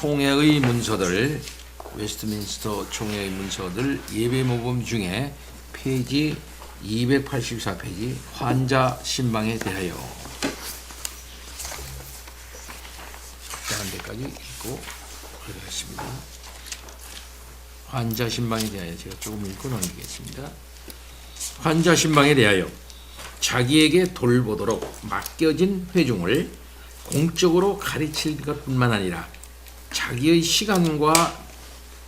총회의 문서들, 웨스트민스터 총회의 문서들 예배 모범 중에 페이지 284페이지 환자 신방에 대하여 적당한 데까지 읽고 하겠습니다. 환자 신방에 대하여 제가 조금 읽고 넘기겠습니다. 환자 신방에 대하여 자기에게 돌보도록 맡겨진 회중을 공적으로 가르칠 것뿐만 아니라 자기의 시간과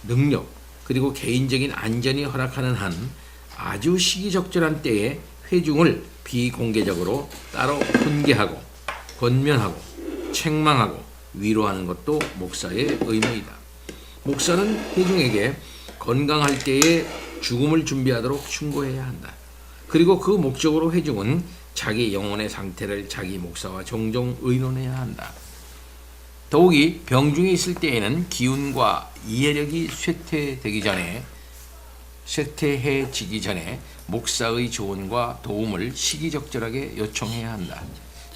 능력 그리고 개인적인 안전이 허락하는 한 아주 시기적절한 때에 회중을 비공개적으로 따로 훈계하고 권면하고 책망하고 위로하는 것도 목사의 의무이다. 목사는 회중에게 건강할 때에 죽음을 준비하도록 충고해야 한다. 그리고 그 목적으로 회중은 자기 영혼의 상태를 자기 목사와 종종 의논해야 한다. 더욱이 병중에 있을 때에는 기운과 이해력이 쇠퇴해지기 전에 목사의 조언과 도움을 시기적절하게 요청해야 한다.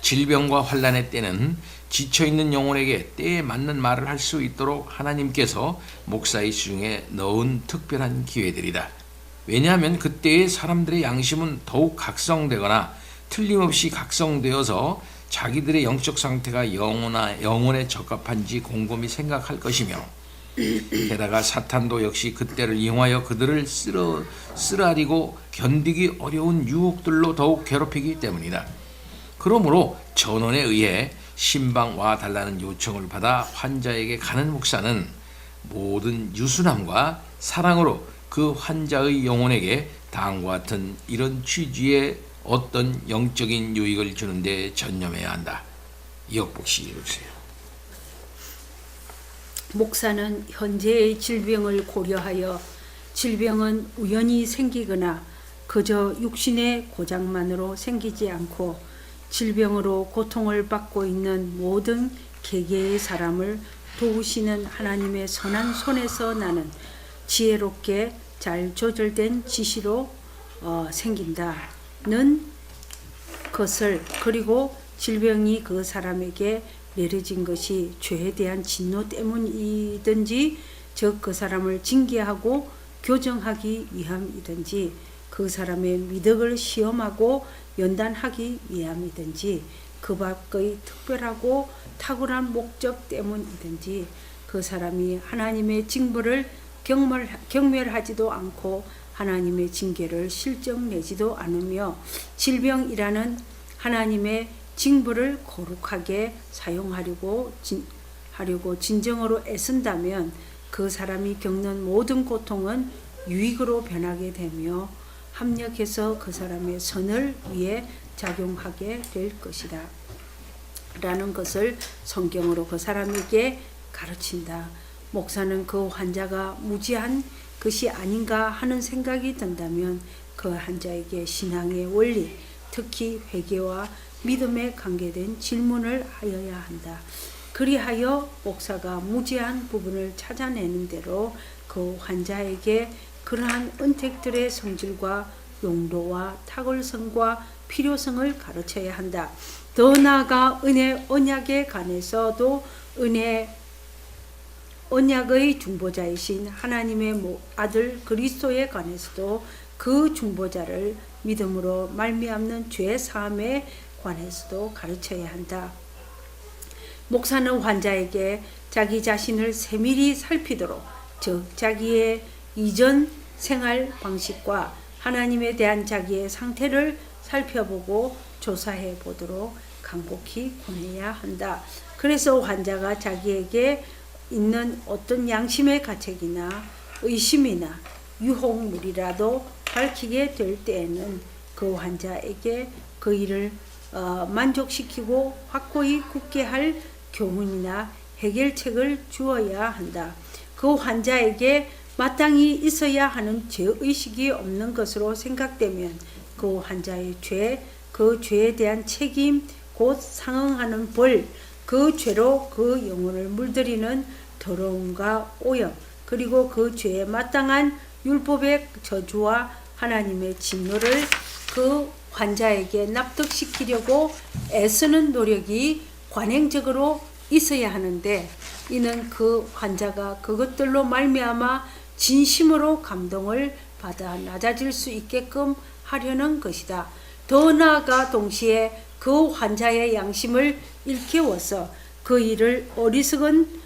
질병과 환난의 때는 지쳐있는 영혼에게 때에 맞는 말을 할 수 있도록 하나님께서 목사의 수중에 넣은 특별한 기회들이다. 왜냐하면 그때의 사람들의 양심은 더욱 각성되거나 틀림없이 각성되어서 자기들의 영적 상태가 영혼에 적합한지 곰곰이 생각할 것이며 게다가 사탄도 역시 그때를 이용하여 그들을 쓰라리고 견디기 어려운 유혹들로 더욱 괴롭히기 때문이다. 그러므로 전원에 의해 신방 와달라는 요청을 받아 환자에게 가는 목사는 모든 유순함과 사랑으로 그 환자의 영혼에게 다음과 같은 이런 취지의 어떤 영적인 유익을 주는 데 전념해야 한다. 이혁복 씨 읽으세요. 목사는 현재의 질병을 고려하여 질병은 우연히 생기거나 그저 육신의 고장만으로 생기지 않고 질병으로 고통을 받고 있는 모든 개개의 사람을 도우시는 하나님의 선한 손에서 나는 지혜롭게 잘 조절된 지시로 생긴다는 것을, 그리고 질병이 그 사람에게 내려진 것이 죄에 대한 진노 때문이든지 즉 그 사람을 징계하고 교정하기 위함이든지 그 사람의 미덕을 시험하고 연단하기 위함이든지 그 밖의 특별하고 탁월한 목적 때문이든지 그 사람이 하나님의 징벌을 경멸하지도 않고 하나님의 징계를 실정내지도 않으며 질병이라는 하나님의 징벌을 거룩하게 사용하려고 진정으로 애쓴다면 그 사람이 겪는 모든 고통은 유익으로 변하게 되며 합력해서 그 사람의 선을 위해 작용하게 될 것이다 라는 것을 성경으로 그 사람에게 가르친다. 목사는 그 환자가 무지한 것이 아닌가 하는 생각이 든다면 그 환자에게 신앙의 원리, 특히 회개와 믿음에 관계된 질문을 하여야 한다. 그리하여 목사가 무지한 부분을 찾아내는 대로 그 환자에게 그러한 은택들의 성질과 용도와 탁월성과 필요성을 가르쳐야 한다. 더 나아가 언약에 관해서도 언약의 중보자이신 하나님의 아들 그리스도에 관해서도 그 중보자를 믿음으로 말미암는 죄 사함에 관해서도 가르쳐야 한다. 목사는 환자에게 자기 자신을 세밀히 살피도록, 즉 자기의 이전 생활 방식과 하나님에 대한 자기의 상태를 살펴보고 조사해 보도록 간곡히 권해야 한다. 그래서 환자가 자기에게 있는 어떤 양심의 가책이나 의심이나 유혹물이라도 밝히게 될 때에는 그 환자에게 그 일을 만족시키고 확고히 굳게 할 교훈이나 해결책을 주어야 한다. 그 환자에게 마땅히 있어야 하는 죄의식이 없는 것으로 생각되면 그 환자의 죄, 그 죄에 대한 책임, 곧 상응하는 벌, 그 죄로 그 영혼을 물들이는 더러움과 오염, 그리고 그 죄에 마땅한 율법의 저주와 하나님의 진노를 그 환자에게 납득시키려고 애쓰는 노력이 관행적으로 있어야 하는데 이는 그 환자가 그것들로 말미암아 진심으로 감동을 받아 낮아질 수 있게끔 하려는 것이다. 더 나아가 동시에 그 환자의 양심을 일깨워서 그 일을 어리석은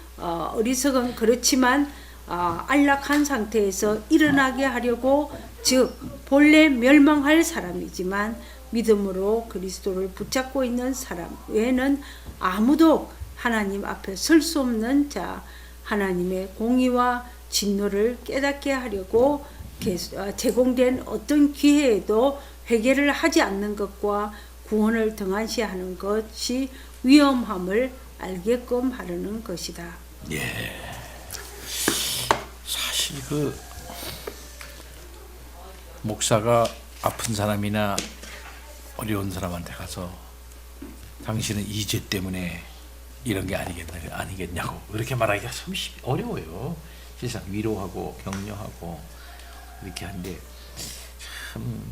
그렇지만 안락한 상태에서 일어나게 하려고, 즉 본래 멸망할 사람이지만 믿음으로 그리스도를 붙잡고 있는 사람 외에는 아무도 하나님 앞에 설 수 없는 자, 하나님의 공의와 진노를 깨닫게 하려고 제공된 어떤 기회에도 회개를 하지 않는 것과 구원을 등한시하는 것이 위험함을 알게끔 하려는 것이다. 예. 사실 그 목사가 아픈 사람이나 어려운 사람한테 가서 당신은 이 죄 때문에 이런 게 아니겠냐고 이렇게 말하기가 참 어려워요. 세상 위로하고 격려하고 이렇게 하는데 참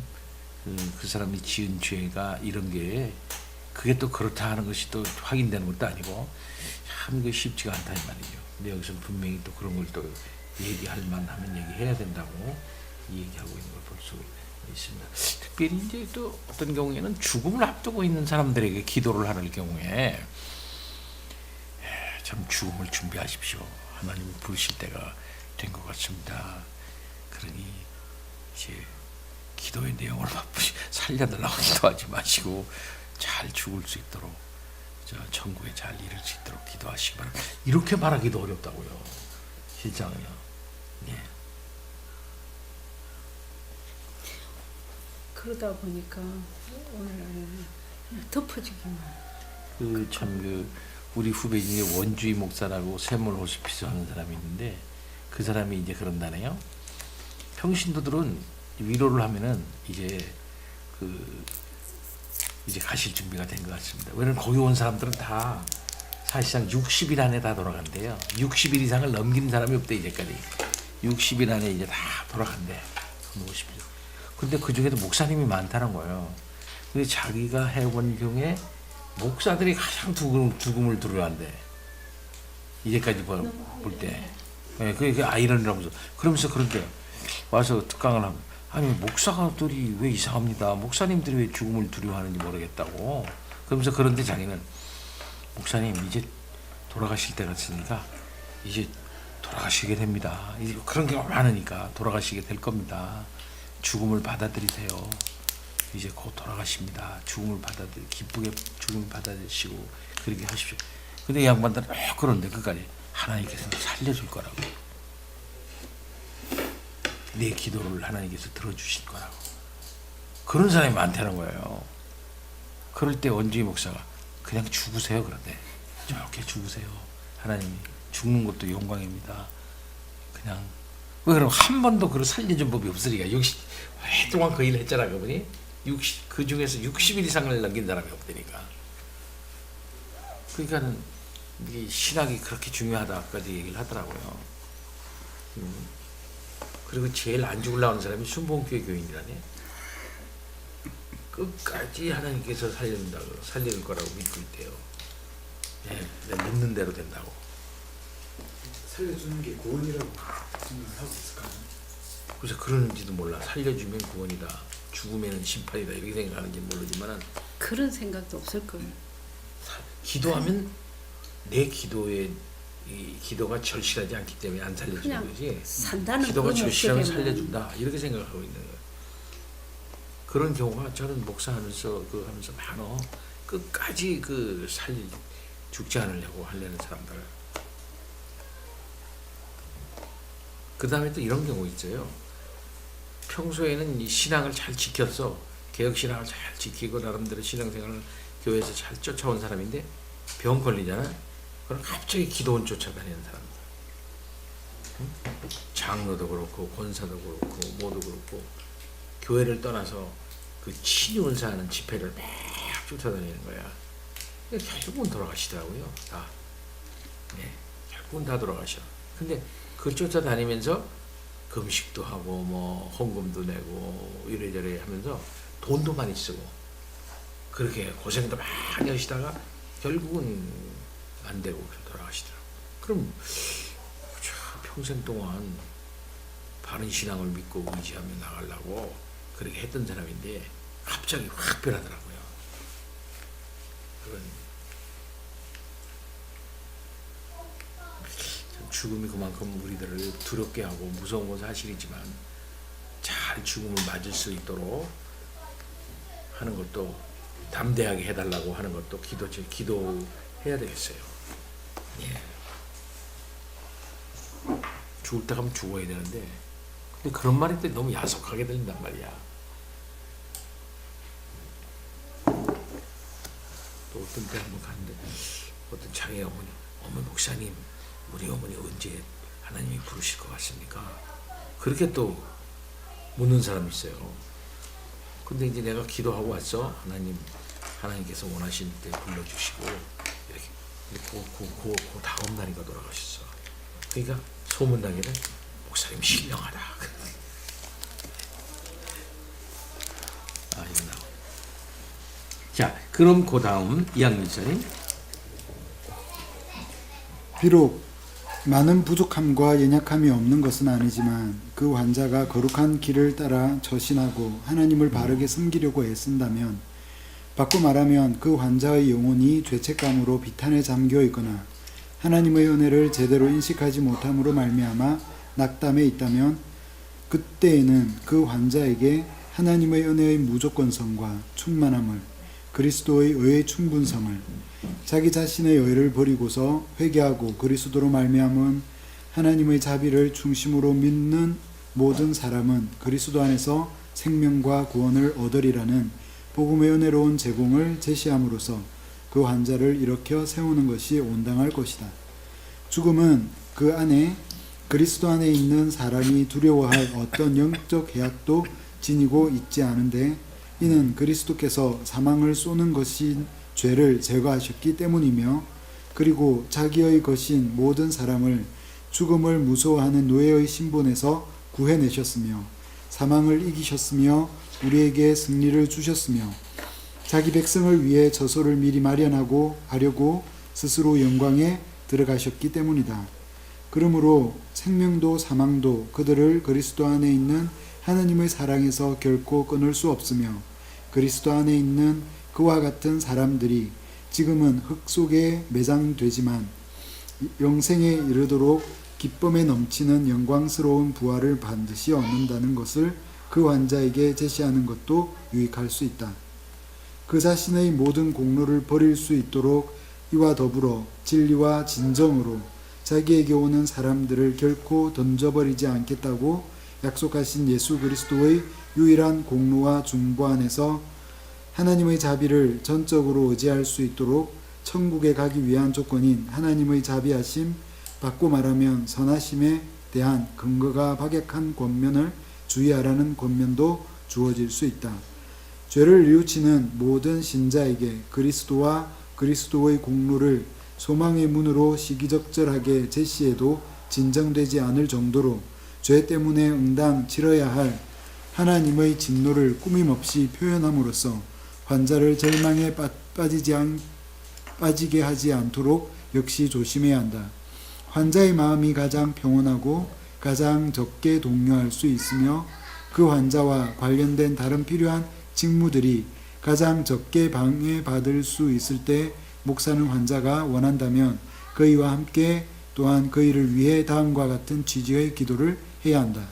그 사람이 지은 죄가 이런 게 그게 또 그렇다 하는 것이 또 확인되는 것도 아니고 참 그 쉽지가 않다 이 말이죠. 근데 여기서 분명히 또 그런 걸 또 얘기할 만하면 얘기해야 된다고 얘기하고 있는 걸 볼 수 있습니다. 특별히 이제 또 어떤 경우에는 죽음을 앞두고 있는 사람들에게 기도를 하는 경우에 참 죽음을 준비하십시오. 하나님이 부르실 때가 된 것 같습니다. 그러니 이제 기도의 내용을 살려달라고 기도하지 마시고 잘 죽을 수 있도록 천국에 잘 이룰 수 있도록 기도하시기 바랍니다. 이렇게 말하기도 어렵다고요. 실장은요. 예. 그러다 보니까 오늘 덮어주기만. 그 우리 후배 중에 원주희 목사라고 샘물 호스피스 하는 사람이 있는데 그 사람이 이제 그런다네요. 평신도들은 위로를 하면은 이제 이제 가실 준비가 된 것 같습니다. 왜냐면 거기 온 사람들은 다 사실상 60일 안에 다 돌아간대요. 60일 이상을 넘긴 사람이 없대 이제까지. 60일 안에 이제 다 돌아간대. 50일. 근데 그 중에도 목사님이 많다는 거예요. 근데 자기가 해본 중에 목사들이 가장 죽음을 두려워한대. 이제까지 볼 때. 네, 그게 아이러니라면서. 그러면서 그런데 와서 특강을 하면 아니 목사들이 왜 이상합니다. 목사님들이 왜 죽음을 두려워하는지 모르겠다고. 그러면서 그런데 자기는 목사님 이제 돌아가실 때가 있으니까 이제 돌아가시게 됩니다. 이제 그런 경우가 많으니까 돌아가시게 될 겁니다. 죽음을 받아들이세요. 이제 곧 돌아가십니다. 죽음을 기쁘게 죽음을 받아들이시고 그렇게 하십시오. 근데 이 양반들은 그런데 끝까지 하나님께서 살려줄 거라고. 내 기도를 하나님께서 들어주실 거라고. 그런 사람이 많다는 거예요. 그럴 때 원주희 목사가 그냥 죽으세요. 그런데 저렇게 죽으세요. 하나님이 죽는 것도 영광입니다. 그냥 왜 그럼 한 번도 그걸 살려준 법이 없으니까 60 오랫동안 그 일을 했잖아 그분이. 그 중에서 60일 이상을 넘긴 사람이 없다니까. 그러니까는 이게 신학이 그렇게 중요하다까지 얘기를 하더라고요. 그리고 제일 안 죽으려고 하는 사람이 순복음교회 교인이라네. 끝까지 하나님께서 살릴 거라고 믿고 있대요. 네, 믿는 대로 된다고. 살려주는 게 구원이라고 생각을 하고 있을까요? 그래서 그러는지도 몰라. 살려주면 구원이다. 죽으면 심판이다. 이렇게 생각하는지 모르지만 그런 생각도 없을 거예요. 기도하면 내 기도가 절실하지 않기 때문에 안 살려주는 거지. 산다는 기도가 그 절실하면 목적에만. 살려준다. 이렇게 생각하고 있는 거예요. 그런 경우가 저는 목사하면서 하면서 많어. 끝까지 죽지 않으려고 하려는 사람들. 그 다음에 또 이런 경우 있어요. 평소에는 이 신앙을 잘 지켰어. 개혁신앙을 잘 지키고 나름대로 신앙생활을 교회에서 잘 쫓아온 사람인데 병 걸리잖아. 그럼 갑자기 기도원 쫓아다니는 사람들. 응? 장로도 그렇고 권사도 그렇고 모두 그렇고 교회를 떠나서 그 친윤사하는 집회를 막 쫓아다니는 거야. 결국은 돌아가시더라고요. 다. 네, 결국은 다 돌아가셔. 근데 그 쫓아다니면서 금식도 하고 뭐 헌금도 내고 이래저래 하면서 돈도 많이 쓰고 그렇게 고생도 많이 하시다가 결국은 안 되고 돌아가시더라고요. 그럼 참 평생 동안 바른 신앙을 믿고 의지하며 나가려고 그렇게 했던 사람인데 갑자기 확 변하더라고요. 그건 참 죽음이 그만큼 우리들을 두렵게 하고 무서운 건 사실이지만 잘 죽음을 맞을 수 있도록 하는 것도 담대하게 해달라고 하는 것도 기도해야 되겠어요. 예. 죽을 때 가면 죽어야 되는데 근데 그런 말일 때 너무 야속하게 들린단 말이야. 또 어떤 때 한번 갔는데 어떤 장애 어머니 목사님 우리 어머니 언제 하나님이 부르실 것 같습니까? 그렇게 또 묻는 사람이 있어요. 근데 이제 내가 기도하고 왔어. 하나님께서 원하실 때 불러주시고 이렇게 그 다음 날인가 돌아가셨어. 그러니까 소문나기를 목사님 신령하다. 이거 나와. 자, 그럼 그 다음 이학민사님. 비록 많은 부족함과 연약함이 없는 것은 아니지만 그 환자가 거룩한 길을 따라 처신하고 하나님을 바르게 섬기려고 애쓴다면, 바꿔 말하면 그 환자의 영혼이 죄책감으로 비탄에 잠겨 있거나 하나님의 은혜를 제대로 인식하지 못함으로 말미암아 낙담해 있다면, 그때에는 그 환자에게 하나님의 은혜의 무조건성과 충만함을, 그리스도의 의의 충분성을, 자기 자신의 의를 버리고서 회개하고 그리스도로 말미암은 하나님의 자비를 중심으로 믿는 모든 사람은 그리스도 안에서 생명과 구원을 얻으리라는 복음의 은혜로운 제공을 제시함으로써 그 환자를 일으켜 세우는 것이 온당할 것이다. 죽음은 그 안에 그리스도 안에 있는 사람이 두려워할 어떤 영적 해악도 지니고 있지 않은데, 이는 그리스도께서 사망을 쏘는 것인 죄를 제거하셨기 때문이며, 그리고 자기의 것인 모든 사람을 죽음을 무서워하는 노예의 신분에서 구해내셨으며 사망을 이기셨으며 우리에게 승리를 주셨으며 자기 백성을 위해 저소를 미리 마련하고 하려고 스스로 영광에 들어가셨기 때문이다. 그러므로 생명도 사망도 그들을 그리스도 안에 있는 하나님의 사랑에서 결코 끊을 수 없으며, 그리스도 안에 있는 그와 같은 사람들이 지금은 흙 속에 매장되지만 영생에 이르도록 기쁨에 넘치는 영광스러운 부활을 반드시 얻는다는 것을 그 환자에게 제시하는 것도 유익할 수 있다. 그 자신의 모든 공로를 버릴 수 있도록 이와 더불어 진리와 진정으로 자기에게 오는 사람들을 결코 던져버리지 않겠다고 약속하신 예수 그리스도의 유일한 공로와 중보 안에서 하나님의 자비를 전적으로 의지할 수 있도록 천국에 가기 위한 조건인 하나님의 자비하심, 바꿔 말하면 선하심에 대한 근거가 박약한 권면을 주의하라는 권면도 주어질 수 있다. 죄를 뉘우치는 모든 신자에게 그리스도와 그리스도의 공로를 소망의 문으로 시기적절하게 제시해도 진정되지 않을 정도로 죄 때문에 응당 치러야 할 하나님의 진노를 꾸밈없이 표현함으로써 환자를 절망에 빠지게 하지 않도록 역시 조심해야 한다. 환자의 마음이 가장 평온하고 가장 적게 동요할 수 있으며 그 환자와 관련된 다른 필요한 직무들이 가장 적게 방해받을 수 있을 때 목사는 환자가 원한다면 그이와 함께 또한 그이를 위해 다음과 같은 취지의 기도를 해야 한다.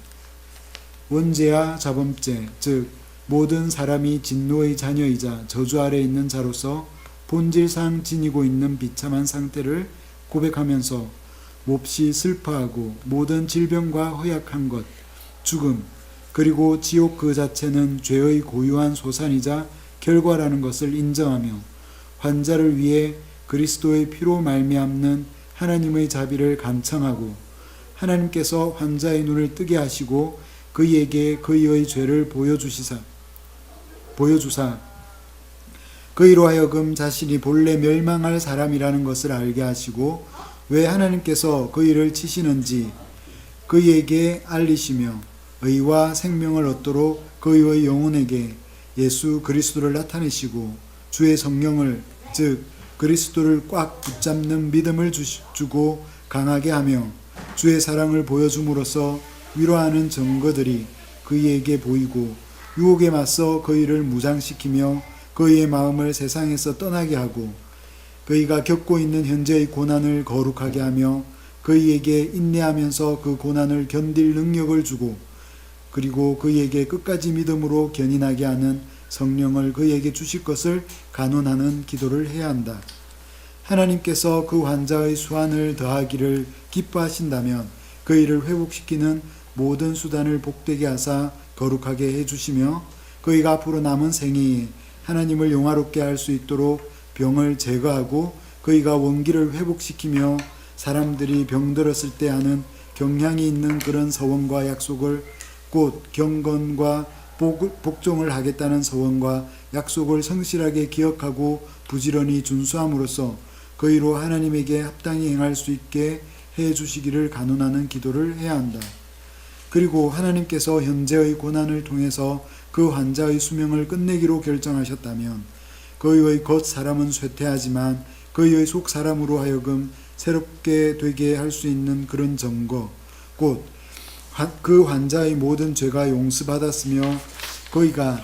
원죄와 자범죄, 즉 모든 사람이 진노의 자녀이자 저주 아래 있는 자로서 본질상 지니고 있는 비참한 상태를 고백하면서 몹시 슬퍼하고 모든 질병과 허약한 것, 죽음, 그리고 지옥 그 자체는 죄의 고유한 소산이자 결과라는 것을 인정하며 환자를 위해 그리스도의 피로 말미암는 하나님의 자비를 간청하고 하나님께서 환자의 눈을 뜨게 하시고 그에게 그의 죄를 보여주사 그이로 하여금 자신이 본래 멸망할 사람이라는 것을 알게 하시고 왜 하나님께서 그이를 치시는지 그에게 알리시며 의와 생명을 얻도록 그의 영혼에게 예수 그리스도를 나타내시고 주의 성령을 즉 그리스도를 꽉 붙잡는 믿음을 주고 강하게 하며 주의 사랑을 보여줌으로써 위로하는 증거들이 그이에게 보이고 유혹에 맞서 그이를 무장시키며 그이의 마음을 세상에서 떠나게 하고 그이가 겪고 있는 현재의 고난을 거룩하게 하며 그이에게 인내하면서 그 고난을 견딜 능력을 주고 그리고 그이에게 끝까지 믿음으로 견인하게 하는 성령을 그에게 주실 것을 간원하는 기도를 해야 한다. 하나님께서 그 환자의 수완을 더하기를 기뻐하신다면 그이를 회복시키는 모든 수단을 복되게 하사 거룩하게 해주시며 그이가 앞으로 남은 생애에 하나님을 영화롭게 할 수 있도록 병을 제거하고 그이가 원기를 회복시키며 사람들이 병들었을 때 하는 경향이 있는 그런 서원과 약속을 곧 경건과 복종을 하겠다는 서원과 약속을 성실하게 기억하고 부지런히 준수함으로써 그이로 하나님에게 합당히 행할 수 있게 해 주시기를 간원하는 기도를 해야 한다. 그리고 하나님께서 현재의 고난을 통해서 그 환자의 수명을 끝내기로 결정하셨다면 그의 겉 사람은 쇠퇴하지만 그의 속 사람으로 하여금 새롭게 되게 할 수 있는 그런 증거, 곧 그 환자의 모든 죄가 용서받았으며 그이가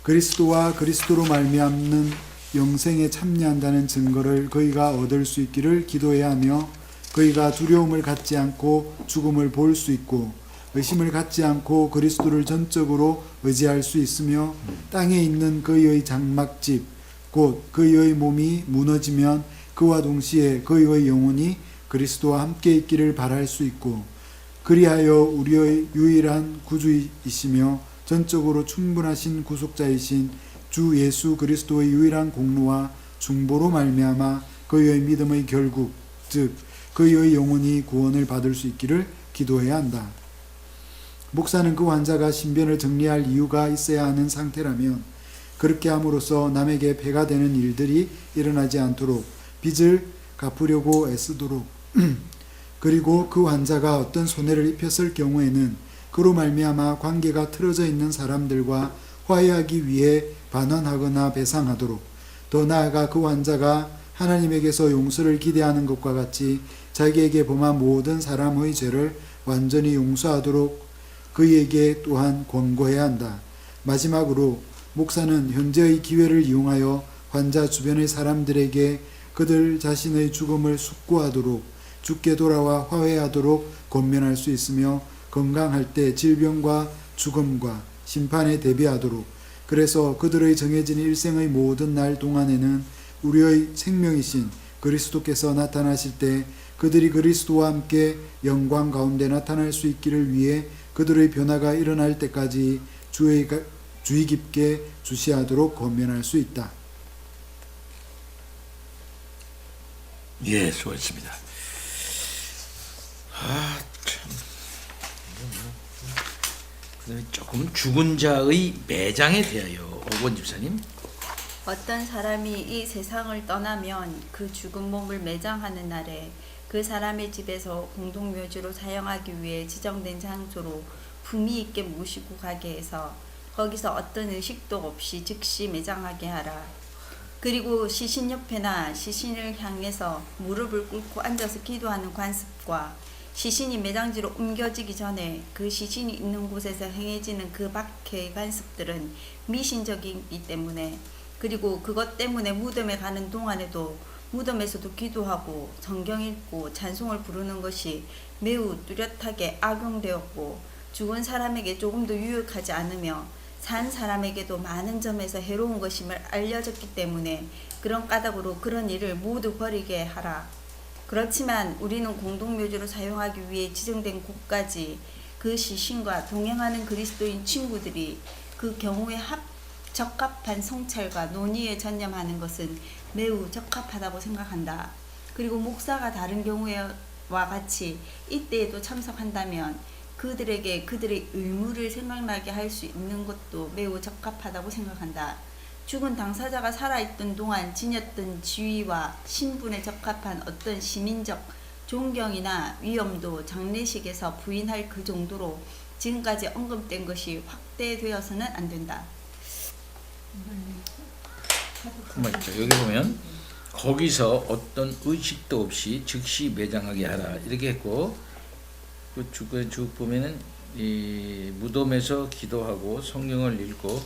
그리스도와 그리스도로 말미암는 영생에 참여한다는 증거를 그이가 얻을 수 있기를 기도해야 하며 그이가 두려움을 갖지 않고 죽음을 볼 수 있고 의심을 갖지 않고 그리스도를 전적으로 의지할 수 있으며 땅에 있는 그의 장막집 곧 그의 몸이 무너지면 그와 동시에 그의 영혼이 그리스도와 함께 있기를 바랄 수 있고 그리하여 우리의 유일한 구주이시며 전적으로 충분하신 구속자이신 주 예수 그리스도의 유일한 공로와 중보로 말미암아 그의 믿음의 결국 즉 그의 영혼이 구원을 받을 수 있기를 기도해야 한다. 목사는 그 환자가 신변을 정리할 이유가 있어야 하는 상태라면 그렇게 함으로써 남에게 폐가 되는 일들이 일어나지 않도록 빚을 갚으려고 애쓰도록 그리고 그 환자가 어떤 손해를 입혔을 경우에는 그로 말미암아 관계가 틀어져 있는 사람들과 화해하기 위해 반환하거나 배상하도록 더 나아가 그 환자가 하나님에게서 용서를 기대하는 것과 같이 자기에게 범한 모든 사람의 죄를 완전히 용서하도록 그에게 또한 권고해야 한다. 마지막으로 목사는 현재의 기회를 이용하여 환자 주변의 사람들에게 그들 자신의 죽음을 숙고하도록 죽게 돌아와 화해하도록 권면할 수 있으며 건강할 때 질병과 죽음과 심판에 대비하도록 그래서 그들의 정해진 일생의 모든 날 동안에는 우리의 생명이신 그리스도께서 나타나실 때 그들이 그리스도와 함께 영광 가운데 나타날 수 있기를 위해 그들의 변화가 일어날 때까지 주의 깊게 주시하도록 권면할 수 있다. 예, 수고했습니다. 참. 그다음에 조금 죽은 자의 매장에 대하여 오건 집사님. 어떤 사람이 이 세상을 떠나면 그 죽은 몸을 매장하는 날에 그 사람의 집에서 공동묘지로 사용하기 위해 지정된 장소로 품위 있게 모시고 가게 해서 거기서 어떤 의식도 없이 즉시 매장하게 하라. 그리고 시신 옆에나 시신을 향해서 무릎을 꿇고 앉아서 기도하는 관습과 시신이 매장지로 옮겨지기 전에 그 시신이 있는 곳에서 행해지는 그 박해의 관습들은 미신적이기 때문에 그리고 그것 때문에 무덤에 가는 동안에도 무덤에서도 기도하고 성경 읽고 찬송을 부르는 것이 매우 뚜렷하게 악용되었고 죽은 사람에게 조금도 유익하지 않으며 산 사람에게도 많은 점에서 해로운 것임을 알려졌기 때문에 그런 까닭으로 그런 일을 모두 버리게 하라. 그렇지만 우리는 공동묘지로 사용하기 위해 지정된 곳까지 그 시신과 동행하는 그리스도인 친구들이 그 경우에 적합한 성찰과 논의에 전념하는 것은 매우 적합하다고 생각한다. 그리고 목사가 다른 경우와 같이 이때에도 참석한다면 그들에게 그들의 의무를 생각나게 할 수 있는 것도 매우 적합하다고 생각한다. 죽은 당사자가 살아있던 동안 지녔던 지위와 신분에 적합한 어떤 시민적 존경이나 위엄도 장례식에서 부인할 그 정도로 지금까지 언급된 것이 확대되어서는 안 된다. 맞죠. 여기 보면 거기서 어떤 의식도 없이 즉시 매장하게 하라 이렇게 했고 쭉 보면은 이 무덤에서 기도하고 성경을 읽고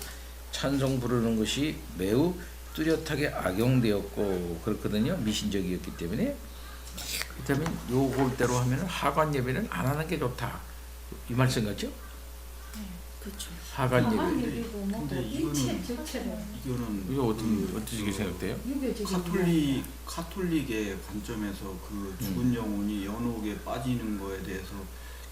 찬송 부르는 것이 매우 뚜렷하게 악용되었고 그렇거든요. 미신적이었기 때문에. 그렇다면 요걸대로 하면은 하관 예배는 안 하는 게 좋다 이 말씀 같죠? 그렇죠. 하관 예배. 근데 이거는 이거는 이거 어떻게 생각돼요? 카톨릭의 관점에서 그 죽은 영혼이 연옥에 빠지는 거에 대해서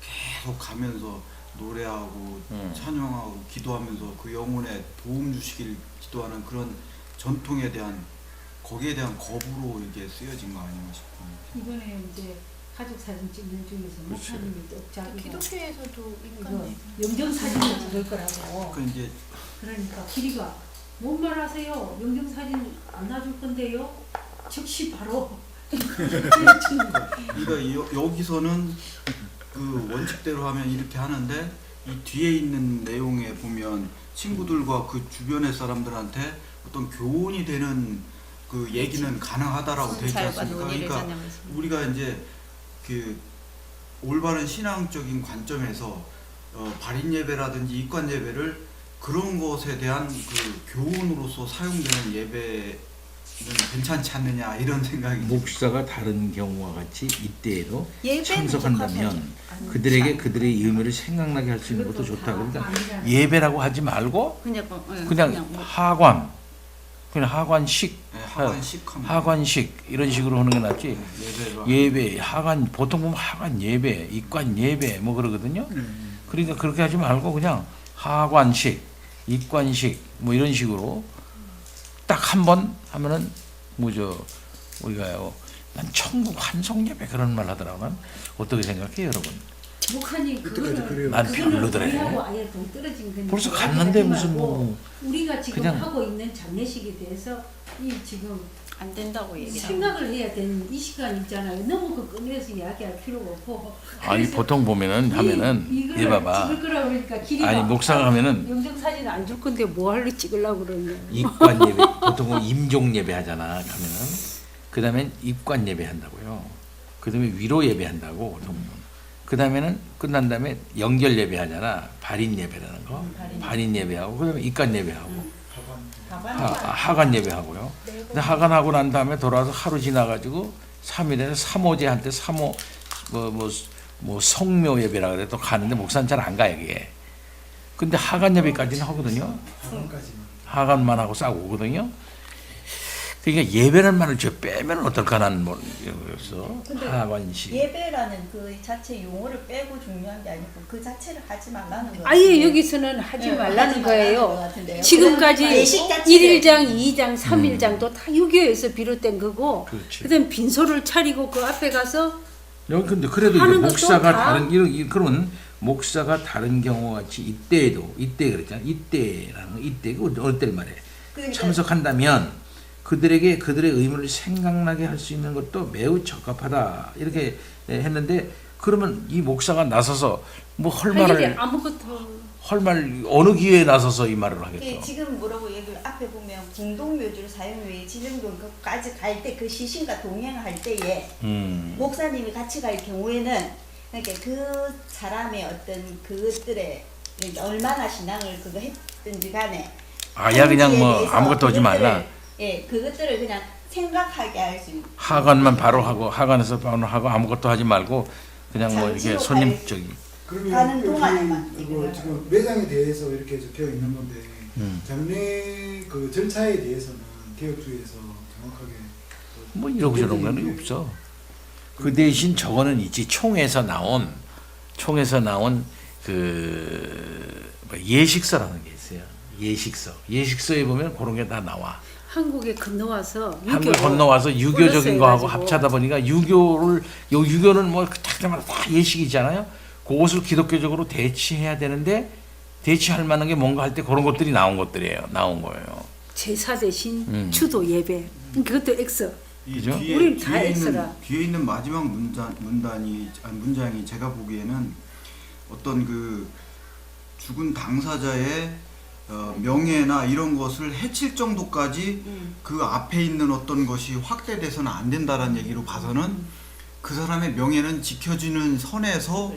계속 가면서 노래하고 찬양하고 기도하면서 그 영혼에 도움 주시길 기도하는 그런 전통에 대한 거기에 대한 거부로 이게 쓰여진 거 아닌가 싶어요. 이번에 이제 가족 사진 찍는 중에서 목사님이 또 자기가 기독교에서도 이거 영정 사진을 찍을 거라고. 그 이제 그러니까 길이가 뭔 말하세요? 영정 사진 안 놔줄 건데요. 즉시 바로. 그러니까 여기서는 그 원칙대로 하면 이렇게 하는데 이 뒤에 있는 내용에 보면 친구들과 그 주변의 사람들한테 어떤 교훈이 되는 그 얘기는 가능하다라고 되어 있지 자유가 않습니까? 논의를 그러니까 전념했습니다. 우리가 이제 그 올바른 신앙적인 관점에서 발인 예배라든지 입관 예배를 그런 것에 대한 그 교훈으로서 사용되는 예배는 괜찮지 않느냐 이런 생각이 목사가 다른 경우와 같이 이때에도 예배는 참석한다면 그들에게 그들의 의미를 생각나게 할 수 있는 것도 좋다. 그러니까 아니라 예배라고 하지 말고 그냥 뭐 하관, 그냥 하관식, 하관식 이런 식으로 하는 게 낫지. 예배가 예배, 하관, 보통 보면 하관 예배, 입관 예배 뭐 그러거든요. 그러니까 그렇게 하지 말고 그냥 하관식, 입관식 뭐 이런 식으로 딱 한 번 하면은 뭐죠 우리가요. 난 천국 환송 예배 그런 말 하더라고. 난 어떻게 생각해요, 여러분? 목사님 그때까지 그래요. 난 그거는 별로더래. 우리하고 아예 동떨어진 건데 벌써 갔는데 무슨 뭐 우리가 지금 그냥- 하고 있는 장례식에 대해서 이 지금 안 된다고 얘기를 생각을 해야 되는 이 시간 있잖아요. 너무 그 꺼내서 이야기할 필요가 없고. 아니 그래서 보통 보면은 하면은 이거를 이 봐봐. 찍을 거라 그러니까 길이가 아니 목사가 하면은 영정 사진 안 줄 건데 뭐 하려 찍으려고 그러냐. 입관 예배 보통 임종 예배 하잖아. 가면은 그다음에 입관 예배 한다고요. 그다음에 위로 예배 한다고 보통. 그다음에는 끝난 다음에 연결 예배 하잖아. 발인 예배라는 거. 발인 예배하고 그다음에 입관 예배하고 하관 예배하고요. 근데 하관하고 난 다음에 돌아와서 하루 지나가지고 3일에는 삼오제한테 뭐 성묘 예배라 그래 또 가는데 목사는 잘 안 가 여기에. 근데 하관 예배까지는 하거든요. 하관만 하고 싹 오거든요. 그러니까 예배라는 말을 저 빼면 어떨까 나는 모르겠어. 하관식. 예배라는 그 자체 용어를 빼고 중요한 게 아니고 그 자체를 하지 말라는 거예요. 아예 여기서는 하지 네, 말라는 하지 거예요. 말라는 것 같은데요. 지금까지 그런 예식 자체를- 1일장, 2장, 3일장도 다 유교에서 비롯된 거고 그렇지. 그다음 빈소를 차리고 그 앞에 가서 여기 근데 그래도 이제 하는 것도 목사가 다- 다른 그러면 목사가 다른 경우와 같이 이때에도 이때 그랬잖아. 이때라는 거 이때 그 어느 때를 말해. 그러니까 참석한다면 그들에게 그들의 의무를 생각나게 할 수 있는 것도 매우 적합하다 이렇게 했는데 그러면 이 목사가 나서서 뭐 할 할 일이 말을 아무것도 할 말 어느 기회에 나서서 이 말을 그 하겠어. 지금 뭐라고 얘기를 앞에 보면 공동묘지로 사용외에 지정교까지 갈 때 그 시신과 동행할 때에 목사님이 같이 갈 경우에는 그러니까 그 사람의 어떤 그것들에 얼마나 신앙을 그거 했든지 간에 아야 그냥 뭐 대해서 아무것도 하지 말라. 예, 그것들을 그냥 생각하게 할 수 있는 하관만 바로 하고 하관에서 바로 하고 아무것도 하지 말고 그냥 뭐 이렇게 장치로 손님 갈- 저기 가는 여기 동안에만 그거 얘기를 지금 매장에 대해서 이렇게 적혀 있는 건데 장례 그 절차에 대해서는 개혁주의에서 정확하게 뭐 이러고 저런 거는 없어. 그 대신 저거는 있지. 총에서 나온 그 예식서라는 게 있어요. 예식서에 보면 그런 게 다 나와. 한국에 건너와서 한국 건너와서 유교적인 거하고 해가지고 합치다 보니까 유교는 뭐 자기마다 다 예식이잖아요. 그것을 기독교적으로 대치해야 되는데 대치할 만한 게 뭔가 할 때 그런 것들이 나온 거예요. 제사 대신 추도 예배 그것도 X. 이 그죠? 우린 다 X라. 뒤에 있는 마지막 문장이 제가 보기에는 어떤 그 죽은 당사자의 명예나 이런 것을 해칠 정도까지 그 앞에 있는 어떤 것이 확대돼서는 안 된다라는 얘기로 봐서는 그 사람의 명예는 지켜지는 선에서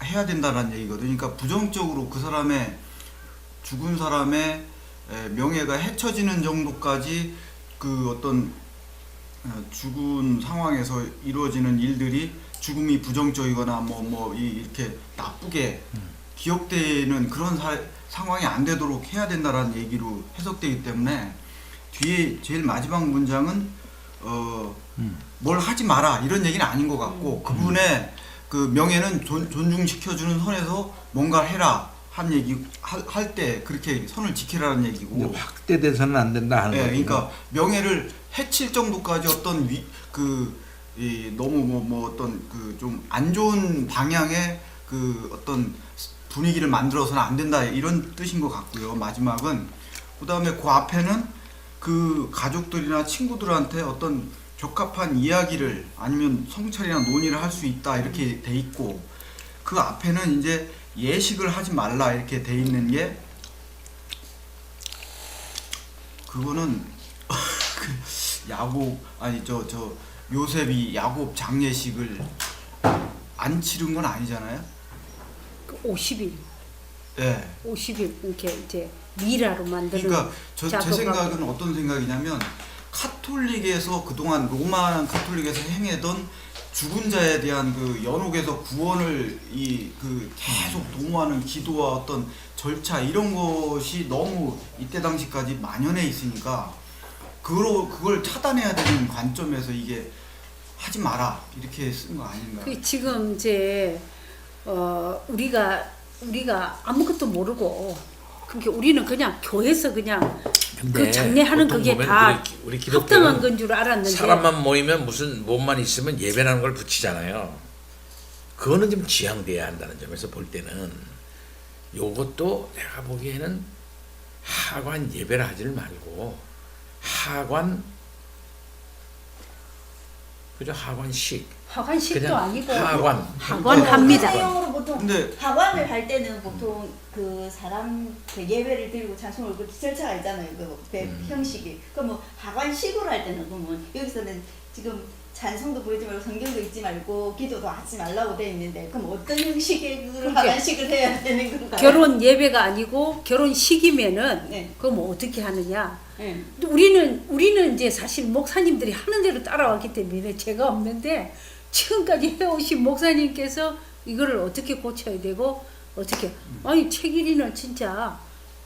해야 된다라는 얘기거든요. 그러니까 부정적으로 그 사람의 죽은 사람의 명예가 해쳐지는 정도까지 그 어떤 죽은 상황에서 이루어지는 일들이 죽음이 부정적이거나 이렇게 나쁘게 기억되는 그런 상황이 안 되도록 해야 된다라는 얘기로 해석되기 때문에 뒤에 제일 마지막 문장은 뭘 하지 마라 이런 얘기는 아닌 것 같고 그분의 그 명예는 존중시켜주는 선에서 뭔가 해라 한 얘기 할 때 그렇게 선을 지키라는 얘기고 확대돼서는 안 된다 하는 네, 거죠. 그러니까 명예를 해칠 정도까지 어떤 너무 어떤 그 좀 안 좋은 방향의 그 어떤 분위기를 만들어서는 안 된다 이런 뜻인 것 같고요. 마지막은 그 다음에 그 앞에는 그 가족들이나 친구들한테 어떤 적합한 이야기를 아니면 성찰이나 논의를 할 수 있다 이렇게 돼 있고 그 앞에는 이제 예식을 하지 말라 이렇게 돼 있는 게 그거는 그 야곱 아니 저 요셉이 야곱 장례식을 안 치른 건 아니잖아요. 50일, 예. 50일 이렇게 이제 미라로 만드는. 그러니까 제 작업하고. 생각은 어떤 생각이냐면 카톨릭에서 그동안 로마 카톨릭에서 행하던 죽은 자에 대한 그 연옥에서 구원을 그 계속 도모하는 기도와 어떤 절차 이런 것이 너무 이때 당시까지 만연해 있으니까 그걸 차단해야 되는 관점에서 이게 하지 마라 이렇게 쓴 거 아닌가? 그 지금 이제 우리가 아무것도 모르고 그러니까 우리는 그냥 교회에서 그냥 그 장례하는 보통 그게 보면 다 우리 합당한 건 줄 알았는데 사람만 모이면 무슨 몸만 있으면 예배라는 걸 붙이잖아요. 그거는 좀 지양돼야 한다는 점에서 볼 때는 요것도 내가 보기에는 하관 예배를 하지를 말고 하관 그죠 하관식 하관식도 그냥 아니고 하관합니다. 사용으로 보통 근데- 하관을 할 때는 보통 그 사람 그 예배를 드리고 찬송을 그 절차가 있잖아요. 그 형식이. 그럼 뭐 하관식으로 할 때는 그러면 여기서는 지금 찬송도 부르지 말고 성경도 읽지 말고 기도도 하지 말라고 돼 있는데 그럼 어떤 형식의 그 그러니까 하관식을 해야 되는 건가요? 결혼 예배가 아니고 결혼식이면은 네. 그럼 뭐 어떻게 하느냐? 네. 우리는 이제 사실 목사님들이 하는 대로 따라왔기 때문에 죄가 없는데 지금까지 해오신 목사님께서 이거를 어떻게 고쳐야 되고 어떻게 아니 책일이는 진짜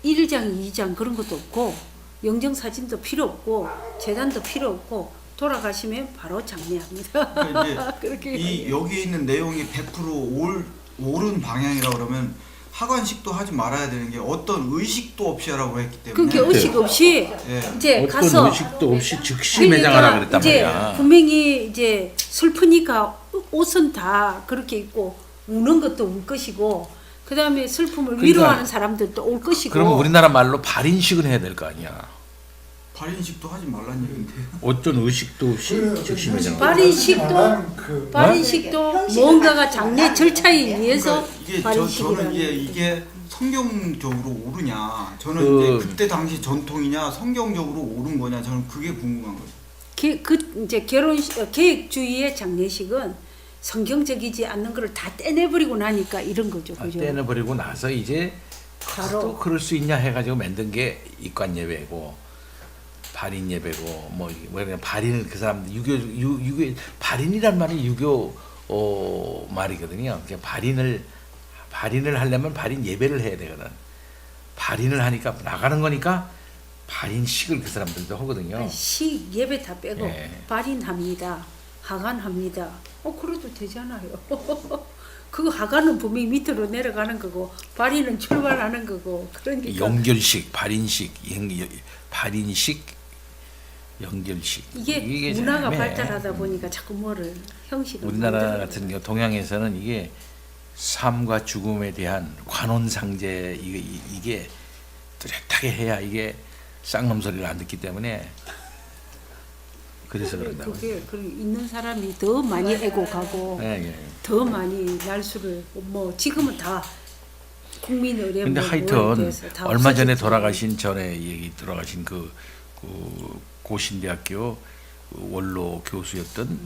1장 2장 그런 것도 없고 영정사진도 필요 없고 재단도 필요 없고 돌아가시면 바로 장례합니다. 그러니까 그렇게 이제 여기 있는 내용이 100% 옳은 방향이라 그러면 하관식도 하지 말아야 되는 게 어떤 의식도 없이 하라고 했기 때문에 그게 의식 없이 예. 이제 어떤 가서 의식도 없이 즉시 매장하라 그랬단 이제 말이야. 분명히 이제 슬프니까 옷은 다 그렇게 입고 우는 것도 울 것이고 그 다음에 슬픔을 그러니까 위로하는 사람들도 올 것이고. 그러면 우리나라 말로 발인식은 해야 될 거 아니야. 발인식도 하지 말란 얘기인데요. 어떤 의식도 없이 즉시 매장. 발인식도 발인식도 형식을 뭔가가 하지 장례 말라. 절차에 의해서 그러니까 이게 발인식을 저는 하는 이게 성경적으로 옳으냐 저는 그- 이제 그때 당시 전통이냐 성경적으로 옳은 거냐 저는 그게 궁금한 거죠. 이제 계획주의의 장례식은 성경적이지 않는 것을 다 떼내버리고 나니까 이런 거죠, 그죠? 떼내버리고 나서 이제 바로. 또 그럴 수 있냐 해가지고 만든 게 입관 예배고 발인 예배고 뭐 그냥 발인을 그 사람들 유교 발인이란 말이 유교 말이거든요. 그냥 발인을 하려면 발인 예배를 해야 되거든. 발인을 하니까 나가는 거니까 발인식을 그 사람들도 하거든요. 식 예배 다 빼고 예. 발인합니다. 하관합니다. 그래도 되잖아요. 그 하관은 분명히 밑으로 내려가는 거고 발인은 출발하는 거고 그러니까 연결식, 발인식, 발인식, 연결식. 이게 문화가 참 애매해. 발달하다 보니까 자꾸 뭐를 형식을 우리나라 만들어요. 같은 경우 동양에서는 이게 삶과 죽음에 대한 관혼상제 이게 뚜렷하게 해야 이게 쌍놈 소리를 안 듣기 때문에 그래서 그런다고. 그게 있는 사람이 더 많이 애고 가고 예, 예. 더 많이 날수를 지금은 다 국민 의례 근데 뭐 하여튼 돼서 다 얼마 전에 없어졌죠. 돌아가신 전에 얘기 돌아가신 그 고신대학교 원로 교수였던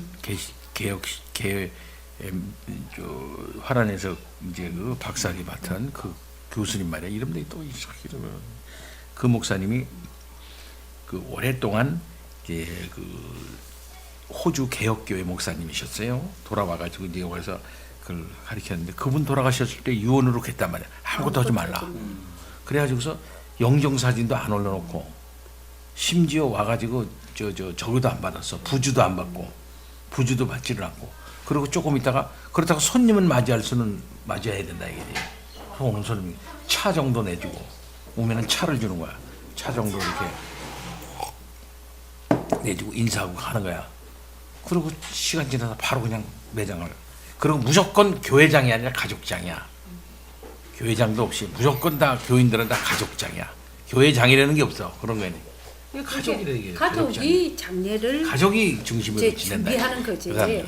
화란에서 이제 그 박사학위 맡은 그 교수님 말이야. 이름도 또 있어. 이러면 그 목사님이 그 오랫동안 이제 그 호주 개혁교회 목사님이셨어요. 돌아와가지고 이제 여기서 그걸 가르쳤는데 그분 돌아가셨을 때 유언으로 했단 말이야. 아무것도 하지 말라. 그래가지고서 영정사진도 안 올려놓고 심지어 와가지고 저거도 안 받았어. 부주도 안 받고 부주도 받지를 않고 그리고 조금 있다가 그렇다고 손님은 맞이해야 된다 이게. 오는 손님이 차 정도 내주고 오면은 차를 주는 거야. 차 정도 이렇게 내주고 인사하고 가는 거야. 그리고 시간 지나서 바로 그냥 매장을. 그리고 무조건 교회장이 아니라 가족장이야. 교회장도 없이 무조건 다 교인들은 다 가족장이야. 교회장이라는 게 없어. 그런 거야. 가족이라는 게 가족이 장례를 가족이 중심으로 이제 지낸다. 준비하는 거지. 그다음에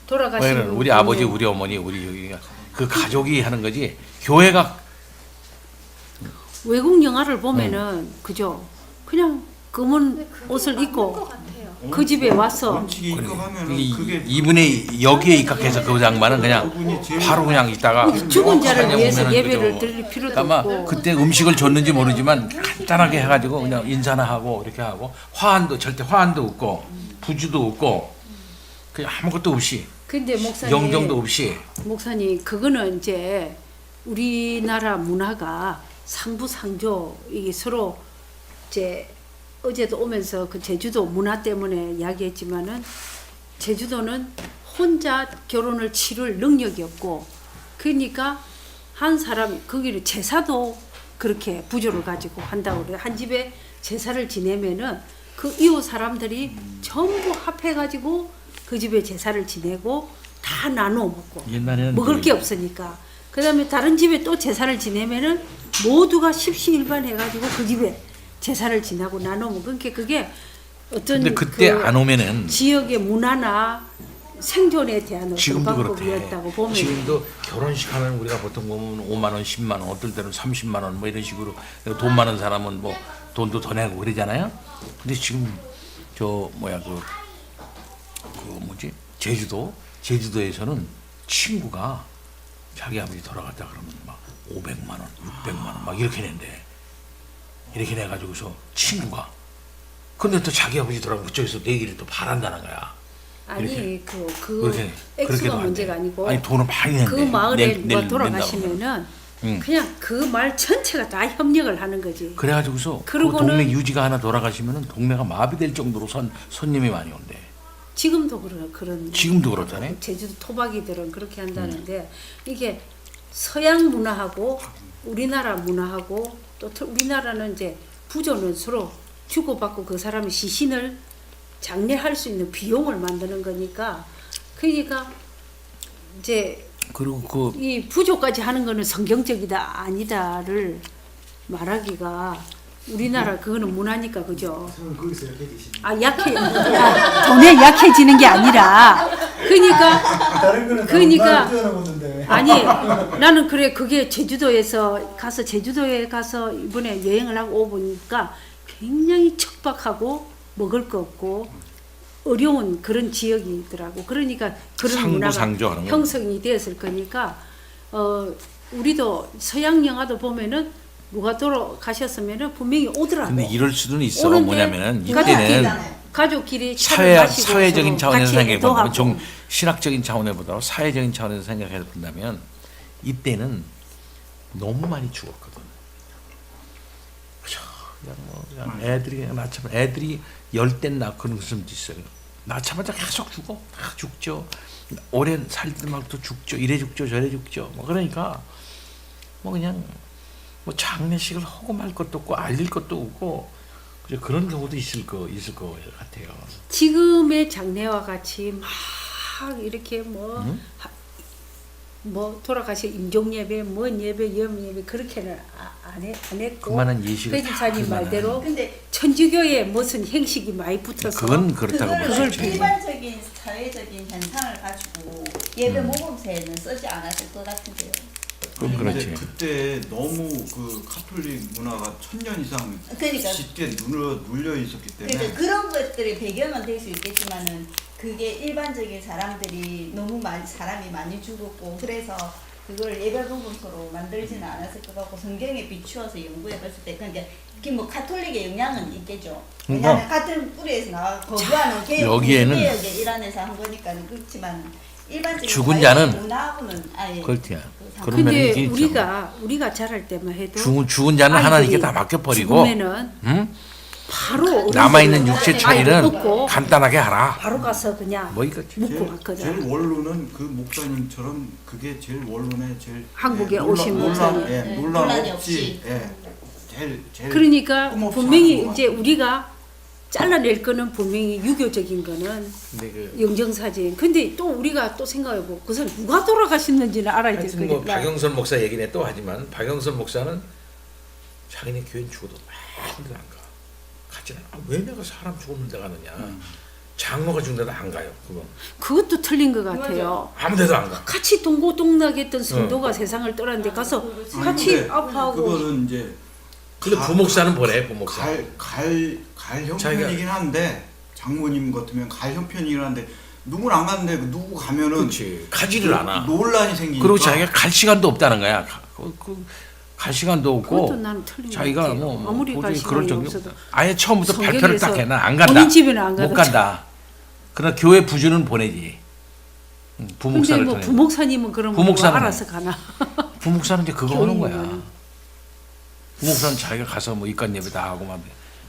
돌아가신 우리 아버지, 우리 어머니, 우리 여기가 그 가족이 하는 거지. 교회가 외국 영화를 보면은 그죠? 그냥 검은 옷을 입고 그 집에 와서 원칙에 입각하면은 그게 이분의 여기에 입각해서 그 장반은 그냥 바로 그냥 있다가 죽은 자를 그냥 위해서 오면은 예배를 그죠. 드릴 필요도 아마 없고 그때 음식을 줬는지 모르지만 간단하게 해가지고 그냥 인사나 하고 이렇게 하고 절대 화환도 없고 부주도 없고 그냥 아무것도 없이 근데 목사님 영정도 없이 목사님 그거는 이제 우리나라 문화가 상부상조 이게 서로 이제 어제도 오면서 그 제주도 문화 때문에 이야기했지만은 제주도는 혼자 결혼을 치를 능력이 없고 그러니까 한 사람 거기를 제사도 그렇게 부조를 가지고 한다고 그래요. 한 집에 제사를 지내면은 그 이웃 사람들이 전부 합해가지고 그 집에 제사를 지내고 다 나눠 먹고 옛날에는 먹을 게 없으니까 그다음에 다른 집에 또 제사를 지내면은 모두가 십시일반해가지고 그 집에 제사를 지내고 나눠 먹은 게 그게 어떤 근데 그때 그 안 오면은 지역의 문화나 생존에 대한 어떤 지금도 방법이었다고 그렇대. 보면 지금도 결혼식 하면 우리가 보통 보면 5만 원, 10만 원, 어떨 때는 30만 원 뭐 이런 식으로 돈 많은 사람은 뭐 돈도 더 내고 그러잖아요. 근데 지금 그 제주도에서는 친구가 자기 아버지 돌아갔다 그러면 막 500만 원, 600만 원 막 이렇게 낸대. 이렇게 내가지고서 친구가 근데 또 자기 아버지 돌아가면 그쪽에서 내 얘기를 또 바란다는 거야. 아니 이렇게. 그 그렇게 액수가 안 문제가 돼. 아니고 아니 돈을 많이 낸대. 그 마을에 누가 낸다고 돌아가시면은 응. 그냥 그 마을 전체가 다 협력을 하는 거지. 그래가지고서 그 그러고는- 동네 유지가 하나 돌아가시면은 동네가 마비될 정도로 손님이 많이 온대. 지금도 그런 지금도 그렇다네. 제주도 토박이들은 그렇게 한다는데 이게 서양 문화하고 우리나라 문화하고 또 우리나라는 이제 부조는 서로 주고받고 그 사람의 시신을 장례할 수 있는 비용을 만드는 거니까 그러니까 이제 그리고 이 부조까지 하는 거는 성경적이다 아니다를 말하기가 우리나라 그거는 문화니까 그죠? 거기서 이렇게 계시는 돈에 약해지는 게 아니라 그러니까 다른 거는 그러니까 뛰어넘었는데 아니 나는 그래 그게 제주도에 가서 이번에 여행을 하고 오보니까 굉장히 척박하고 먹을 거 없고 어려운 그런 지역이더라고. 그러니까 그런 문화가 상부상조하는 거야. 형성이 되었을 거니까 우리도 서양 영화도 보면은 누가 돌아가셨으면은 분명히 오더라고. 근데 이럴 수는 있어. 오는데 뭐냐면은 이때는 가족끼리 차를 마시고 사회적인 차원에서 같이 생각해 본다면 애도하고. 좀 신학적인 차원보다 사회적인 차원에서 생각해 본다면 이때는 너무 많이 죽었거든. 그냥 애들이 그냥 낳자마자 애들이 열대 낳고는 무슨 짓을 낳자마자 계속 죽어. 다 죽죠. 오래 살들 막또 죽죠. 이래 죽죠. 저래 죽죠. 뭐 그러니까 뭐 그냥 뭐 장례식을 하고 말 것도 없고 알릴 것도 없고 그런 경우도 있을 거 같아요. 지금의 장례와 같이 막 이렇게 뭐 돌아가신 임종 예배, 뭔 예배, 염 예배 그렇게는 안 했고 그만한 예식을 그 집사님 다 말대로 근데 천주교에 무슨 행식이 많이 붙어서 그건 그렇다고 볼 수 그걸 있죠. 일반적인 사회적인 현상을 가지고 예배 모금세에는 쓰지 않았을 것 같은데요. 그럼 그렇지. 근데 그때 너무 그 카톨릭 문화가 1000년 이상 그러니까 짙게 눌려 있었기 때문에 그러니까 그런 것들이 배경은 될 수 있겠지만은 그게 일반적인 사람들이 너무 많이 사람이 많이 죽었고 그래서 그걸 예배분분서로 만들지는 않았을 것 같고 성경에 비추어서 연구해 봤을 때 그러니까 뭐 카톨릭의 영향은 있겠죠. 왜냐하면 같은 뿌리에서 나와 거주하는 여기에는 개혁의 일환에서 한 거니까 그렇지만 일반적인 죽은 자는 문화하고는 아예 그렇지. 그 그런 면이 근데 있겠죠. 우리가 자랄 때만 해도 죽은 자는 아이들이 하나님께 다 맡겨버리고 죽으면은 응? 바로 남아있는 어른들은 육체 아이를 처리는 얻고 간단하게 하라. 바로 가서 그냥 뭐 이거지. 묵고 제일 갔거든. 원로는 그 목사님처럼 그게 제일 원론에 제일 한국에 오신 목사님. 논란 논란이 없이 없이. 제일 그러니까 뜸없이 분명히 하는 것 이제 우리가 잘라낼 거는 분명히 유교적인 거는 근데 그 영정사진. 근데 또 우리가 또 생각해보고 그 사람 누가 돌아가셨는지는 알아야 될 하여튼 뭐 거니까. 박영선 목사 얘기네 또 하지만 박영선 목사는 자기네 교회 죽어도 아무데도 안 가. 가지 않아. 왜 내가 사람 죽었는데 가느냐. 장로가 죽는데도 안 가요. 그건 그것도 틀린 것 같아요. 아무데도 안 가. 같이 동고동락했던 성도가 세상을 떠났는데 가서 아니, 같이 근데 아파하고 그거는 이제 근데 부목사는 보내 부목사. 갈 형편이긴 한데 장모님 같으면 갈 형편이긴 한데 누구는 안 갔는데 누구 가면은 그렇지. 가지를 않아. 논란이 생기니까 그리고 자기가 갈 시간도 없다는 거야. 갈 시간도 없고 그것도 나는 틀린 것 자기가 같아요. 뭐 아무리 갈 도저히 그럴 시간이 정도 없어도 아예 처음부터 발표를 딱 성경에서 해놔. 안 간다. 본인 집에는 안 못 가도 간다. 그러나 교회 부주는 보내지. 근데 부목사를 뭐 통해. 부목사님은 그런 거 부목사는 알아서 가나. 부목사는 이제 그거 하는 거야. 교인이면은. 부목사는 자기가 가서 뭐 입간 예배 다 하고 막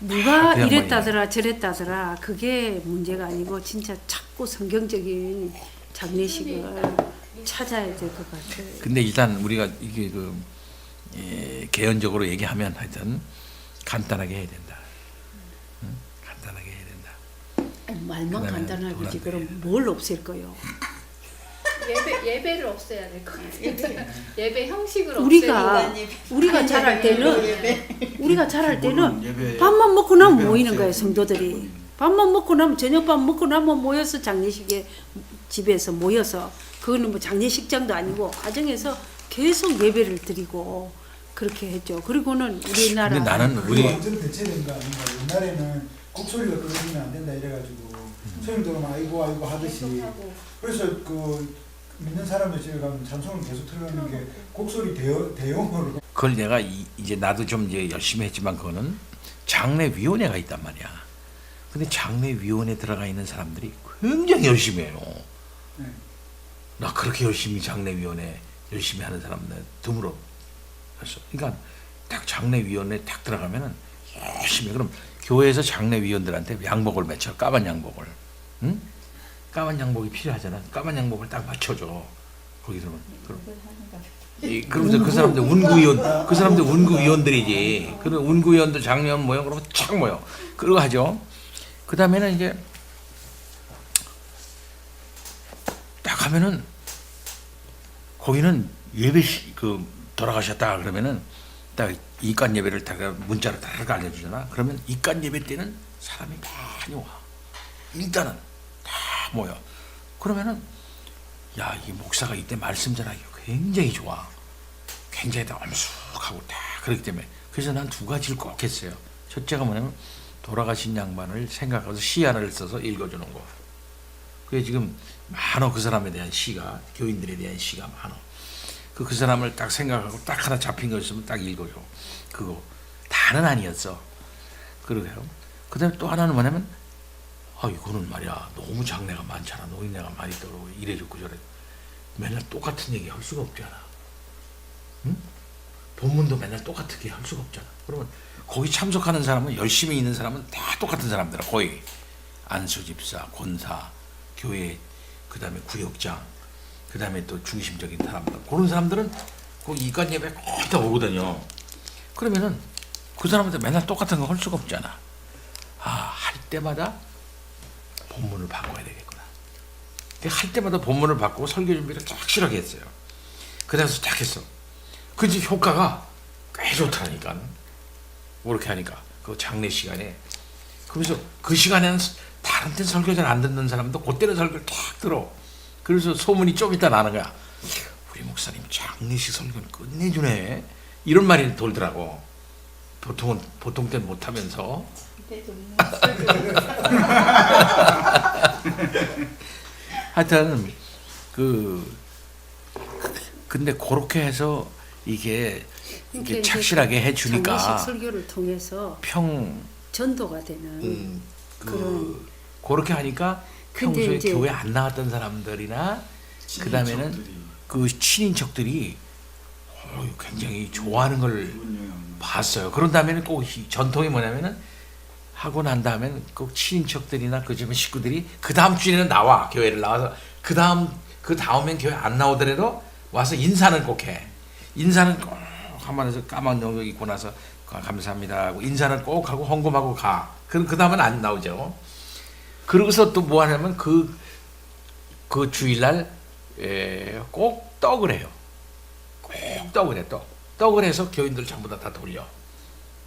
누가 그 양반이야. 이랬다더라 저랬다더라 그게 문제가 아니고 진짜 자꾸 성경적인 장례식을 찾아야 될 것 같아요. 근데 일단 우리가 이게 개연적으로 얘기하면 하여튼 간단하게 해야 된다. 응? 간단하게 해야 된다. 말만 그다음에 간단하겠지. 그다음에 그럼 뭘 없앨 거요? 예배를 없애야 될 것 같아요. 예배 형식을 우리가 없애고 우리가 자랄 때는 우리가 자랄 때는 예배- 밥만 먹고 나면 예배 모이는 없애야 거예요 돼. 성도들이. 밥만 먹고 나면 저녁밥 먹고 나면 모여서 장례식에 집에서 모여서 그거는 뭐 장례식장도 아니고 가정에서 계속 예배를 드리고 그렇게 했죠. 그리고는 우리나라 근데 나는 그게 우리 완전 대체된 거 아닌가. 옛날에는 곡소리가 끊어지면 안 된다 이래가지고 소용 들으면 아이고 아이고 하듯이. 그래서 그 믿는 사람들 집에 가면 찬송을 계속 틀어놓는 게 곡소리 대용으로. 그걸 내가 이제 나도 좀 이제 열심히 했지만 그거는 장례위원회가 있단 말이야. 근데 장례위원회 들어가 있는 사람들이 굉장히 열심히 해요. 네. 나 그렇게 열심히 장례위원회 열심히 하는 사람들 드물어. 그래서 그러니까 딱 장례위원회 딱 들어가면은 열심히 그럼 교회에서 장례위원들한테 양복을 맺혀 까만 양복을, 응? 까만 양복이 필요하잖아. 까만 양복을 딱 맞춰줘. 거기 들어면 그러면서 그 사람들 운구위원, 그 사람들 운구위원들이지. 그런 운구위원들 장례원 모여 그러면 착 모여. 그러고 하죠. 그 다음에는 이제 딱 하면은 거기는 예배 돌아가셨다 그러면은 딱 입간 예배를 다 문자로 다 알려주잖아. 그러면 입간 예배 때는 사람이 많이 와. 일단은 다 모여. 그러면은 야, 이 목사가 이때 말씀 전하기 굉장히 좋아. 굉장히 다 엄숙하고 다 그렇기 때문에 그래서 난 두 가지를 꼭 했어요. 첫째가 뭐냐면 돌아가신 양반을 생각해서 시 하나를 써서 읽어주는 거. 그게 지금 많어. 그 사람에 대한 시가, 교인들에 대한 시가 많어. 그 사람을 딱 생각하고 딱 하나 잡힌 거 있으면 딱 읽어줘. 그거 다는 아니었어. 그러게요. 그 다음에 또 하나는 뭐냐면 이거는 말이야 너무 장래가 많잖아. 노인네가 많이 들어오고 이래줬고 저래. 맨날 똑같은 얘기 할 수가 없잖아. 응? 본문도 맨날 똑같게 할 수가 없잖아. 그러면 거기 참석하는 사람은 열심히 있는 사람은 다 똑같은 사람들아. 거의 안수 집사, 권사, 교회, 그 다음에 구역장, 그 다음에 또 중심적인 사람들. 그런 사람들은 그 이간 예배 거의 다 오거든요. 그러면은 그 사람한테 맨날 똑같은 거 할 수가 없잖아. 할 때마다 본문을 바꿔야 되겠구나. 할 때마다 본문을 바꾸고 설교 준비를 확실하게 했어요. 그래서 딱 했어. 그 이제 효과가 꽤 좋다니까. 그렇게 하니까 그 장례 시간에. 그래서 그 시간에는 다른 때 설교 잘 안 듣는 사람도 그때는 설교를 딱 들어. 그래서 소문이 좀 이따 나는 거야. 우리 목사님 장례 장례식 설교는 끝내주네. 이런 말이 돌더라고. 보통 때는 못하면서. 하여튼 근데 그렇게 해서 이게 이렇게 착실하게 해주니까 장례식 설교를 통해서 전도가 되는 그렇게 하니까 근데 평소에 이제 교회 안 나왔던 사람들이나 그 다음에는 그 친인척들이 굉장히 좋아하는 걸 좋은 영향. 봤어요. 그런 다음에는 꼭 전통이 뭐냐면은 하고 난 다음에는 꼭 친인척들이나 그 집안 식구들이 그 다음 주에는 나와 교회를 나와서 그 다음엔 교회 안 나오더라도 와서 인사는 꼭 해. 인사는 꼭 한번에서 까만 옷 입고 나서 감사합니다 하고 인사는 꼭 하고 헌금하고 가. 그 다음은 안 나오죠. 그러고서 또 뭐 하냐면 그 주일날 꼭 떡을 해요. 꼭 떡을 해. 떡을 해서 교인들 전부 다 돌려.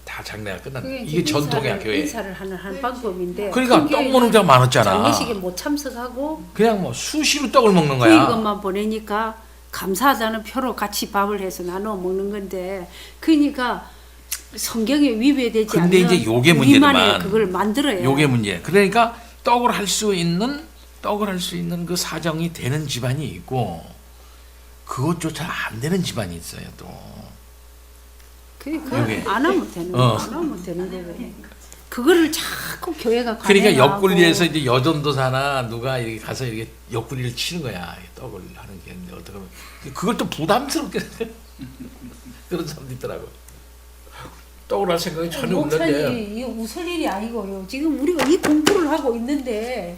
다 장례가 끝난다. 이게 전통이야 교회. 인사를 하는 한 방법인데. 그러니까 큰 떡 교회는 먹는 데가 많았잖아. 장례식에 못 참석하고 그냥 뭐 수시로 떡을 먹는 거야. 이것만 보내니까 감사하다는 표로 같이 밥을 해서 나눠 먹는 건데, 그러니까 성경에 위배되지 근데 않는 이제 요게 우리만의 문제지만 그걸 만들어야. 요게 문제. 그러니까 떡을 할 수 있는 그 사정이 되는 집안이 있고 그것조차 안 되는 집안이 있어요 또. 그러니까 요게. 안 하면 되는 거, 안 하면 되는 거예요. 그거를 자꾸 교회가 그러니까 관행하고. 옆구리에서 이제 여전도사나 누가 이렇게 가서 이렇게 옆구리를 치는 거야. 떡을 하는 게 어떻게 보면 그걸 또 부담스럽게 그런 사람도 있더라고. 떡을 할 생각이 전혀 없는데. 목사님, 이거 웃을 일이 아니고요. 지금 우리가 이 공부를 하고 있는데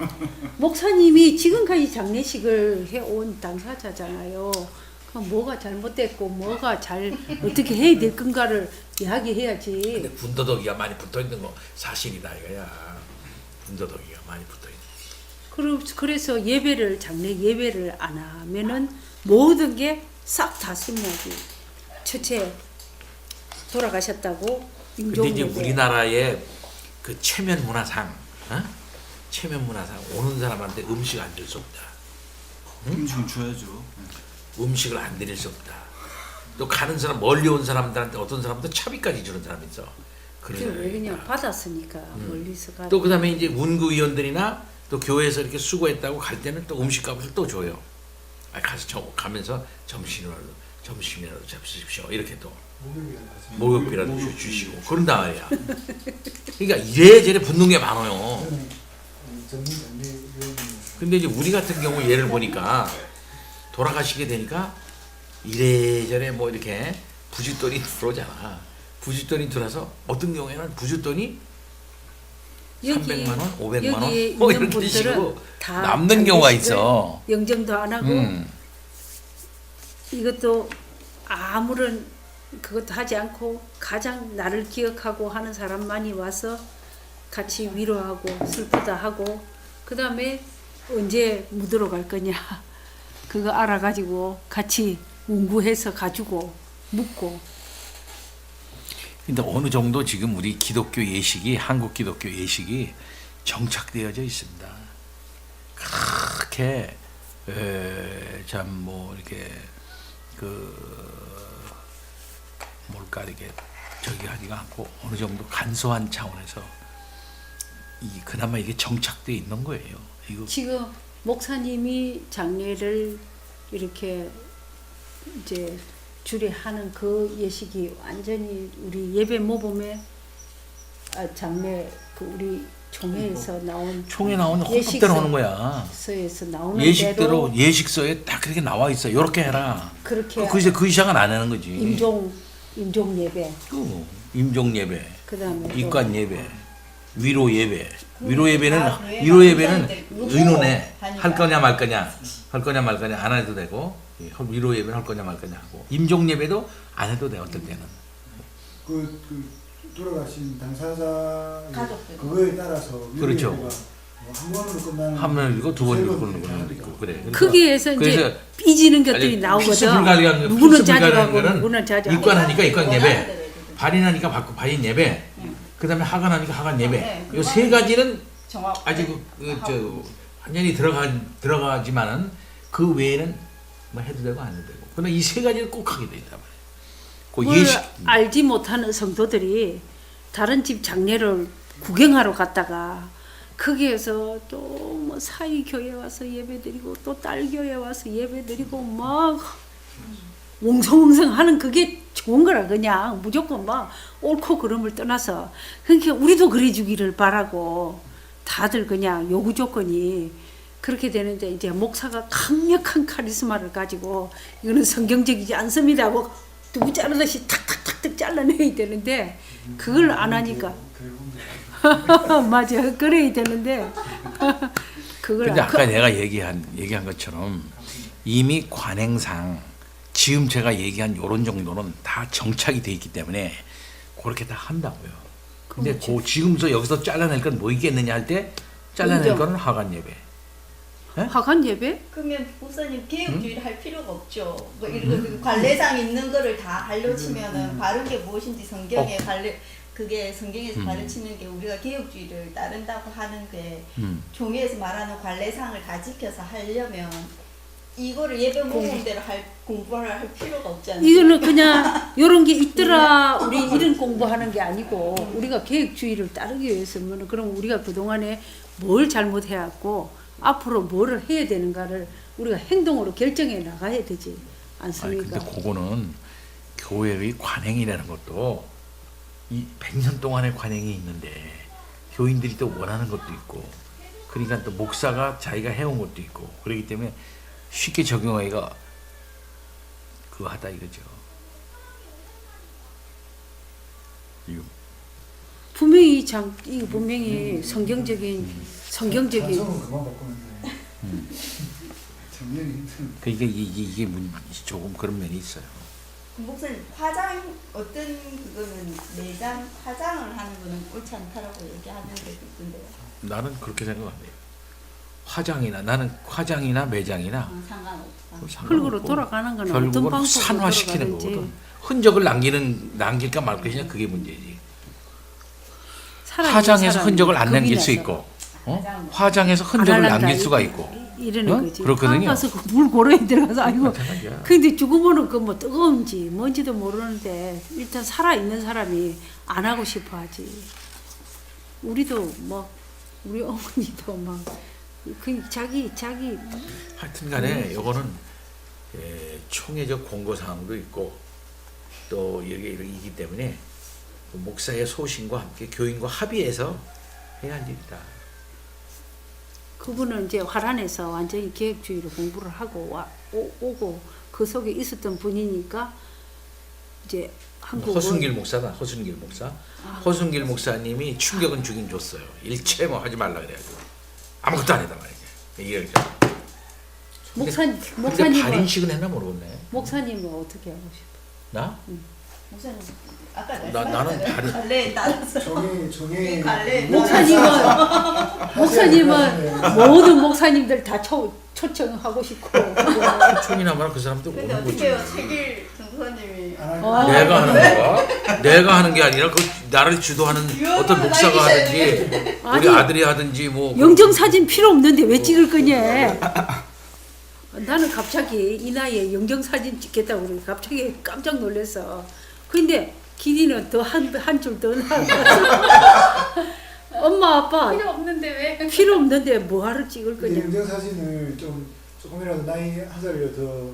목사님이 지금까지 장례식을 해온 당사자잖아요. 그럼 뭐가 잘못됐고 뭐가 어떻게 해야 될 건가를 이야기해야지. 근데 군더더기가 많이 붙어 있는 거 사실이다 이거야. 군더더기가 많이 붙어 있는. 그래서 장례 예배를 안 하면은 모든 게 싹 다 생략이. 첫째 돌아가셨다고 근데 이제 임종예배. 우리나라의 그 체면 문화상, 체면 문화상 오는 사람한테 음식 안 줄 수 없다. 음식은 줘야죠. 음식을 안 드릴 수 없다. 또 가는 사람 멀리 온 사람들한테 어떤 사람도 차비까지 주는 사람이 있어. 그런 왜 사람이 그냥 있다. 받았으니까 멀리서 가. 또 그다음에 이제 문구위원들이나 또 교회에서 이렇게 수고했다고 갈 때는 또 음식값을 또 줘요. 가서 가면서 점심이라도 잡수십시오. 이렇게 또 목욕비라도 주시고 그런단 말이야. 그러니까 이래저래 붙는 게 많아요. 근데 이제 우리 같은 경우 예를 보니까 돌아가시게 되니까 이래저래 뭐 이렇게 부짓돈이 들어오잖아. 부짓돈이 들어서 어떤 경우에는 부짓돈이 300만 원, 500만 원 여기에 뭐 있는 이렇게 분들은 식으로 다 남는 경우가 장례식을 있어. 영정도 안 하고 이것도 아무런 그것도 하지 않고 가장 나를 기억하고 하는 사람만이 와서 같이 위로하고 슬프다 하고 그 다음에 언제 묻으러 갈 거냐 그거 알아가지고 같이 운구해서 가지고 묻고. 근데 어느 정도 지금 우리 기독교 예식이 한국 기독교 예식이 정착되어져 있습니다. 그렇게 참 뭐 이렇게 뭘까 이렇게 저기 하지가 않고 어느 정도 간소한 차원에서 그나마 이게 정착되어 있는 거예요. 이거 지금 목사님이 장례를 이렇게 이제 주례하는 그 예식이 완전히 우리 예배 모범에 장례 우리 총회에서 나온 총에 나오는 헌법대로 하는 거야. 서에서 나오는 예식대로 대로 예식서에 딱 그렇게 나와 있어. 이렇게 해라. 그렇게 그 이상은 안 하는 거지. 임종 예배 임종 예배, 그다음에 입관 예배, 위로 예배. 위로 예배는 교회가 의논해. 하니까. 할 거냐 말 거냐 안 해도 되고 위로 예배는 할 거냐 말 거냐 하고 임종 예배도 안 해도 돼 어떨 때는. 돌아가신 당사자 가족들. 그거에 따라서 그렇죠. 한 번으로 끝나는 한 번을 읽고 두 번 읽고 그러는 것도 있고 그래. 그러니까 거기에서 이제 삐지는 것들이 나오거든. 누구는 자주하고 누구는 자주하고. 입관하니까 입관 예배, 발인하니까 발인 예배, 그다음에 하관하니까 하관 예배. 네, 이 세 가지는 정확 아직 완전히 들어가지만은 그 외에는 뭐 해도 되고 안 해도 되고. 그러나 이 세 가지를 꼭 하게 돼 있단 말이에요. 그 뭘 예식 알지 못하는 성도들이 다른 집 장례를 구경하러 갔다가 거기에서 또 뭐 사이 교회 와서 예배드리고 또 딸 교회 와서 예배드리고 막 웅성웅성 하는 그게 좋은 거라. 그냥 무조건 막 옳고 그름을 떠나서 그러니까 우리도 그래 주기를 바라고 다들 그냥 요구 조건이 그렇게 되는데 이제 목사가 강력한 카리스마를 가지고 이거는 성경적이지 않습니다 하고 두부 자르듯이 탁탁탁탁 잘라내야 되는데 그걸 안 하니까 맞아 그래야 되는데 그걸 근데 안- 아까 내가 얘기한 것처럼 이미 관행상 지금 제가 얘기한 요런 정도는 다 정착이 돼 있기 때문에 그렇게 다 한다고요. 근데 그 지금서 여기서 잘라낼 건 뭐 있겠느냐 할 때 잘라낼 인정. 거는 하간 예배. 하간 예배? 그러면 목사님 개혁주의를 할 필요가 없죠. 뭐 이런 거 관례상 있는 거를 다 발로 치면은 바른 게 무엇인지 성경에 관례 그게 성경에서 가르치는 게 우리가 개혁주의를 따른다고 하는 게 종회에서 말하는 관례상을 다 지켜서 하려면 이거를 예배 모범대로 공부를 할 필요가 없지 않나요? 이거는 그냥 이런 게 있더라 우리 이런 공부하는 게 아니고 우리가 계획주의를 따르기 위해서는 그럼 우리가 그동안에 뭘 잘못해왔고 앞으로 뭐를 해야 되는가를 우리가 행동으로 결정해 나가야 되지 아니 않습니까? 근데 그거는 교회의 관행이라는 것도 이 100년 동안의 관행이 있는데 교인들이 또 원하는 것도 있고 그러니까 또 목사가 자기가 해온 것도 있고 그렇기 때문에 쉽게 적용하기가 그거 하다 이거죠. 이거 분명히 이거 분명히 성경적인 찬송은 그만 바꾸면 돼. 정렬이 그러니까 이게 조금 그런 면이 있어요. 목사님 화장 어떤 그거는 매장 화장을 하는 거는 옳지 않다라고 얘기하는 데도 있던데요. 나는 그렇게 생각합니다. 나는 화장이나 매장이나 상관없다. 흙으로 돌아가는 거는 어떤 결국은 방법으로 산화시키는 돌아가든지 거거든. 흔적을 남길까 말 것이냐 그게 문제지. 살아있는 화장해서 사람이 흔적을 안 겁이 남길 수 나서 있고 화장해서 안 흔적을 할란다, 남길 수가 있고 이러는 어? 거지. 그렇거든요. 가서 그 물 고래에 들어가서 아이고. 마찬가지야. 근데 죽으면은 그 뭐 뜨거운지 뭔지도 모르는데 일단 살아 있는 사람이 안 하고 싶어 하지. 우리도 뭐 우리 어머니도 막 그 자기 하여튼간에 요거는 총회적 공고 사항도 있고 또 이게 이기 때문에 그 목사의 소신과 함께 교인과 합의해서 해야 할 일이다. 그분은 이제 화란에서 완전히 계획주의로 공부를 하고 오고 그 속에 있었던 분이니까 이제 한국 허순길 목사다. 허순길 목사. 허순길 목사님이 충격은 주긴 줬어요. 일체 뭐 하지 말라 그래가지고 아무것도 안 했단 말이야. 이게 근데 목사님은 발인식은 했나 모르겠네. 목사님은 어떻게 하고 싶어? 나? 목사님 아까 나는 다른- 관례에 따라서 종의 관례에 목사님은 모든 목사님들 다 초청하고 싶고 총이나 말아 그 사람들 근데 오는 거지. 어떻게요? 책일 전도사님이 내가 하는 거야? 내가 하는 게 아니라 그 나를 주도하는 어떤 목사가 하든지 우리 아니, 아들이 하든지 뭐 영정 사진 필요 없는데 왜 찍을 거냐? 나는 갑자기 이 나이에 영정 사진 찍겠다고 그러니 갑자기 깜짝 놀랐어. 근데 길이는 더 한 줄 더 나왔어. 엄마 아빠 필요 없는데 왜? 필요 없는데 뭐하러 찍을 근데 거냐? 영정 사진을 조금이라도 나이 한 살이라도 더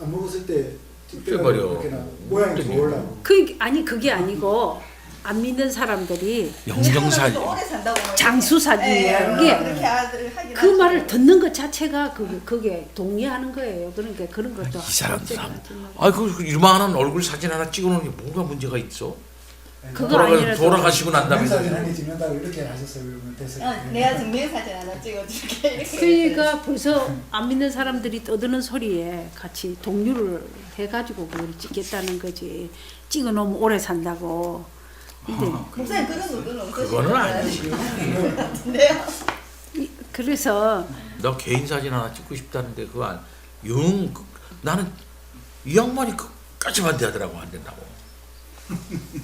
안 먹었을 때 찍어버려. 찍더라도 모양이 좋으려고. 아니 그게 아니고 안 믿는 사람들이 영정 사진. 오래 산다고 뭐 장수 사진이라는 게 그렇게 하긴 그 하죠. 말을 듣는 것 자체가 그게 동의하는 거예요. 그러니까 그런 것도 이 사람들 어쩌지 마지막에. 그 이만한 얼굴 사진 하나 찍어놓는 게 뭐가 문제가 있어? 그거 아니라도 돌아가시고 난 다음에 사진 한개 찍는다고 이렇게 하셨어요. 그러면 됐어요. 내가 증명사진 하나 찍어줄게 이렇게 그러니까 벌써 안 믿는 사람들이 떠드는 소리에 같이 동료를 해가지고 그걸 찍겠다는 거지. 찍어놓으면 오래 산다고. 근데 목사님 그런 의도는 없으시죠? 그거는 아니지. 네요. 그래서 너 개인 사진 하나 찍고 싶다는데 그거 나는 이 양반이 끝까지 반대하더라고 안 된다고.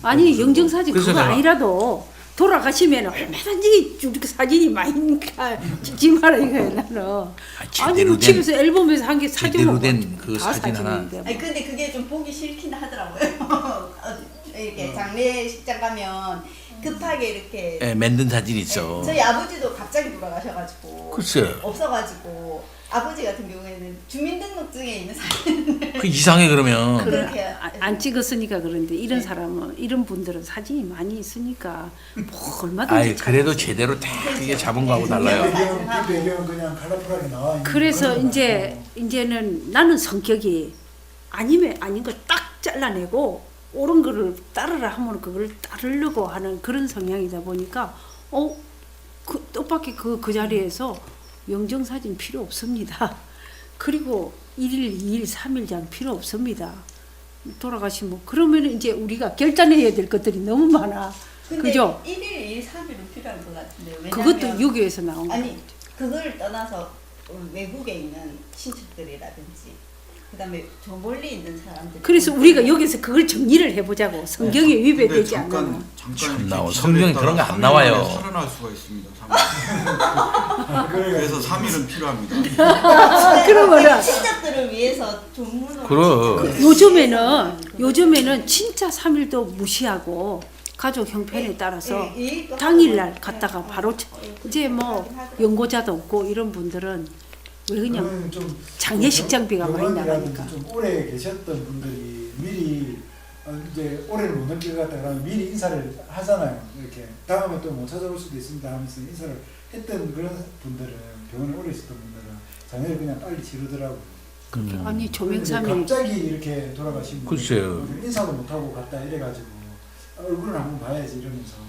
아니 영정사진 그래서 그거 내가- 아니라도 돌아가시면 얼마든지 이렇게 사진이 많이 찍지 마라 이거야 나는. 아니 뭐 집에서 앨범에서 한 개 사진 제대로 된 그 다 사진 하나. 사진인데 뭐. 아니 근데 그게 좀 보기 싫긴 하더라고요. 이렇게 장례식장 가면 급하게 이렇게 예, 만든 사진 있어. 저희 아버지도 갑자기 돌아가셔가지고 글쎄. 없어가지고 아버지 같은 경우에는 주민등록증에 있는 사진 그 이상해 그러면. 그렇게 안 찍었으니까 그런데 이런 사람은 이런 분들은 사진이 많이 있으니까 뭐 얼마든지 아이 그래도 찾아서. 제대로 다 이게 잡은 거하고 달라요. 배경은 그냥 컬러풀하게 나와 있는. 그래서 그런 이제는 나는 성격이 아니면 아닌 걸 딱 잘라내고 옳은 거를 따르라 하면 그걸 따르려고 하는 그런 성향이다 보니까 그 뜻밖의 그 자리에서 영정사진 필요 없습니다. 그리고 1일, 2일, 3일장 필요 없습니다. 돌아가시면 그러면 이제 우리가 결단해야 될 것들이 너무 많아. 근데 그죠? 1일, 2일, 3일은 필요할 것 같은데요. 왜냐면 그것도 유교에서 나온 거예요. 아니 그걸 떠나서 외국에 있는 친척들이라든지 그다음에 저 멀리 있는 사람들. 그래서 우리가 여기서 그걸 정리를 해보자고. 성경에 위배되지 않는. 잠깐 나와. 이렇게 성경에 기절했다가 그런 거안 3일 나와요. 만에 살아날 수가 있습니다. 3일. 그래서 3일은 필요합니다. 그러면은 친척들을 위해서 전문으로. 그럼. 요즘에는 진짜 3일도 무시하고 가족 형편에 따라서 당일날 갔다가 바로 이제 뭐 연고자도 없고 이런 분들은 왜 그냥 저는 좀 장례식장비가 많이 병원이라든지 나가니까. 좀 오래 계셨던 분들이 미리 이제 오래를 못 넘길 것 같다 그러면 미리 인사를 하잖아요. 이렇게 다음에 또 못 찾아올 수도 있습니다 하면서 인사를 했던 그런 분들은 병원에 오래 있었던 분들은 장례를 그냥 빨리 치르더라고요. 아니 그런데 조명삼일 갑자기 이렇게 돌아가신 분들 글쎄요. 인사도 못 하고 갔다 이래가지고 얼굴을 한번 봐야지 이러면서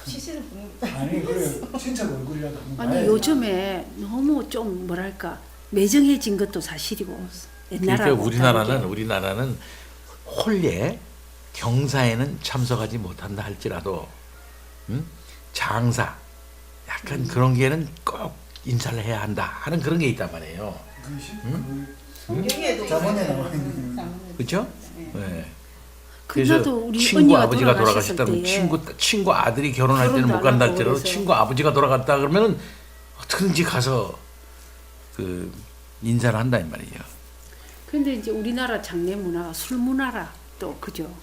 시신을 보는 아니 그래 친척 얼굴이라도 한번 아니 봐야지. 요즘에 너무 좀 뭐랄까 매정해진 것도 사실이고 옛날하고 그러니까 우리나라는 홀례 경사에는 참석하지 못한다 할지라도 장사 약간 그런 게는 꼭 인사를 해야 한다 하는 그런 게 있단 말이에요. 성경에도 자문에 나와 있는. 그렇죠? 네. 네. 그래도 우리 친구 언니가 아버지가 돌아가셨을 돌아가셨다면 때에 친구 아들이 결혼할 때는 결혼도 못 안 간다 하고 할지라도 그래서. 친구 아버지가 돌아갔다 그러면은 어떻게든지 가서 그 인사를 한다 이 말이죠. 근데 이제 우리나라 장례 문화가 술 문화라 또 그죠.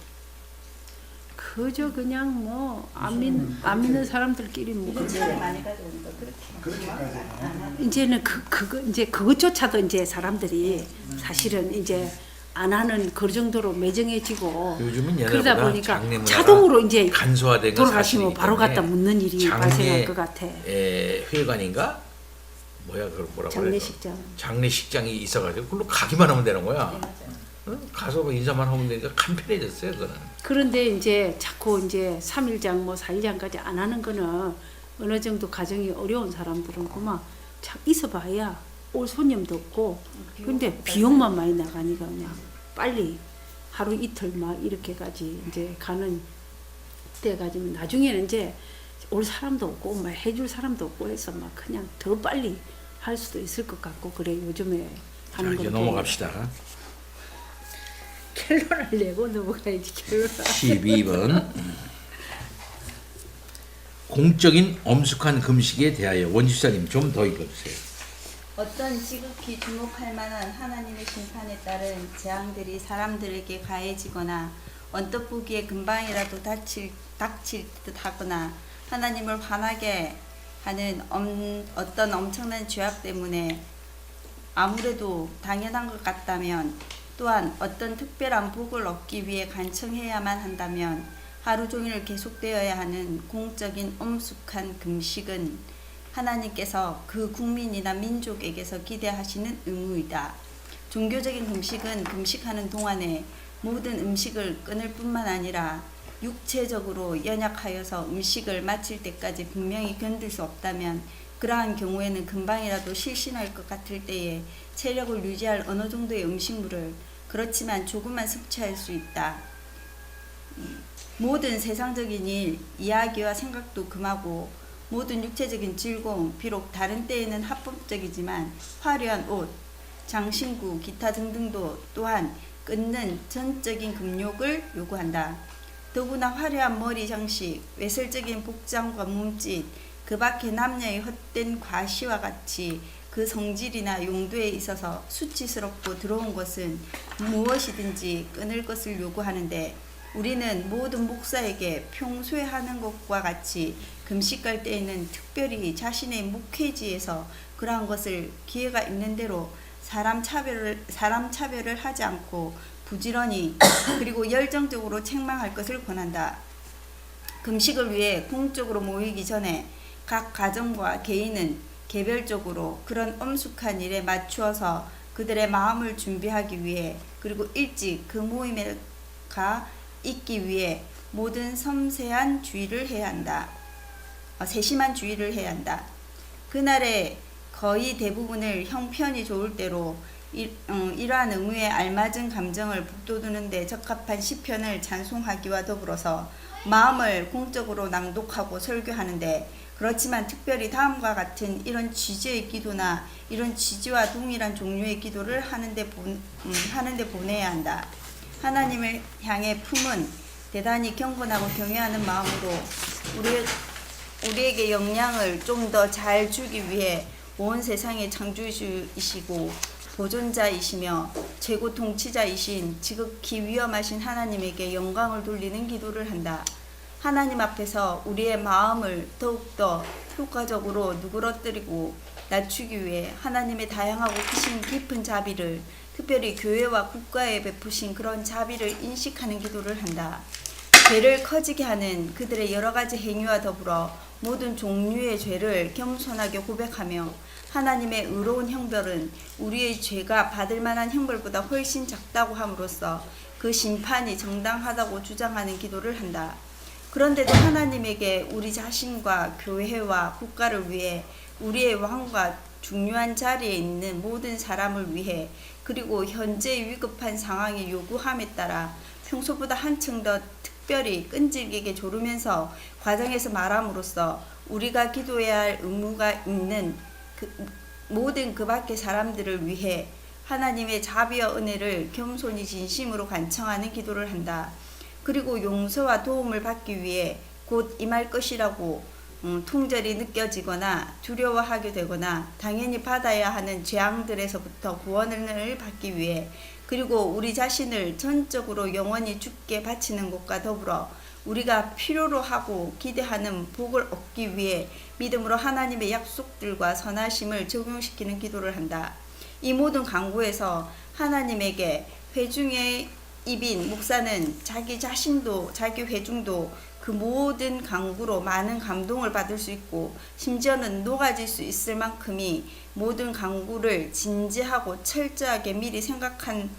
그저 그냥 뭐 안 믿는 사람들끼리 뭐 이제 그래. 차를 많이 가져오니까 그렇게까지 안 하고. 이제는 그것조차도 이제 사람들이 사실은 이제 안 하는 그 정도로 매정해지고 요즘은 그러다 옛날보다 보니까 장례 문화가 자동으로 이제 간소화된 건 돌아가시면 사실이기 바로 갖다 때문에 묻는 일이 장례, 발생할 것 같아. 회관인가 뭐야 그걸 뭐라고 장례식장. 그래요? 장례식장이 있어가지고 그걸로 가기만 하면 되는 거야. 응? 가서 뭐 인사만 하면 되니까 간편해졌어요 그거는. 그런데 이제 자꾸 이제 3일장 뭐 4일장까지 안 하는 거는 어느 정도 가정이 어려운 사람들은 그만 참 있어봐야 올 손님도 없고 근데 비용만 많이 나가니까 그냥 빨리 하루 이틀 막 이렇게까지 이제 가는 때까지 나중에는 이제 올 사람도 없고 막 해줄 사람도 없고 해서 막 그냥 더 빨리 할 수도 있을 것 같고 그래 요즘에 자 하는 이제 거 넘어갑시다. 결론을 내고 넘어가야지 결론. 12번 공적인 엄숙한 금식에 대하여 원집사님 좀 더 읽어주세요. 어떤 지극히 주목할 만한 하나님의 심판에 따른 재앙들이 사람들에게 가해지거나 언뜻 보기에 금방이라도 닥칠 듯하거나 하나님을 화나게 하는 어떤 엄청난 죄악 때문에 아무래도 당연한 것 같다면 또한 어떤 특별한 복을 얻기 위해 간청해야만 한다면 하루 종일 계속되어야 하는 공적인 엄숙한 금식은 하나님께서 그 국민이나 민족에게서 기대하시는 의무이다. 종교적인 금식은 금식하는 동안에 모든 음식을 끊을 뿐만 아니라 육체적으로 연약하여서 음식을 마칠 때까지 분명히 견딜 수 없다면 그러한 경우에는 금방이라도 실신할 것 같을 때에 체력을 유지할 어느 정도의 음식물을 그렇지만 조금만 섭취할 수 있다. 모든 세상적인 일, 이야기와 생각도 금하고 모든 육체적인 즐거움, 비록 다른 때에는 합법적이지만 화려한 옷, 장신구, 기타 등등도 또한 끊는 전적인 금욕을 요구한다. 더구나 화려한 머리 장식, 외설적인 복장과 몸짓, 그 밖에 남녀의 헛된 과시와 같이 그 성질이나 용도에 있어서 수치스럽고 더러운 것은 무엇이든지 끊을 것을 요구하는데 우리는 모든 목사에게 평소에 하는 것과 같이 금식할 때에는 특별히 자신의 목회지에서 그러한 것을 기회가 있는 대로 사람 차별을 하지 않고 부지런히 그리고 열정적으로 책망할 것을 권한다. 금식을 위해 공적으로 모이기 전에 각 가정과 개인은 개별적으로 그런 엄숙한 일에 맞추어서 그들의 마음을 준비하기 위해 그리고 일찍 그 모임에 가 있기 위해 모든 세심한 주의를 해야 한다. 그날의 거의 대부분을 형편이 좋을 대로 이러한 의무에 알맞은 감정을 북돋우는 데 적합한 시편을 찬송하기와 더불어서 마음을 공적으로 낭독하고 설교하는데 그렇지만 특별히 다음과 같은 이런 취지의 기도나 이런 취지와 동일한 종류의 기도를 하는데 보내야 한다. 하나님을 향해 품은 대단히 경건하고 경외하는 마음으로 우리에게 영향을 좀 더 잘 주기 위해 온 세상의 창조주이시고 보존자이시며 최고 통치자이신 지극히 위엄하신 하나님에게 영광을 돌리는 기도를 한다. 하나님 앞에서 우리의 마음을 더욱더 효과적으로 누그러뜨리고 낮추기 위해 하나님의 다양하고 크신 깊은 자비를 특별히 교회와 국가에 베푸신 그런 자비를 인식하는 기도를 한다. 죄를 커지게 하는 그들의 여러 가지 행위와 더불어 모든 종류의 죄를 겸손하게 고백하며 하나님의 의로운 형벌은 우리의 죄가 받을 만한 형벌보다 훨씬 작다고 함으로써 그 심판이 정당하다고 주장하는 기도를 한다. 그런데도 하나님에게 우리 자신과 교회와 국가를 위해 우리의 왕과 중요한 자리에 있는 모든 사람을 위해 그리고 현재 위급한 상황이 요구함에 따라 평소보다 한층 더 특별히 끈질기게 조르면서 과정에서 말함으로써 우리가 기도해야 할 의무가 있는 모든 그 밖의 사람들을 위해 하나님의 자비와 은혜를 겸손히 진심으로 간청하는 기도를 한다. 그리고 용서와 도움을 받기 위해 곧 임할 것이라고 통절이 느껴지거나 두려워하게 되거나 당연히 받아야 하는 재앙들에서부터 구원을 받기 위해 그리고 우리 자신을 전적으로 영원히 주께 바치는 것과 더불어 우리가 필요로 하고 기대하는 복을 얻기 위해 믿음으로 하나님의 약속들과 선하심을 적용시키는 기도를 한다. 이 모든 간구에서 하나님에게 회중의 입인 목사는 자기 자신도 자기 회중도 그 모든 간구로 많은 감동을 받을 수 있고 심지어는 녹아질 수 있을 만큼이 모든 간구를 진지하고 철저하게 미리 생각한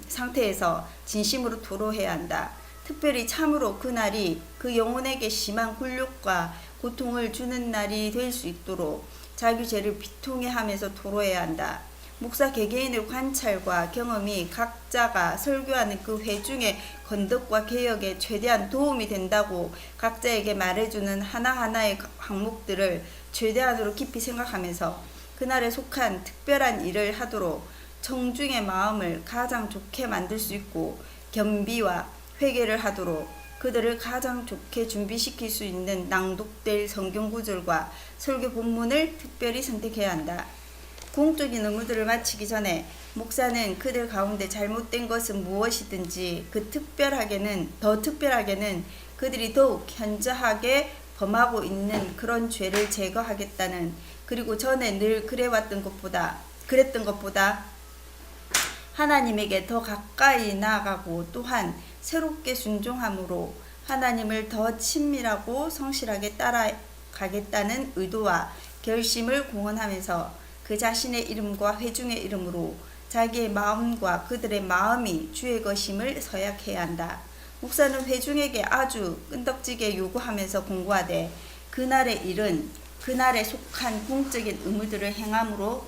상태에서 진심으로 토로해야 한다. 특별히 참으로 그날이 그 영혼에게 심한 굴욕과 고통을 주는 날이 될 수 있도록 자기 죄를 비통해 하면서 토로해야 한다. 목사 개개인의 관찰과 경험이 각자가 설교하는 그 회중의 건덕과 개혁에 최대한 도움이 된다고 각자에게 말해주는 하나하나의 항목들을 최대한으로 깊이 생각하면서 그날에 속한 특별한 일을 하도록 청중의 마음을 가장 좋게 만들 수 있고 겸비와 회개를 하도록 그들을 가장 좋게 준비시킬 수 있는 낭독될 성경 구절과 설교 본문을 특별히 선택해야 한다. 공적인 의무들을 마치기 전에 목사는 그들 가운데 잘못된 것은 무엇이든지 더 특별하게는 그들이 더욱 현저하게 범하고 있는 그런 죄를 제거하겠다는 그리고 전에 늘 그랬던 것보다 하나님에게 더 가까이 나아가고 또한 새롭게 순종함으로 하나님을 더 친밀하고 성실하게 따라가겠다는 의도와 결심을 공언하면서 그 자신의 이름과 회중의 이름으로 자기의 마음과 그들의 마음이 주의 것임을 서약해야 한다. 목사는 회중에게 아주 끈덕지게 요구하면서 공고하되 그날의 일은 그날에 속한 공적인 의무들을 행함으로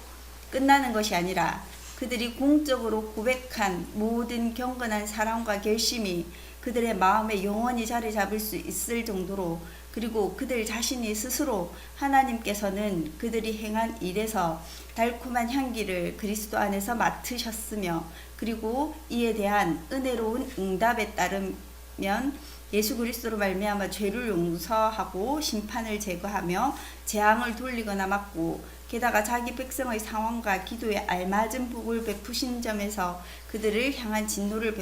끝나는 것이 아니라 그들이 공적으로 고백한 모든 경건한 사랑과 결심이 그들의 마음에 영원히 자리 잡을 수 있을 정도로 그리고 그들 자신이 스스로 하나님께서는 그들이 행한 일에서 달콤한 향기를 그리스도 안에서 맡으셨으며 그리고 이에 대한 은혜로운 응답에 따르면 예수 그리스도로 말미암아 죄를 용서하고 심판을 제거하며 재앙을 돌리거나 막고 게다가 자기 백성의 상황과 기도에 알맞은 복을 베푸신 점에서 그들을 향한 진노를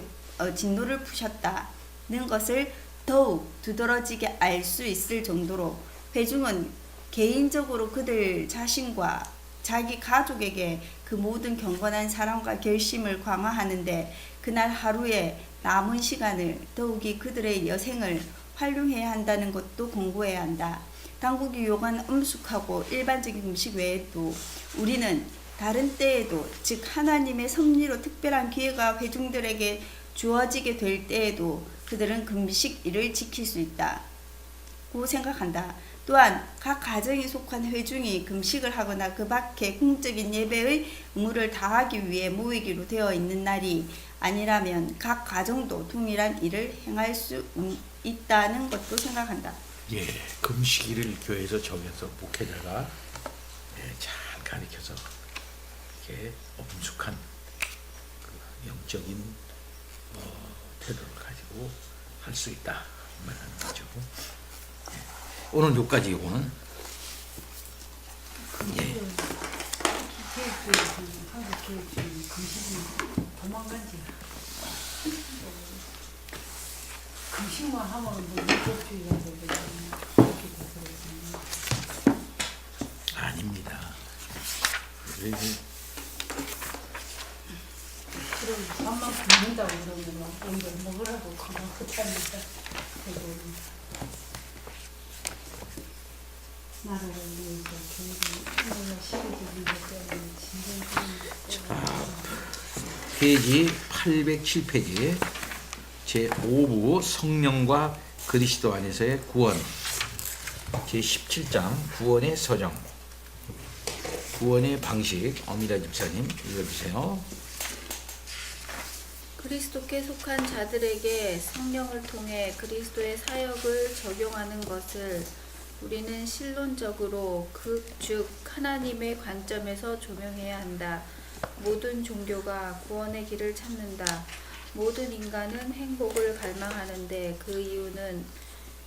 푸셨다는 것을 더욱 두드러지게 알 수 있을 정도로 회중은 개인적으로 그들 자신과 자기 가족에게 그 모든 경건한 사랑과 결심을 강화하는데 그날 하루에 남은 시간을 더욱이 그들의 여생을 활용해야 한다는 것도 공부해야 한다. 당국이 요구한 엄숙하고 일반적인 음식 외에도 우리는 다른 때에도 즉 하나님의 섭리로 특별한 기회가 회중들에게 주어지게 될 때에도 그들은 금식일을 지킬 수 있다고 생각한다. 또한 각 가정에 속한 회중이 금식을 하거나 그 밖에 공적인 예배의 의무를 다하기 위해 모이기로 되어 있는 날이 아니라면 각 가정도 동일한 일을 행할 수 있다는 것도 생각한다. 예, 금식일을 교회에서 정해서 목회자가 잘 가르쳐서 이렇게 엄숙한 그 영적인 태도를 가지고 할 수 있다 말하는 거죠. 오늘 여기까지 이거는 예. 금식만 하면 뭐 육법주의가 되거든요. 아닙니다. 그럼 밥만 굶는다고 그러면 오늘 먹으라고 그만 그렇다니까. 나라를 위해서 경제 시대적인 것 때문에 진정성 페이지 807페이지 제5부 성령과 그리스도 안에서의 구원 제17장 구원의 서정 구원의 방식 어미라 집사님 읽어주세요. 그리스도께 속한 자들에게 성령을 통해 그리스도의 사역을 적용하는 것을 우리는 실론적으로 즉 하나님의 관점에서 조명해야 한다. 모든 종교가 구원의 길을 찾는다. 모든 인간은 행복을 갈망하는데 그 이유는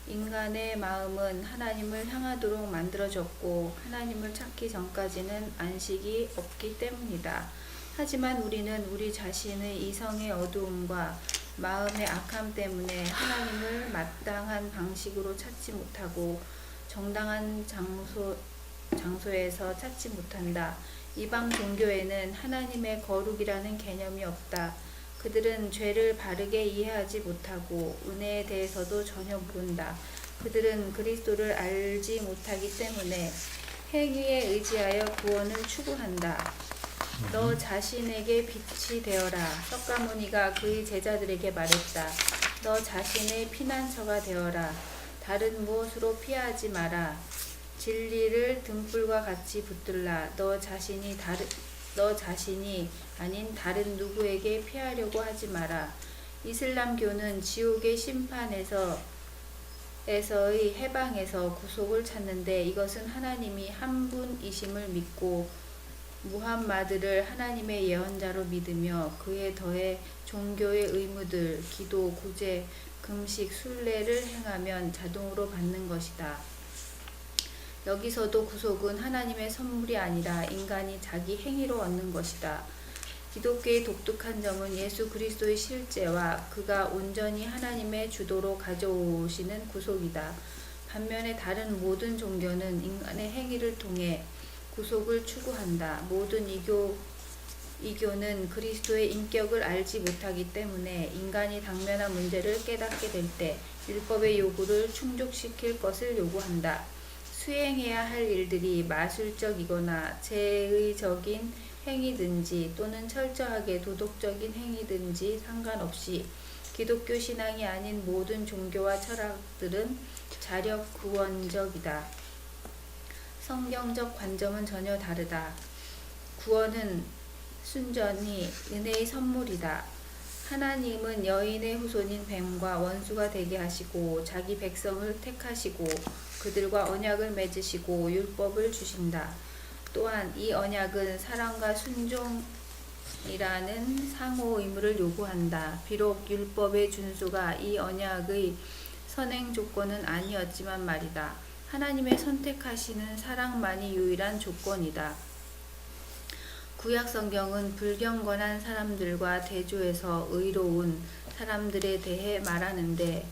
인간의 마음은 하나님을 향하도록 만들어졌고 하나님을 찾기 전까지는 안식이 없기 때문이다. 하지만 우리는 우리 자신의 이성의 어두움과 마음의 악함 때문에 하나님을 마땅한 방식으로 찾지 못하고 정당한 장소에서 찾지 못한다. 이방 종교에는 하나님의 거룩이라는 개념이 없다. 그들은 죄를 바르게 이해하지 못하고 은혜에 대해서도 전혀 모른다. 그들은 그리스도를 알지 못하기 때문에 행위에 의지하여 구원을 추구한다. 너 자신에게 빛이 되어라. 석가모니가 그의 제자들에게 말했다. 너 자신의 피난처가 되어라. 다른 무엇으로 피하지 마라. 진리를 등불과 같이 붙들라. 너 자신이 아닌 다른 누구에게 피하려고 하지 마라. 이슬람교는 지옥의 심판에서의 해방에서 구속을 찾는데 이것은 하나님이 한 분이심을 믿고 무함마드를 하나님의 예언자로 믿으며 그에 더해 종교의 의무들, 기도, 구제, 금식, 순례를 행하면 자동으로 받는 것이다. 여기서도 구속은 하나님의 선물이 아니라 인간이 자기 행위로 얻는 것이다. 기독교의 독특한 점은 예수 그리스도의 실제와 그가 온전히 하나님의 주도로 가져오시는 구속이다. 반면에 다른 모든 종교는 인간의 행위를 통해 구속을 추구한다. 모든 이교는 그리스도의 인격을 알지 못하기 때문에 인간이 당면한 문제를 깨닫게 될 때 율법의 요구를 충족시킬 것을 요구한다. 수행해야 할 일들이 마술적이거나 제의적인 행위든지 또는 철저하게 도덕적인 행위든지 상관없이 기독교 신앙이 아닌 모든 종교와 철학들은 자력 구원적이다. 성경적 관점은 전혀 다르다. 구원은 순전히 은혜의 선물이다. 하나님은 여인의 후손인 뱀과 원수가 되게 하시고 자기 백성을 택하시고 그들과 언약을 맺으시고 율법을 주신다. 또한 이 언약은 사랑과 순종이라는 상호 의무를 요구한다. 비록 율법의 준수가 이 언약의 선행 조건은 아니었지만 말이다. 하나님의 선택하시는 사랑만이 유일한 조건이다. 구약 성경은 불경건한 사람들과 대조해서 의로운 사람들에 대해 말하는데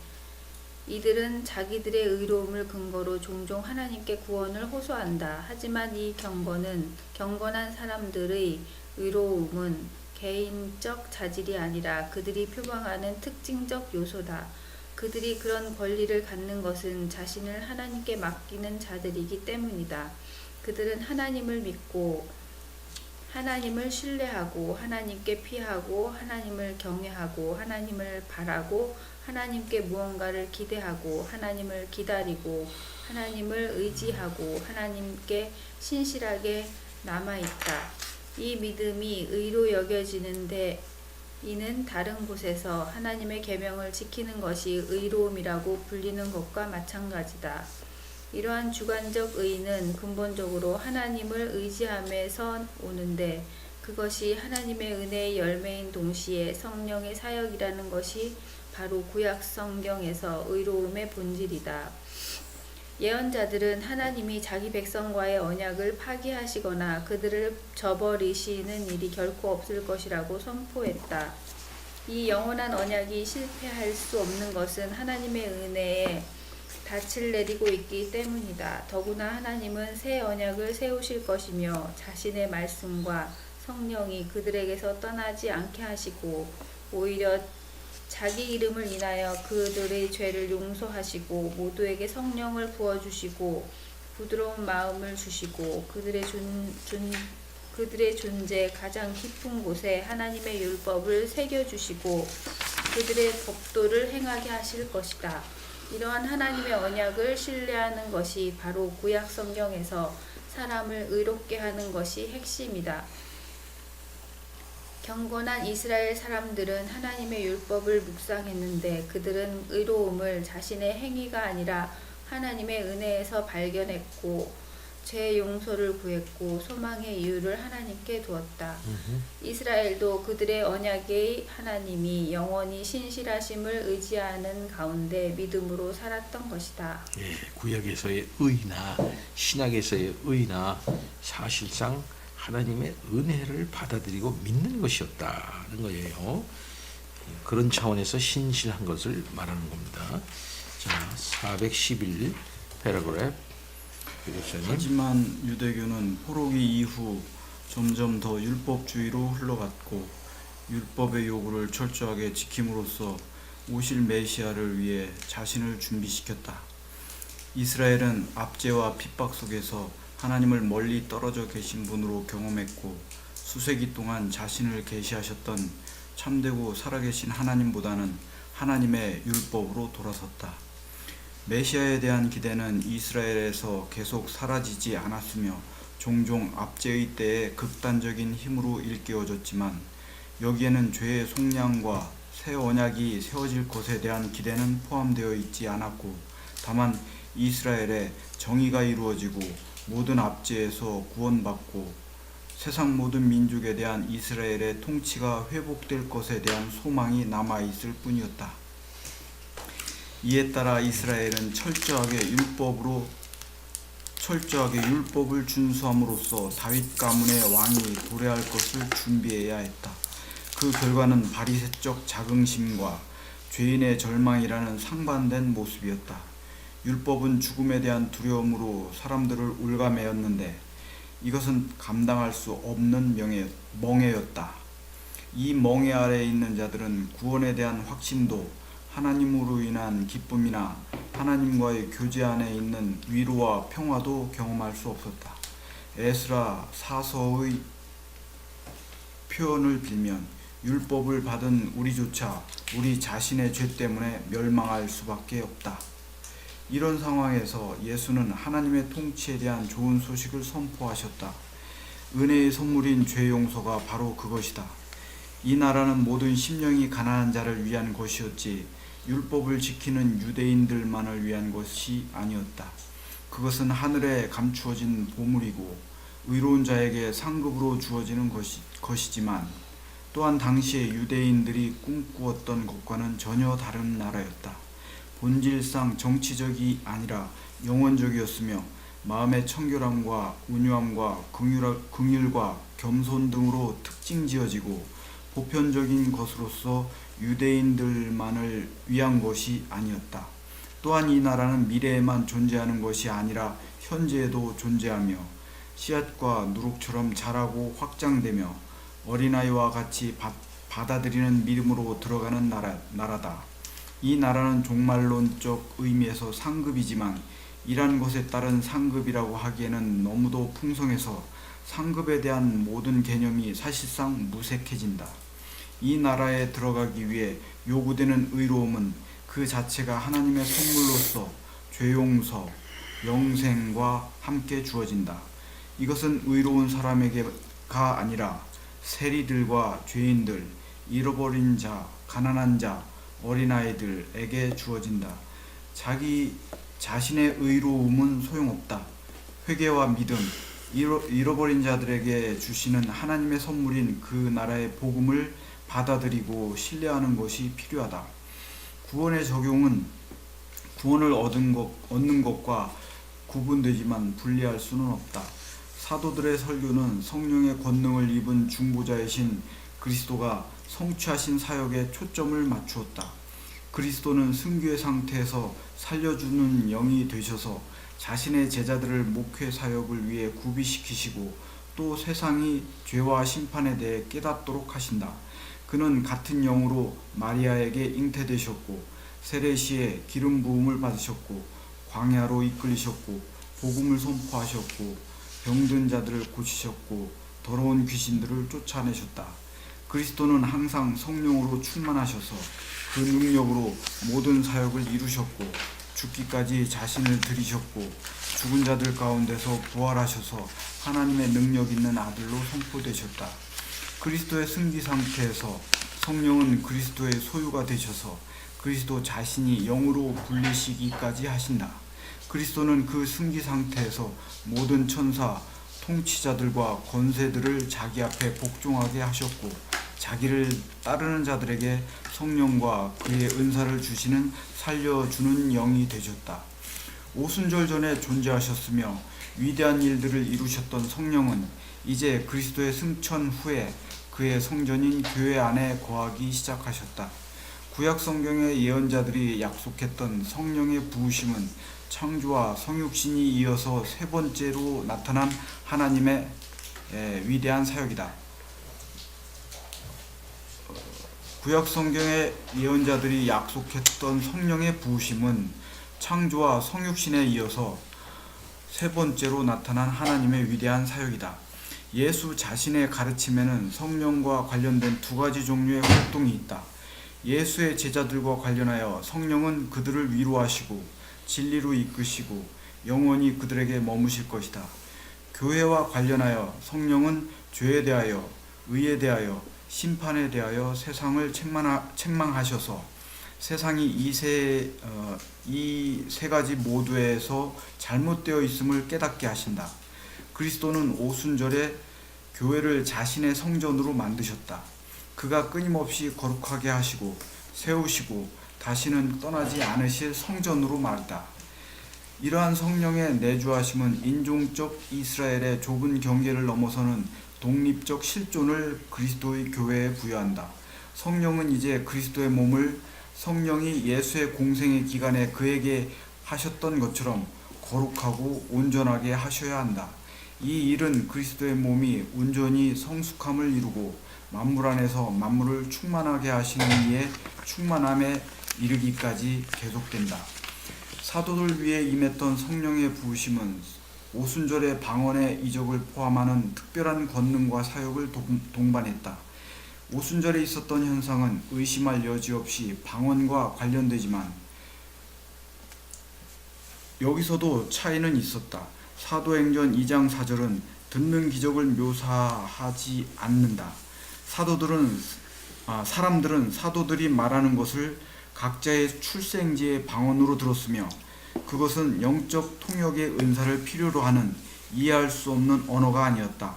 이들은 자기들의 의로움을 근거로 종종 하나님께 구원을 호소한다. 하지만 이 경건한 사람들의 의로움은 개인적 자질이 아니라 그들이 표방하는 특징적 요소다. 그들이 그런 권리를 갖는 것은 자신을 하나님께 맡기는 자들이기 때문이다. 그들은 하나님을 믿고 하나님을 신뢰하고 하나님께 피하고 하나님을 경외하고 하나님을 바라고 하나님께 무언가를 기대하고 하나님을 기다리고 하나님을 의지하고 하나님께 신실하게 남아있다. 이 믿음이 의로 여겨지는데 이는 다른 곳에서 하나님의 계명을 지키는 것이 의로움이라고 불리는 것과 마찬가지다. 이러한 주관적 의는 근본적으로 하나님을 의지함에서 오는데 그것이 하나님의 은혜의 열매인 동시에 성령의 사역이라는 것이 바로 구약 성경에서 의로움의 본질이다. 예언자들은 하나님이 자기 백성과의 언약을 파기하시거나 그들을 저버리시는 일이 결코 없을 것이라고 선포했다. 이 영원한 언약이 실패할 수 없는 것은 하나님의 은혜에 닻을 내리고 있기 때문이다. 더구나 하나님은 새 언약을 세우실 것이며 자신의 말씀과 성령이 그들에게서 떠나지 않게 하시고 오히려 자기 이름을 인하여 그들의 죄를 용서하시고 모두에게 성령을 부어주시고 부드러운 마음을 주시고 그들의 존재 가장 깊은 곳에 하나님의 율법을 새겨주시고 그들의 법도를 행하게 하실 것이다. 이러한 하나님의 언약을 신뢰하는 것이 바로 구약 성경에서 사람을 의롭게 하는 것이 핵심이다. 경건한 이스라엘 사람들은 하나님의 율법을 묵상했는데 그들은 의로움을 자신의 행위가 아니라 하나님의 은혜에서 발견했고 죄 용서를 구했고 소망의 이유를 하나님께 두었다. 이스라엘도 그들의 언약의 하나님이 영원히 신실하심을 의지하는 가운데 믿음으로 살았던 것이다. 예, 구약에서의 의나 신약에서의 의나 사실상 하나님의 은혜를 받아들이고 믿는 것이었다는 거예요. 그런 차원에서 신실한 것을 말하는 겁니다. 자, 411 패러그래프. 하지만 유대교는 포로기 이후 점점 더 율법주의로 흘러갔고 율법의 요구를 철저하게 지킴으로써 오실 메시아를 위해 자신을 준비시켰다. 이스라엘은 압제와 핍박 속에서 하나님을 멀리 떨어져 계신 분으로 경험했고 수세기 동안 자신을 계시하셨던 참되고 살아계신 하나님보다는 하나님의 율법으로 돌아섰다. 메시아에 대한 기대는 이스라엘에서 계속 사라지지 않았으며 종종 압제의 때에 극단적인 힘으로 일깨워졌지만 여기에는 죄의 속량과 새 언약이 세워질 것에 대한 기대는 포함되어 있지 않았고 다만 이스라엘의 정의가 이루어지고 모든 압제에서 구원받고 세상 모든 민족에 대한 이스라엘의 통치가 회복될 것에 대한 소망이 남아있을 뿐이었다. 이에 따라 이스라엘은 철저하게 율법을 준수함으로써 다윗 가문의 왕이 도래할 것을 준비해야 했다. 그 결과는 바리새적 자긍심과 죄인의 절망이라는 상반된 모습이었다. 율법은 죽음에 대한 두려움으로 사람들을 올가매었는데 이것은 감당할 수 없는 멍해였다. 이 멍해 아래에 있는 자들은 구원에 대한 확신도 하나님으로 인한 기쁨이나 하나님과의 교제 안에 있는 위로와 평화도 경험할 수 없었다. 에스라 사서의 표현을 빌면 율법을 받은 우리조차 우리 자신의 죄 때문에 멸망할 수밖에 없다. 이런 상황에서 예수는 하나님의 통치에 대한 좋은 소식을 선포하셨다. 은혜의 선물인 죄 용서가 바로 그것이다. 이 나라는 모든 심령이 가난한 자를 위한 것이었지 율법을 지키는 유대인들만을 위한 것이 아니었다. 그것은 하늘에 감추어진 보물이고 의로운 자에게 상급으로 주어지는 것이지만 또한 당시의 유대인들이 꿈꾸었던 것과는 전혀 다른 나라였다. 본질상 정치적이 아니라 영원적이었으며 마음의 청결함과 온유함과 긍휼과 겸손 등으로 특징지어지고 보편적인 것으로서 유대인들만을 위한 것이 아니었다. 또한 이 나라는 미래에만 존재하는 것이 아니라 현재에도 존재하며 씨앗과 누룩처럼 자라고 확장되며 어린아이와 같이 받아들이는 믿음으로 들어가는 나라다. 이 나라는 종말론적 의미에서 상급이지만 이란 것에 따른 상급이라고 하기에는 너무도 풍성해서 상급에 대한 모든 개념이 사실상 무색해진다. 이 나라에 들어가기 위해 요구되는 의로움은 그 자체가 하나님의 선물로서 죄용서, 영생과 함께 주어진다. 이것은 의로운 사람에게가 아니라 세리들과 죄인들, 잃어버린 자, 가난한 자, 어린아이들에게 주어진다. 자기 자신의 의로움은 소용없다. 회개와 믿음, 잃어버린 자들에게 주시는 하나님의 선물인 그 나라의 복음을 받아들이고 신뢰하는 것이 필요하다. 구원의 적용은 구원을 얻는 것과 구분되지만 분리할 수는 없다. 사도들의 설교는 성령의 권능을 입은 중보자이신 그리스도가 성취하신 사역에 초점을 맞추었다. 그리스도는 승귀의 상태에서 살려주는 영이 되셔서 자신의 제자들을 목회 사역을 위해 구비시키시고 또 세상이 죄와 심판에 대해 깨닫도록 하신다. 그는 같은 영으로 마리아에게 잉태되셨고 세례시에 기름 부음을 받으셨고 광야로 이끌리셨고 복음을 선포하셨고 병든 자들을 고치셨고 더러운 귀신들을 쫓아내셨다. 그리스도는 항상 성령으로 충만하셔서 그 능력으로 모든 사역을 이루셨고 죽기까지 자신을 드리셨고 죽은 자들 가운데서 부활하셔서 하나님의 능력 있는 아들로 선포되셨다. 그리스도의 승기 상태에서 성령은 그리스도의 소유가 되셔서 그리스도 자신이 영으로 불리시기까지 하신다. 그리스도는 그 승기 상태에서 모든 천사, 통치자들과 권세들을 자기 앞에 복종하게 하셨고 자기를 따르는 자들에게 성령과 그의 은사를 주시는 살려주는 영이 되셨다. 오순절 전에 존재하셨으며 위대한 일들을 이루셨던 성령은 이제 그리스도의 승천 후에 그의 성전인 교회 안에 거하기 시작하셨다. 구약 성경의 예언자들이 약속했던 성령의 부으심은 창조와 성육신이 이어서 세 번째로 나타난 하나님의 위대한 사역이다. 구약 성경의 예언자들이 약속했던 성령의 부으심은 창조와 성육신에 이어서 세 번째로 나타난 하나님의 위대한 사역이다. 예수 자신의 가르침에는 성령과 관련된 두 가지 종류의 활동이 있다. 예수의 제자들과 관련하여 성령은 그들을 위로하시고 진리로 이끄시고 영원히 그들에게 머무실 것이다. 교회와 관련하여 성령은 죄에 대하여, 의에 대하여, 심판에 대하여 세상을 책망하셔서 세상이 이 세 가지 모두에서 잘못되어 있음을 깨닫게 하신다. 그리스도는 오순절에 교회를 자신의 성전으로 만드셨다. 그가 끊임없이 거룩하게 하시고 세우시고 다시는 떠나지 않으실 성전으로 말이다. 이러한 성령의 내주하심은 인종적 이스라엘의 좁은 경계를 넘어서는 독립적 실존을 그리스도의 교회에 부여한다. 성령은 이제 그리스도의 몸을 성령이 예수의 공생의 기간에 그에게 하셨던 것처럼 거룩하고 온전하게 하셔야 한다. 이 일은 그리스도의 몸이 온전히 성숙함을 이루고 만물 안에서 만물을 충만하게 하시는 이의 충만함에 이르기까지 계속된다. 사도들 위에 임했던 성령의 부으심은 오순절의 방언의 이적을 포함하는 특별한 권능과 사역을 동반했다. 오순절에 있었던 현상은 의심할 여지 없이 방언과 관련되지만 여기서도 차이는 있었다. 사도행전 2장 4절은 듣는 기적을 묘사하지 않는다. 사람들은 사도들이 말하는 것을 각자의 출생지의 방언으로 들었으며 그것은 영적 통역의 은사를 필요로 하는 이해할 수 없는 언어가 아니었다.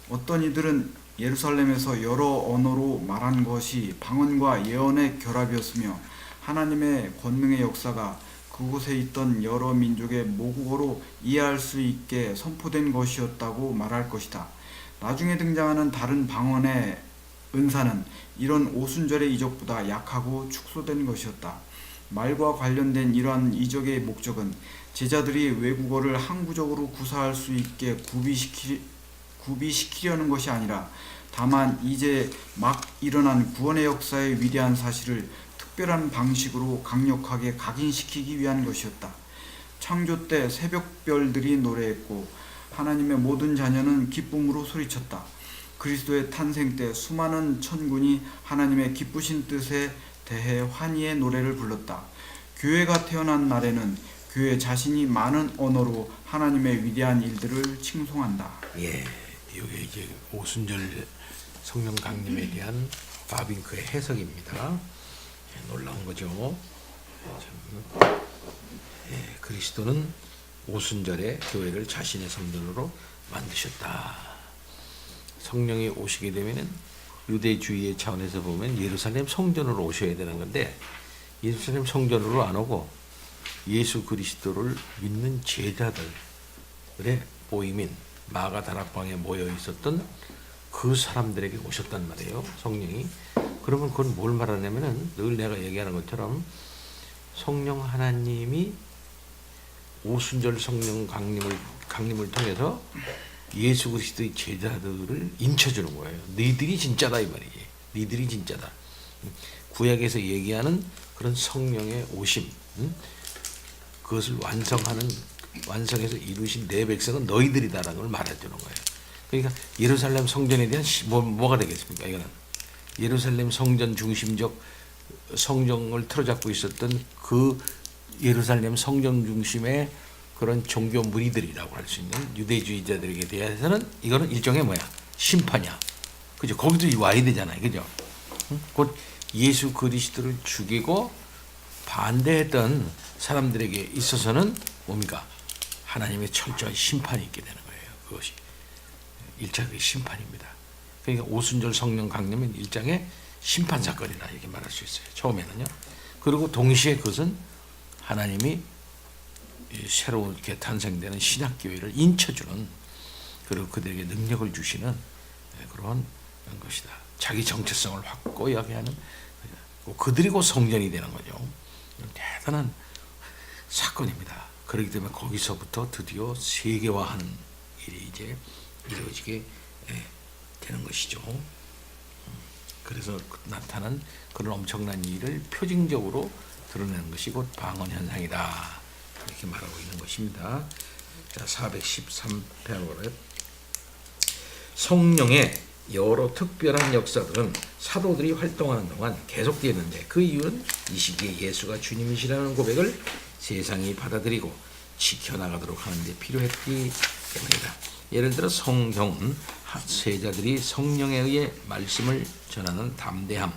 어떤 이들은 예루살렘에서 여러 언어로 말한 것이 방언과 예언의 결합이었으며 하나님의 권능의 역사가 그곳에 있던 여러 민족의 모국어로 이해할 수 있게 선포된 것이었다고 말할 것이다. 나중에 등장하는 다른 방언의 은사는 이런 오순절의 이적보다 약하고 축소된 것이었다. 말과 관련된 이러한 이적의 목적은 제자들이 외국어를 항구적으로 구사할 수 있게 구비시키려는 것이 아니라 다만 이제 막 일어난 구원의 역사의 위대한 사실을 특별한 방식으로 강력하게 각인시키기 위한 것이었다. 창조 때 새벽별들이 노래했고 하나님의 모든 자녀는 기쁨으로 소리쳤다. 그리스도의 탄생 때 수많은 천군이 하나님의 기쁘신 뜻에 대해 환희의 노래를 불렀다. 교회가 태어난 날에는 교회 자신이 많은 언어로 하나님의 위대한 일들을 칭송한다. 예, 이게 이제 오순절 성령 강림에 대한 바빙크의 해석입니다. 예, 놀라운 거죠. 예, 그리스도는 오순절에 교회를 자신의 성전으로 만드셨다. 성령이 오시게 되면은 유대주의의 차원에서 보면 예루살렘 성전으로 오셔야 되는 건데 예루살렘 성전으로 안 오고 예수 그리스도를 믿는 제자들의 모임인 마가 다락방에 모여 있었던 그 사람들에게 오셨단 말이에요. 성령이. 그러면 그건 뭘 말하냐면은 늘 내가 얘기하는 것처럼 성령 하나님이 오순절 성령 강림을 통해서 예수 그리스도의 제자들을 인쳐주는 거예요. 너희들이 진짜다 이 말이지. 너희들이 진짜다. 구약에서 얘기하는 그런 성령의 오심, 그것을 완성해서 이루신 내 백성은 너희들이다라는 걸 말해주는 거예요. 그러니까 예루살렘 성전에 대한 뭐가 되겠습니까? 이거는 예루살렘 성전 중심적 성정을 틀어잡고 있었던 그 예루살렘 성전 중심의 그런 종교 무리들이라고 할 수 있는 유대주의자들에게 대해서는 이거는 일종의 뭐야? 심판이야. 그죠? 거기도 와야 되잖아요. 그죠? 곧 예수 그리스도를 죽이고 반대했던 사람들에게 있어서는 뭡니까? 하나님의 철저한 심판이 있게 되는 거예요. 그것이 1차의 심판입니다. 그러니까 오순절 성령 강림은 일장의 심판 사건이다 이렇게 말할 수 있어요. 처음에는요. 그리고 동시에 그것은 하나님이 새롭게 탄생되는 신약교회를 인쳐주는 그리고 그들에게 능력을 주시는 그런 것이다. 자기 정체성을 확고히 하는 그들이 곧 성전이 되는 거죠. 대단한 사건입니다. 그렇기 때문에 거기서부터 드디어 세계화하는 일이 이제 이루어지게 되는 것이죠. 그래서 나타난 그런 엄청난 일을 표징적으로 드러내는 것이 곧 방언 현상이다. 이렇게 말하고 있는 것입니다. 자, 413페라그래프. 성령의 여러 특별한 역사들은 사도들이 활동하는 동안 계속되었는데 그 이유는 이 시기에 예수가 주님이시라는 고백을 세상이 받아들이고 지켜나가도록 하는 데 필요했기 때문이다. 예를 들어 성경은 세자들이 성령에 의해 말씀을 전하는 담대함,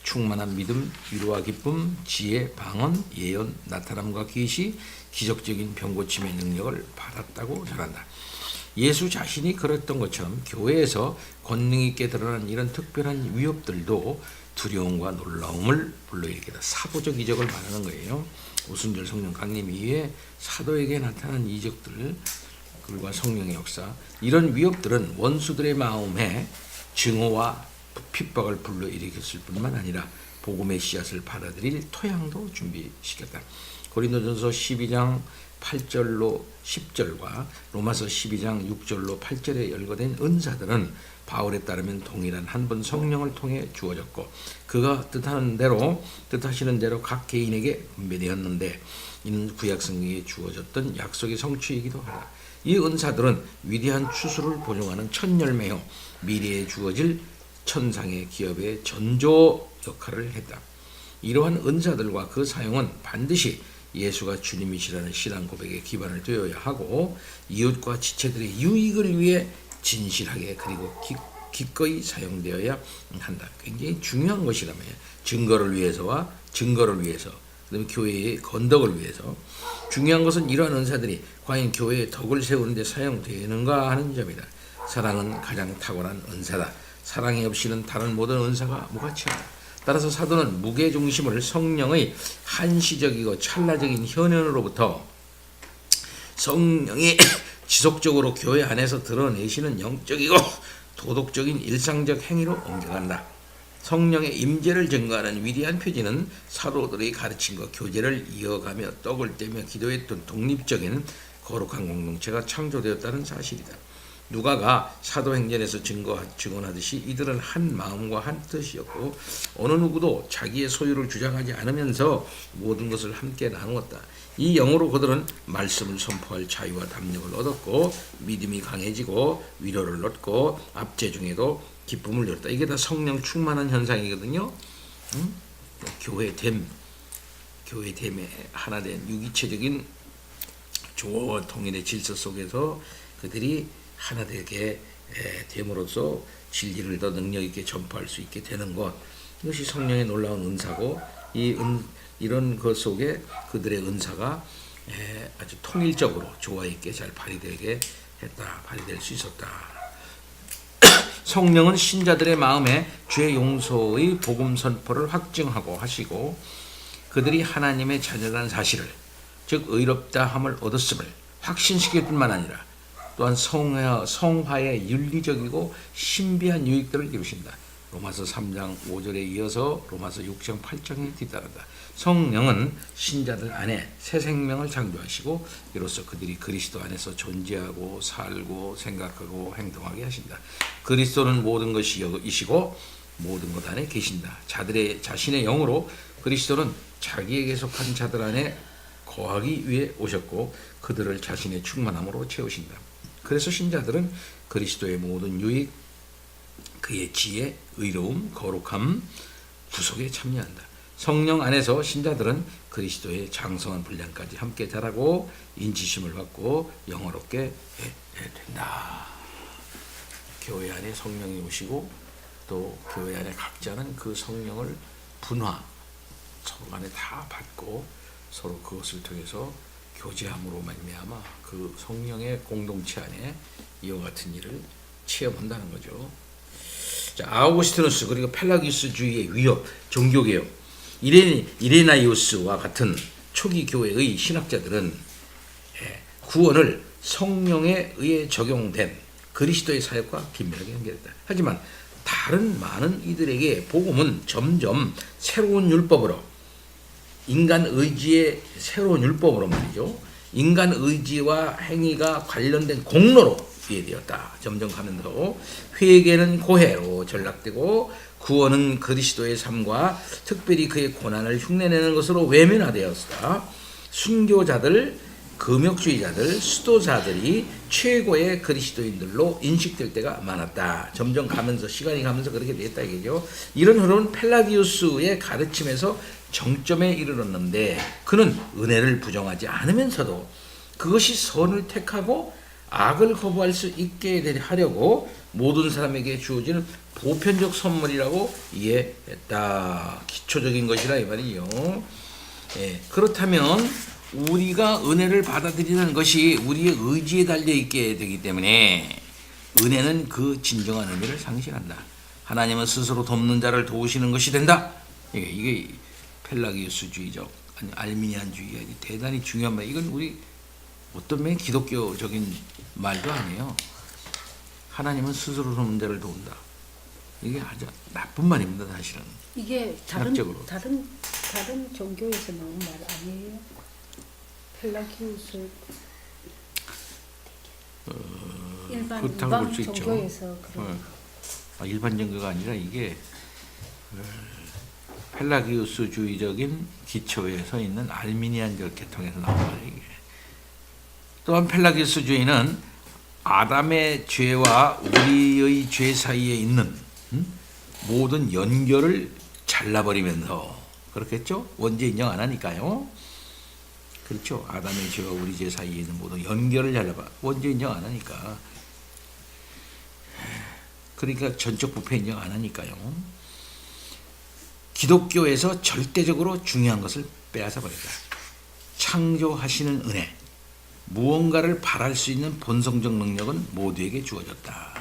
충만한 믿음, 위로와 기쁨, 지혜, 방언, 예언, 나타남과 계시, 기적적인 병고침의 능력을 받았다고 전한다. 예수 자신이 그랬던 것처럼 교회에서 권능 있게 드러난 이런 특별한 위협들도 두려움과 놀라움을 불러일으키다. 사도적 이적을 말하는 거예요. 오순절 성령 강림 이후에 사도에게 나타난 이적들, 그리고 성령의 역사, 이런 위협들은 원수들의 마음에 증오와 핍박을 불러일으켰을 뿐만 아니라 복음의 씨앗을 받아들일 토양도 준비시켰다. 고린도전서 12장 8절로 10절과 로마서 12장 6절로 8절에 열거된 은사들은 바울에 따르면 동일한 한 분 성령을 통해 주어졌고 그가 뜻하시는 대로 각 개인에게 분배되었는데 이는 구약 성경에 주어졌던 약속의 성취이기도 하다. 이 은사들은 위대한 추수를 보증하는 첫 열매요 미래에 주어질 천상의 기업의 전조 역할을 했다. 이러한 은사들과 그 사용은 반드시 예수가 주님이시라는 신앙 고백에 기반을 두어야 하고 이웃과 지체들의 유익을 위해 진실하게 그리고 기꺼이 사용되어야 한다. 굉장히 중요한 것이라며 증거를 위해서 그다음에 교회의 건덕을 위해서 중요한 것은 이러한 은사들이 과연 교회의 덕을 세우는 데 사용되는가 하는 점이다. 사랑은 가장 탁월한 은사다. 사랑이 없이는 다른 모든 은사가 무가치하다. 따라서 사도는 무게중심을 성령의 한시적이고 찰나적인 현현으로부터 성령이 지속적으로 교회 안에서 드러내시는 영적이고 도덕적인 일상적 행위로 옮겨간다. 성령의 임재를 증거하는 위대한 표지는 사도들의 가르침과 교제를 이어가며 떡을 떼며 기도했던 독립적인 거룩한 공동체가 창조되었다는 사실이다. 누가가 사도행전에서 증언하듯이 이들은 한 마음과 한 뜻이었고 어느 누구도 자기의 소유를 주장하지 않으면서 모든 것을 함께 나누었다. 이 영으로 그들은 말씀을 선포할 자유와 담력을 얻었고 믿음이 강해지고 위로를 얻고 압제 중에도 기쁨을 누렸다. 이게 다 성령 충만한 현상이거든요. 교회됨에 하나 된 유기체적인 조화와 통일의 질서 속에서 그들이 하나 되게 됨으로써 진리를 더 능력 있게 전파할 수 있게 되는 것, 이것이 성령의 놀라운 은사고 이런 것 속에 그들의 은사가 아주 통일적으로 조화 있게 잘 발휘되게 했다. 발휘될 수 있었다. 성령은 신자들의 마음에 죄 용서의 복음 선포를 확증하고 하시고 그들이 하나님의 자녀라는 사실을, 즉 의롭다 함을 얻었음을 확신시킬 뿐만 아니라 또한 성화의 윤리적이고 신비한 유익들을 이루신다. 로마서 3장 5절에 이어서 로마서 6장 8장에 뒤따른다. 성령은 신자들 안에 새 생명을 창조하시고 이로써 그들이 그리스도 안에서 존재하고 살고 생각하고 행동하게 하신다. 그리스도는 모든 것이시고 모든 것 안에 계신다. 자신의 영으로 그리스도는 자기에게 속한 자들 안에 거하기 위해 오셨고 그들을 자신의 충만함으로 채우신다. 그래서 신자들은 그리스도의 모든 유익, 그의 지혜, 의로움, 거룩함, 구속에 참여한다. 성령 안에서 신자들은 그리스도의 장성한 분량까지 함께 자라고 인지심을 받고 영화롭게 된다. 교회 안에 성령이 오시고 또 교회 안에 각자는 그 성령을 분화, 서로 간에 다 받고 서로 그것을 통해서 교제함으로 말미암아 그 성령의 공동체 안에 이와 같은 일을 체험한다는 거죠. 자, 아우구스티누스 그리고 펠라기우스주의의 위협, 종교개혁, 이레나이우스와 같은 초기 교회의 신학자들은 구원을 성령에 의해 적용된 그리스도의 사역과 긴밀하게 연결했다. 하지만 다른 많은 이들에게 복음은 점점 새로운 율법으로, 인간 의지의 새로운 율법으로 말이죠. 인간 의지와 행위가 관련된 공로로 이해되었다. 점점 가면서 회개는 고해로 전락되고 구원은 그리스도의 삶과 특별히 그의 고난을 흉내내는 것으로 외면화되었다. 순교자들, 금욕주의자들, 수도자들이 최고의 그리스도인들로 인식될 때가 많았다. 점점 가면서 시간이 가면서 그렇게 됐다 이거죠. 이런 흐름은 펠라기우스의 가르침에서 정점에 이르렀는데 그는 은혜를 부정하지 않으면서도 그것이 선을 택하고 악을 거부할 수 있게 하려고 모든 사람에게 주어지는 보편적 선물이라고 이해했다. 기초적인 것이라 이 말이요. 그렇다면 우리가 은혜를 받아들이는 것이 우리의 의지에 달려 있게 되기 때문에 은혜는 그 진정한 의미를 상실한다. 하나님은 스스로 돕는 자를 도우시는 것이 된다. 이게 펠라기우스주의적 아니 알미니안주의가 대단히 중요한 말. 이건 우리 어떤 면의 기독교적인 말도 아니에요. 하나님은 스스로 돕는 자를 도운다. 이게 아주 나쁜 말입니다, 사실은. 이게 신학적으로. 다른 종교에서 나온 말 아니에요? 펠라기우스 일반 종교에서 그런 일반 종교가 아니라 이게 펠라기우스주의적인 기초에 서 있는 알미니안적 계통에서 나온 거예요. 이게. 또한 펠라기우스주의는 아담의 죄와 우리의 죄 사이에 있는 모든 연결을 잘라버리면서, 그렇겠죠? 원죄 인정 안 하니까요. 그렇죠. 아담의 죄와 우리 죄 사이에 있는 모든 연결을 잘라봐. 원죄 인정 안 하니까. 그러니까 전적 부패 인정 안 하니까요. 기독교에서 절대적으로 중요한 것을 빼앗아 버렸다. 창조하시는 은혜, 무언가를 바랄 수 있는 본성적 능력은 모두에게 주어졌다.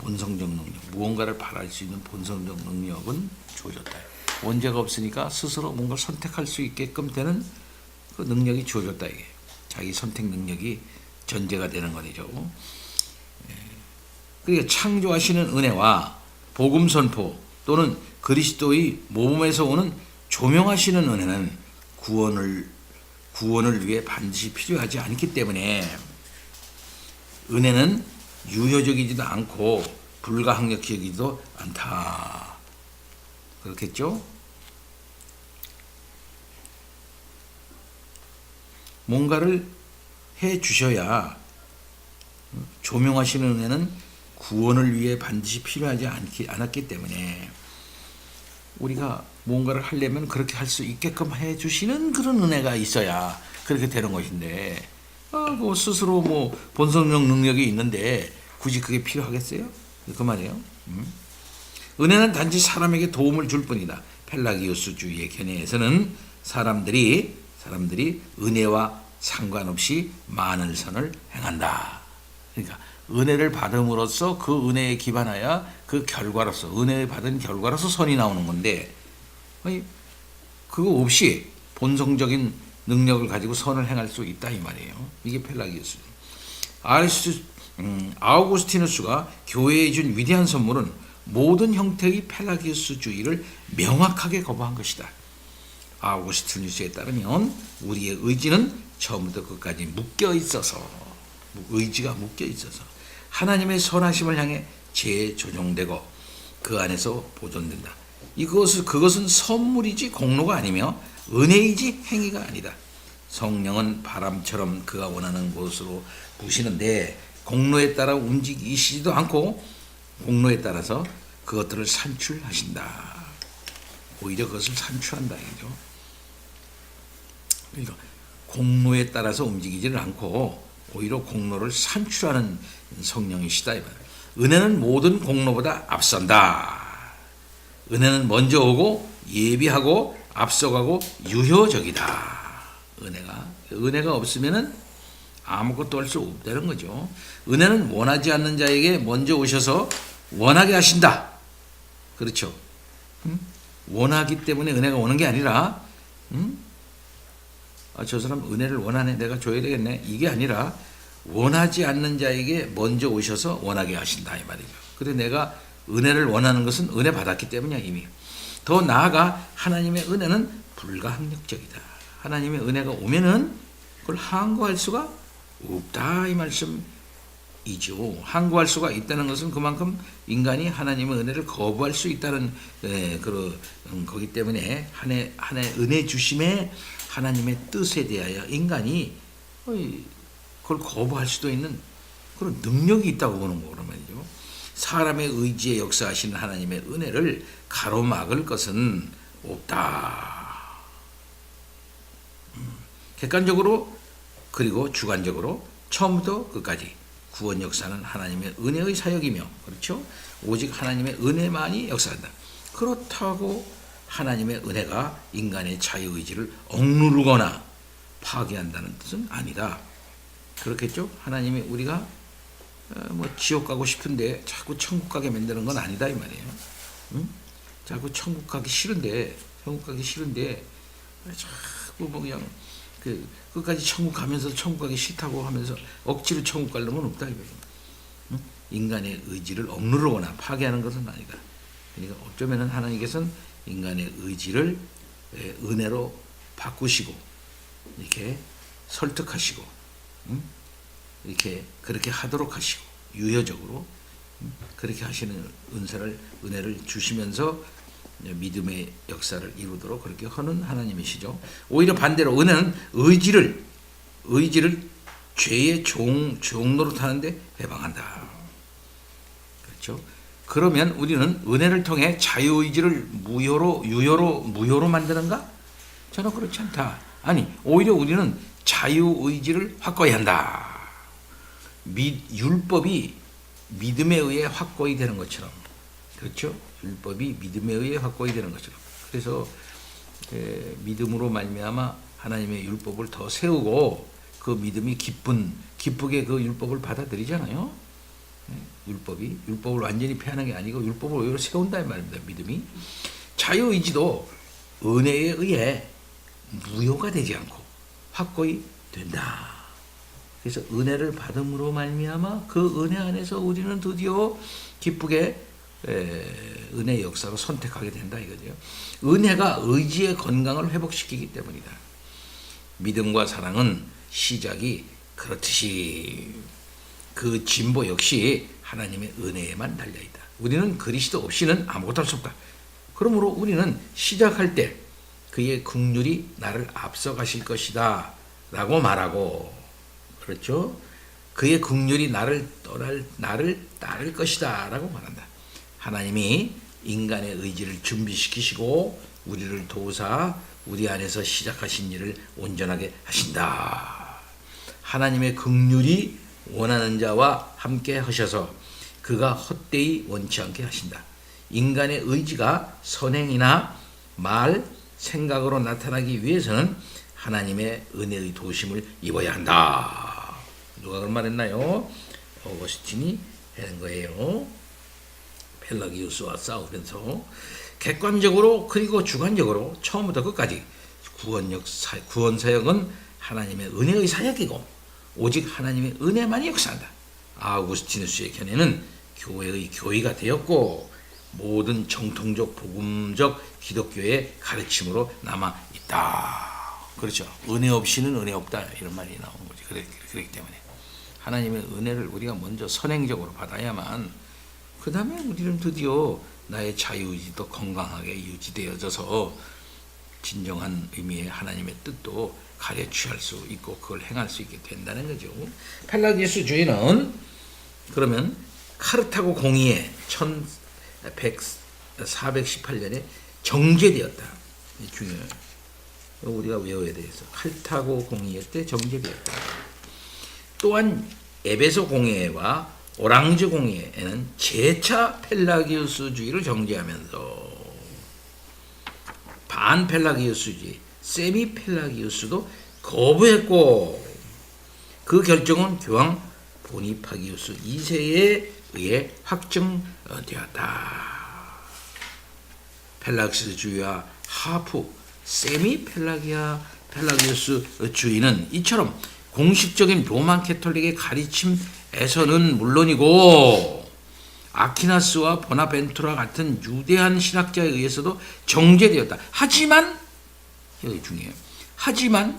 본성적 능력, 무언가를 바랄 수 있는 본성적 능력은 주어졌다. 원죄가 없으니까 스스로 뭔가를 선택할 수 있게끔 되는 그 능력이 주어졌다. 이게 자기 선택 능력이 전제가 되는 거죠. 그러니까 창조하시는 은혜와 복음 선포 또는 그리스도의 모범에서 오는 조명하시는 은혜는 구원을 위해 반드시 필요하지 않기 때문에 은혜는 유효적이지도 않고 불가항력적이지도 않다. 그렇겠죠? 뭔가를 해 주셔야 조명하시는 은혜는 구원을 위해 반드시 필요하지 않았기 때문에 우리가 뭔가를 하려면 그렇게 할 수 있게끔 해 주시는 그런 은혜가 있어야 그렇게 되는 것인데 뭐 스스로 뭐 본성적 능력이 있는데 굳이 그게 필요하겠어요? 그 말이에요. 은혜는 단지 사람에게 도움을 줄 뿐이다. 펠라기우스주의의 견해에서는 사람들이 은혜와 상관없이 많은 선을 행한다. 그러니까 은혜를 받음으로써 그 은혜에 기반하여 그 결과로서 은혜를 받은 결과로서 선이 나오는 건데 그거 없이 본성적인 능력을 가지고 선을 행할 수 있다 이 말이에요. 이게 펠라기우스. 아우구스티누스가 교회에 준 위대한 선물은 모든 형태의 펠라기우스주의를 명확하게 거부한 것이다. 아우구스티누스에 따르면 우리의 의지는 처음부터 끝까지 의지가 묶여 있어서 하나님의 선하심을 향해 재조정되고 그 안에서 보존된다. 그것은 선물이지 공로가 아니며 은혜이지 행위가 아니다. 성령은 바람처럼 그가 원하는 곳으로 부시는데 공로에 따라 움직이시지도 않고 공로에 따라서 그것들을 산출하신다. 오히려 그것을 산출한다. 이죠. 그러니까 공로에 따라서 움직이지를 않고 오히려 공로를 산출하는 성령이시다. 은혜는 모든 공로보다 앞선다. 은혜는 먼저 오고 예비하고 앞서가고 유효적이다. 은혜가 없으면은 아무것도 할 수 없다는 거죠. 은혜는 원하지 않는 자에게 먼저 오셔서 원하게 하신다. 그렇죠. 원하기 때문에 은혜가 오는 게 아니라 저 사람 은혜를 원하네, 내가 줘야 되겠네, 이게 아니라 원하지 않는 자에게 먼저 오셔서 원하게 하신다 이 말이죠. 그래서 내가 은혜를 원하는 것은 은혜 받았기 때문이야 이미. 더 나아가 하나님의 은혜는 불가항력적이다. 하나님의 은혜가 오면은 그걸 항거할 수가 없다 이 말씀이죠. 항거할 수가 있다는 것은 그만큼 인간이 하나님의 은혜를 거부할 수 있다는 거기 때문에 한해 은혜 주심에 하나님의 뜻에 대하여 인간이 그걸 거부할 수도 있는 그런 능력이 있다고 보는 거란 말이죠. 사람의 의지에 역사하시는 하나님의 은혜를 가로막을 것은 없다. 객관적으로 그리고 주관적으로 처음부터 끝까지 구원 역사는 하나님의 은혜의 사역이며, 그렇죠? 오직 하나님의 은혜만이 역사한다. 그렇다고 하나님의 은혜가 인간의 자유의지를 억누르거나 파괴한다는 뜻은 아니다. 그렇겠죠? 하나님이 우리가 지옥 가고 싶은데 자꾸 천국 가게 만드는 건 아니다 이 말이에요. 응? 자꾸 천국 가기 싫은데 자꾸 그냥 끝까지 천국 가면서 천국 가기 싫다고 하면서 억지로 천국 갈 놈은 없다 이거예요. 응? 인간의 의지를 억누르거나 파괴하는 것은 아니다. 그러니까 어쩌면은 하나님께서는 인간의 의지를 은혜로 바꾸시고 이렇게 설득하시고 이렇게 그렇게 하도록 하시고 유효적으로 그렇게 하시는 은혜를 주시면서 믿음의 역사를 이루도록 그렇게 하는 하나님이시죠. 오히려 반대로 은혜는 의지를 죄의 종로로 타는데 해방한다. 그렇죠? 그러면 우리는 은혜를 통해 자유의지를 무효로 만드는가? 저는 그렇지 않다. 아니, 오히려 우리는 자유의지를 확고히 한다. 율법이 믿음에 의해 확고히 되는 것처럼, 그렇죠? 율법이 믿음에 의해 확고히 되는 것처럼. 그래서 믿음으로 말미암아 하나님의 율법을 더 세우고 그 믿음이 기쁘게 그 율법을 받아들이잖아요. 율법을 완전히 폐하는 게 아니고 율법을 오히려 세운다 이 말입니다. 믿음이. 자유의지도 은혜에 의해 무효가 되지 않고 확고히 된다. 그래서 은혜를 받음으로 말미암아 그 은혜 안에서 우리는 드디어 기쁘게 은혜의 역사로 선택하게 된다 이거죠. 은혜가 의지의 건강을 회복시키기 때문이다. 믿음과 사랑은 시작이 그렇듯이 그 진보 역시 하나님의 은혜에만 달려있다. 우리는 그리스도 없이는 아무것도 할 수 없다. 그러므로 우리는 시작할 때 그의 긍휼이 나를 앞서가실 것이다 라고 말하고, 그렇죠? 그의 긍휼이 나를 따를 것이다 라고 말한다. 하나님이 인간의 의지를 준비시키시고 우리를 도우사 우리 안에서 시작하신 일을 온전하게 하신다. 하나님의 긍휼이 원하는 자와 함께 하셔서 그가 헛되이 원치 않게 하신다. 인간의 의지가 선행이나 말, 생각으로 나타나기 위해서는 하나님의 은혜의 도심을 입어야 한다. 누가 그런 말 했나요? 어거스틴이 하는 거예요. 펠라기우스와 싸우면서 객관적으로 그리고 주관적으로 처음부터 끝까지 구원 사역은 하나님의 은혜의 사역이고 오직 하나님의 은혜만이 역사한다. 아우구스티누스의 견해는 교회의 교의가 되었고 모든 정통적 복음적 기독교의 가르침으로 남아 있다. 그렇죠. 은혜 없이는 은혜 없다 이런 말이 나온 거지. 그렇기 때문에 하나님의 은혜를 우리가 먼저 선행적으로 받아야만 그 다음에 우리는 드디어 나의 자유의지도 건강하게 유지되어져서 진정한 의미의 하나님의 뜻도 가르치할 수 있고 그걸 행할 수 있게 된다는 거죠. 펠라기우스주의는 그러면 카르타고 공의에 418년에 정제되었다. 중요해요. 우리가 외워야 돼서 카르타고 공의회 때 정제되었다. 또한 에베소 공의회와 오랑주 공의회에는 재차 펠라기우스주의를 정제하면서 반펠라기우스주의, 세미펠라기우스도 거부했고 그 결정은 교황 보니파기우스 2세에 의해 확정되었다. 펠라기우스주의와 하프, 세미펠라기우스주의는 이처럼 공식적인 로마 캐톨릭의 가르침에서는 물론이고 아퀴나스와 보나벤투라 같은 유대한 신학자에 의해서도 정제되었다. 하지만 여기 중요해요. 하지만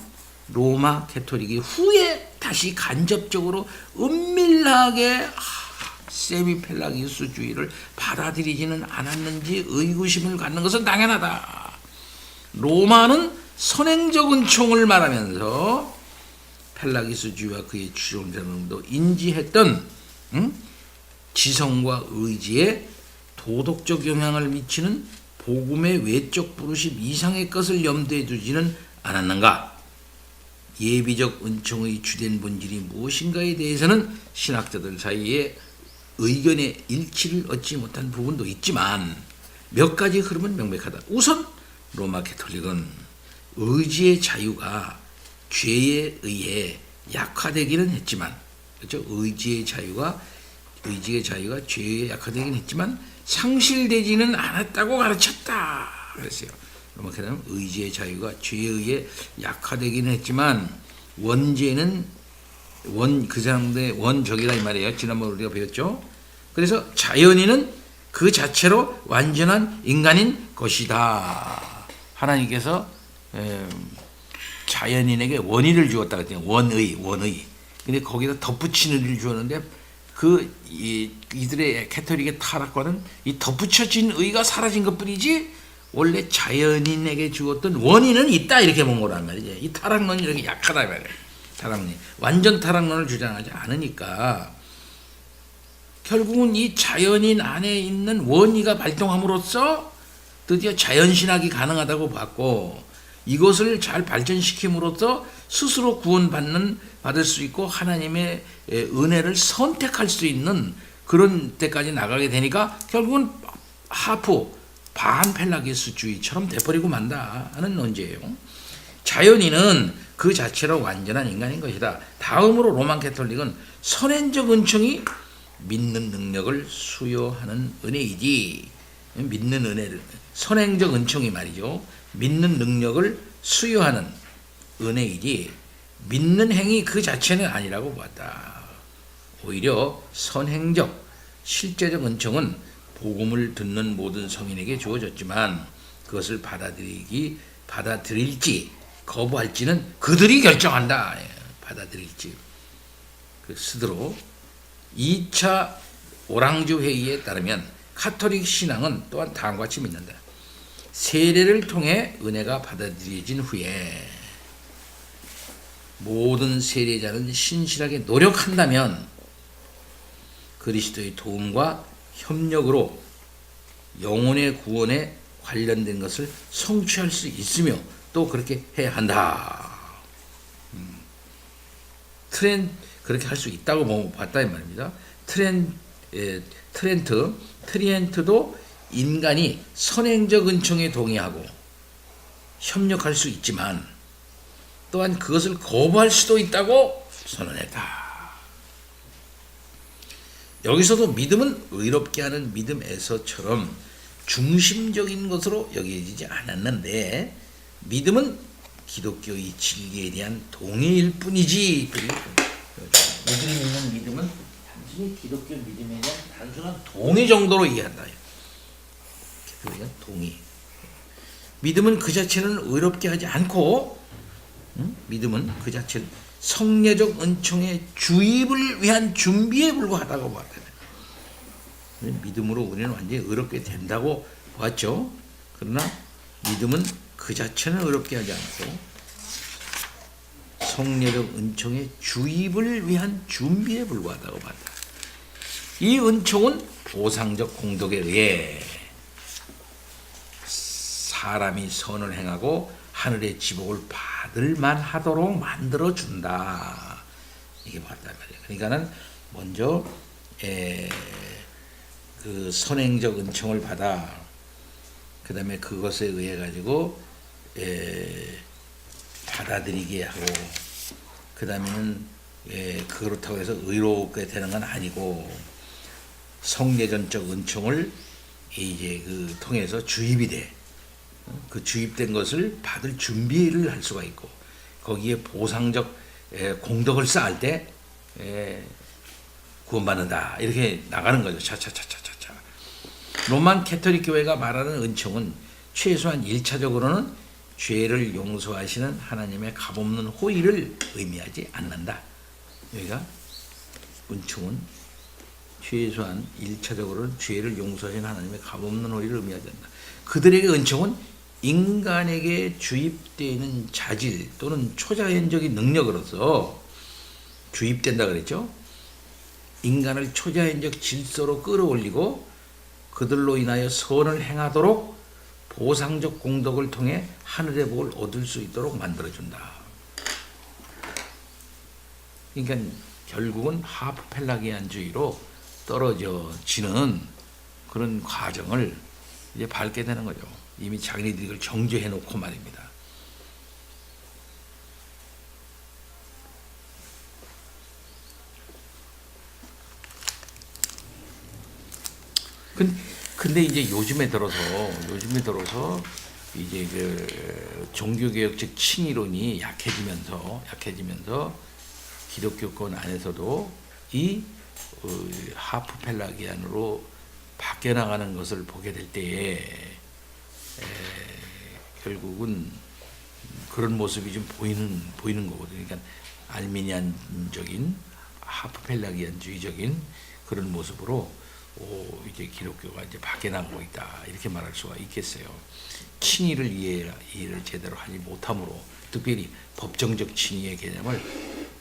로마 캐톨릭이 후에 다시 간접적으로 은밀하게 세미펠라기우스주의를 받아들이지는 않았는지 의구심을 갖는 것은 당연하다. 로마는 선행적 은총을 말하면서 펠라기우스주의와 그의 주종자들도 인지했던 지성과 의지에 도덕적 영향을 미치는 복음의 외적 부르심 이상의 것을 염두에 두지는 않았는가? 예비적 은총의 주된 본질이 무엇인가에 대해서는 신학자들 사이에 의견의 일치를 얻지 못한 부분도 있지만 몇 가지 흐름은 명백하다. 우선 로마 캐톨릭은 의지의 자유가 죄에 의해 약화되기는 했지만, 그렇죠? 의지의 자유가 죄에 의해 약화되기는 했지만 상실되지는 않았다고 가르쳤다. 그랬어요. 로마 캐톨릭은 의지의 자유가 죄에 의해 약화되기는 했지만 원죄는 그 상대 원적이다 이 말이에요. 지난번 우리가 배웠죠. 그래서 자연인은 그 자체로 완전한 인간인 것이다. 하나님께서 자연인에게 원의를 주었다 그랬더니 원의. 근데 거기다 덧붙이는 일을 주었는데 이들의 캐톨릭의 타락과는 이 덧붙여진 의가 사라진 것뿐이지 원래 자연인에게 주었던 원인은 있다 이렇게 본 거란 말이지. 이 타락론이 이렇게 약하다 말이에요. 타락론이 완전 타락론을 주장하지 않으니까 결국은 이 자연인 안에 있는 원의가 발동함으로써 드디어 자연신학이 가능하다고 봤고 이것을 잘 발전시킴으로써 스스로 받을 수 있고 하나님의 은혜를 선택할 수 있는 그런 때까지 나가게 되니까 결국은 하프 반펠라기우스주의처럼 돼버리고 만다 하는 논제예요. 자연인은 그 자체로 완전한 인간인 것이다. 다음으로 로만 캐톨릭은 선행적 은총이 믿는 능력을 수여하는 은혜이지. 믿는 은혜를 선행적 은총이 말이죠. 믿는 능력을 수여하는 은혜이지 믿는 행위 그 자체는 아니라고 보았다. 오히려 선행적 실제적 은총은 복음을 듣는 모든 성인에게 주어졌지만 그것을 받아들일지 거부할지는 그들이 결정한다. 받아들일지. 그 스드로 2차 오랑주 회의에 따르면 카톨릭 신앙은 또한 다음과 같이 믿는다. 세례를 통해 은혜가 받아들여진 후에 모든 세례자는 신실하게 노력한다면 그리스도의 도움과 협력으로 영혼의 구원에 관련된 것을 성취할 수 있으며 또 그렇게 해야 한다. 그렇게 할 수 있다고 봤다 이 말입니다. 트리엔트도 인간이 선행적 은총에 동의하고 협력할 수 있지만 또한 그것을 거부할 수도 있다고 선언했다. 여기서도 믿음은 의롭게 하는 믿음에서처럼 중심적인 것으로 여겨지지 않았는데 믿음은 기독교의 진리에 대한 동의일 뿐이지. 우리들이 믿는 믿음은 단순히 기독교 믿음에 대한 단순한 동의 정도로 이해한다. 기독교에 대한 동의. 믿음은 그 자체는 의롭게 하지 않고 믿음은 그 자체는 성례적 은총의 주입을 위한 준비에 불과하다고 봤다. 믿음으로 우리는 완전히 의롭게 된다고 보았죠. 그러나 믿음은 그 자체는 의롭게 하지 않고 성례적 은총의 주입을 위한 준비에 불과하다고 봤다. 이 은총은 보상적 공덕에 의해 사람이 선을 행하고 하늘의 지복을 받을 만하도록 만들어준다. 이게 맞단 말이에요. 그러니까는 먼저 그 선행적 은총을 받아 그 다음에 그것에 의해 가지고 받아들이게 하고 그 다음에는 그렇다고 해서 의롭게 되는 건 아니고 성례전적 은총을 이제 그 통해서 주입이 돼. 그 주입된 것을 받을 준비를 할 수가 있고 거기에 보상적 공덕을 쌓을 때 구원받는다 이렇게 나가는 거죠. 차차차차차차. 로만 캐톨릭 교회가 말하는 은총은 최소한 1차적으로는 죄를 용서하시는 하나님의 값없는 호의를 의미하지 않는다. 여기가 은총은 최소한 1차적으로는 죄를 용서하시는 하나님의 값없는 호의를 의미하지 않는다. 그들에게 은총은 인간에게 주입되어 있는 자질 또는 초자연적인 능력으로서 주입된다 그랬죠. 인간을 초자연적 질서로 끌어올리고 그들로 인하여 선을 행하도록 보상적 공덕을 통해 하늘의 복을 얻을 수 있도록 만들어준다. 그러니까 결국은 하프펠라기안주의로 떨어져지는 그런 과정을 이제 밟게 되는 거죠. 이미 자기네들이 이걸 정죄해 놓고 말입니다. 근데 이제 요즘에 들어서 이제 그 종교개혁적 칭의론이 약해지면서 기독교권 안에서도 이 하프펠라기안으로 바뀌어 나가는 것을 보게 될 때에 결국은 그런 모습이 좀 보이는 거거든요. 그러니까 알미니안적인 하프펠라기안주의적인 그런 모습으로 이제 기독교가 이제 바뀌어 나가고 있다 이렇게 말할 수가 있겠어요. 칭의를 이해를 제대로 하지 못함으로 특별히 법정적 칭의의 개념을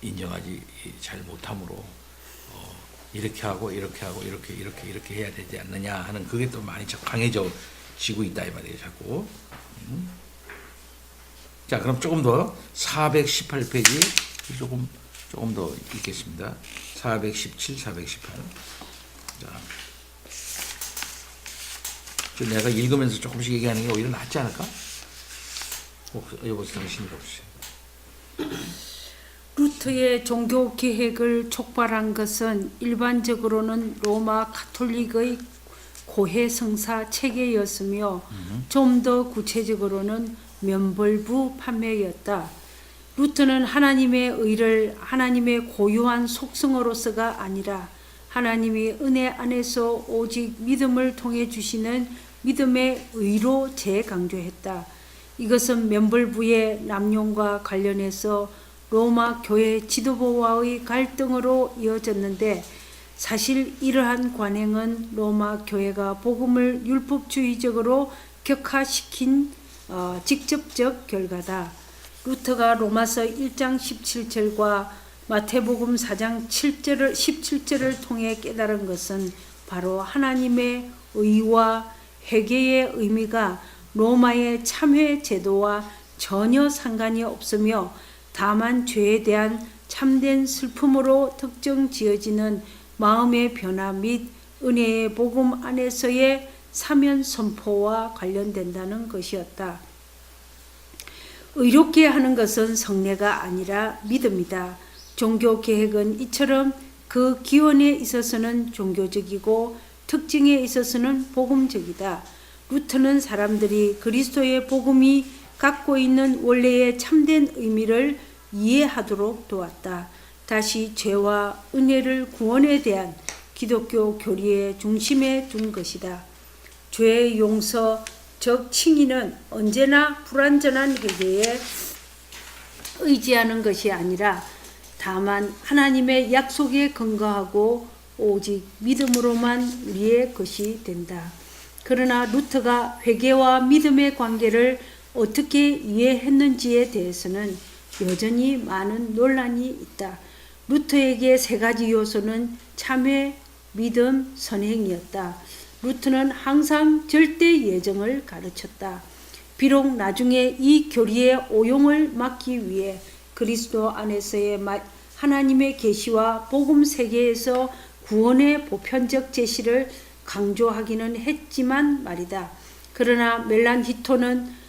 인정하지 잘 못함으로 이렇게 하고 이렇게 해야 되지 않느냐 하는 그게 또 많이 강해지고 있다 이 말이에요. 자꾸. 자, 그럼 조금 더 418페이지 조금 더 읽겠습니다. 417, 418. 자, 내가 읽으면서 조금씩 얘기하는 게 오히려 낫지 않을까? 여보세요, 당신이 보세요. 루터의 종교 개혁을 촉발한 것은 일반적으로는 로마 가톨릭의 고해 성사 체계였으며 좀 더 구체적으로는 면벌부 판매였다. 루터는 하나님의 의를 하나님의 고유한 속성으로서가 아니라 하나님이 은혜 안에서 오직 믿음을 통해 주시는 믿음의 의로 재강조했다. 이것은 면벌부의 남용과 관련해서 로마 교회 지도부와의 갈등으로 이어졌는데 사실 이러한 관행은 로마 교회가 복음을 율법주의적으로 격화시킨 직접적 결과다. 루터가 로마서 1장 17절과 마태복음 4장 17절을 통해 깨달은 것은 바로 하나님의 의와 회개의 의미가 로마의 참회 제도와 전혀 상관이 없으며 다만 죄에 대한 참된 슬픔으로 특정 지어지는 마음의 변화 및 은혜의 복음 안에서의 사면 선포와 관련된다는 것이었다. 의롭게 하는 것은 성례가 아니라 믿음이다. 종교 개혁은 이처럼 그 기원에 있어서는 종교적이고 특징에 있어서는 복음적이다. 루터는 사람들이 그리스도의 복음이 갖고 있는 원래의 참된 의미를 이해하도록 도왔다. 다시 죄와 은혜를 구원에 대한 기독교 교리의 중심에 둔 것이다. 죄의 용서, 즉 칭의는 언제나 불완전한 회개에 의지하는 것이 아니라 다만 하나님의 약속에 근거하고 오직 믿음으로만 우리의 것이 된다. 그러나 루터가 회개와 믿음의 관계를 어떻게 이해했는지에 대해서는 여전히 많은 논란이 있다. 루터에게 세 가지 요소는 참회, 믿음, 선행이었다. 루터는 항상 절대 예정을 가르쳤다. 비록 나중에 이 교리의 오용을 막기 위해 그리스도 안에서의 하나님의 계시와 복음 세계에서 구원의 보편적 제시를 강조하기는 했지만 말이다. 그러나 멜란히토는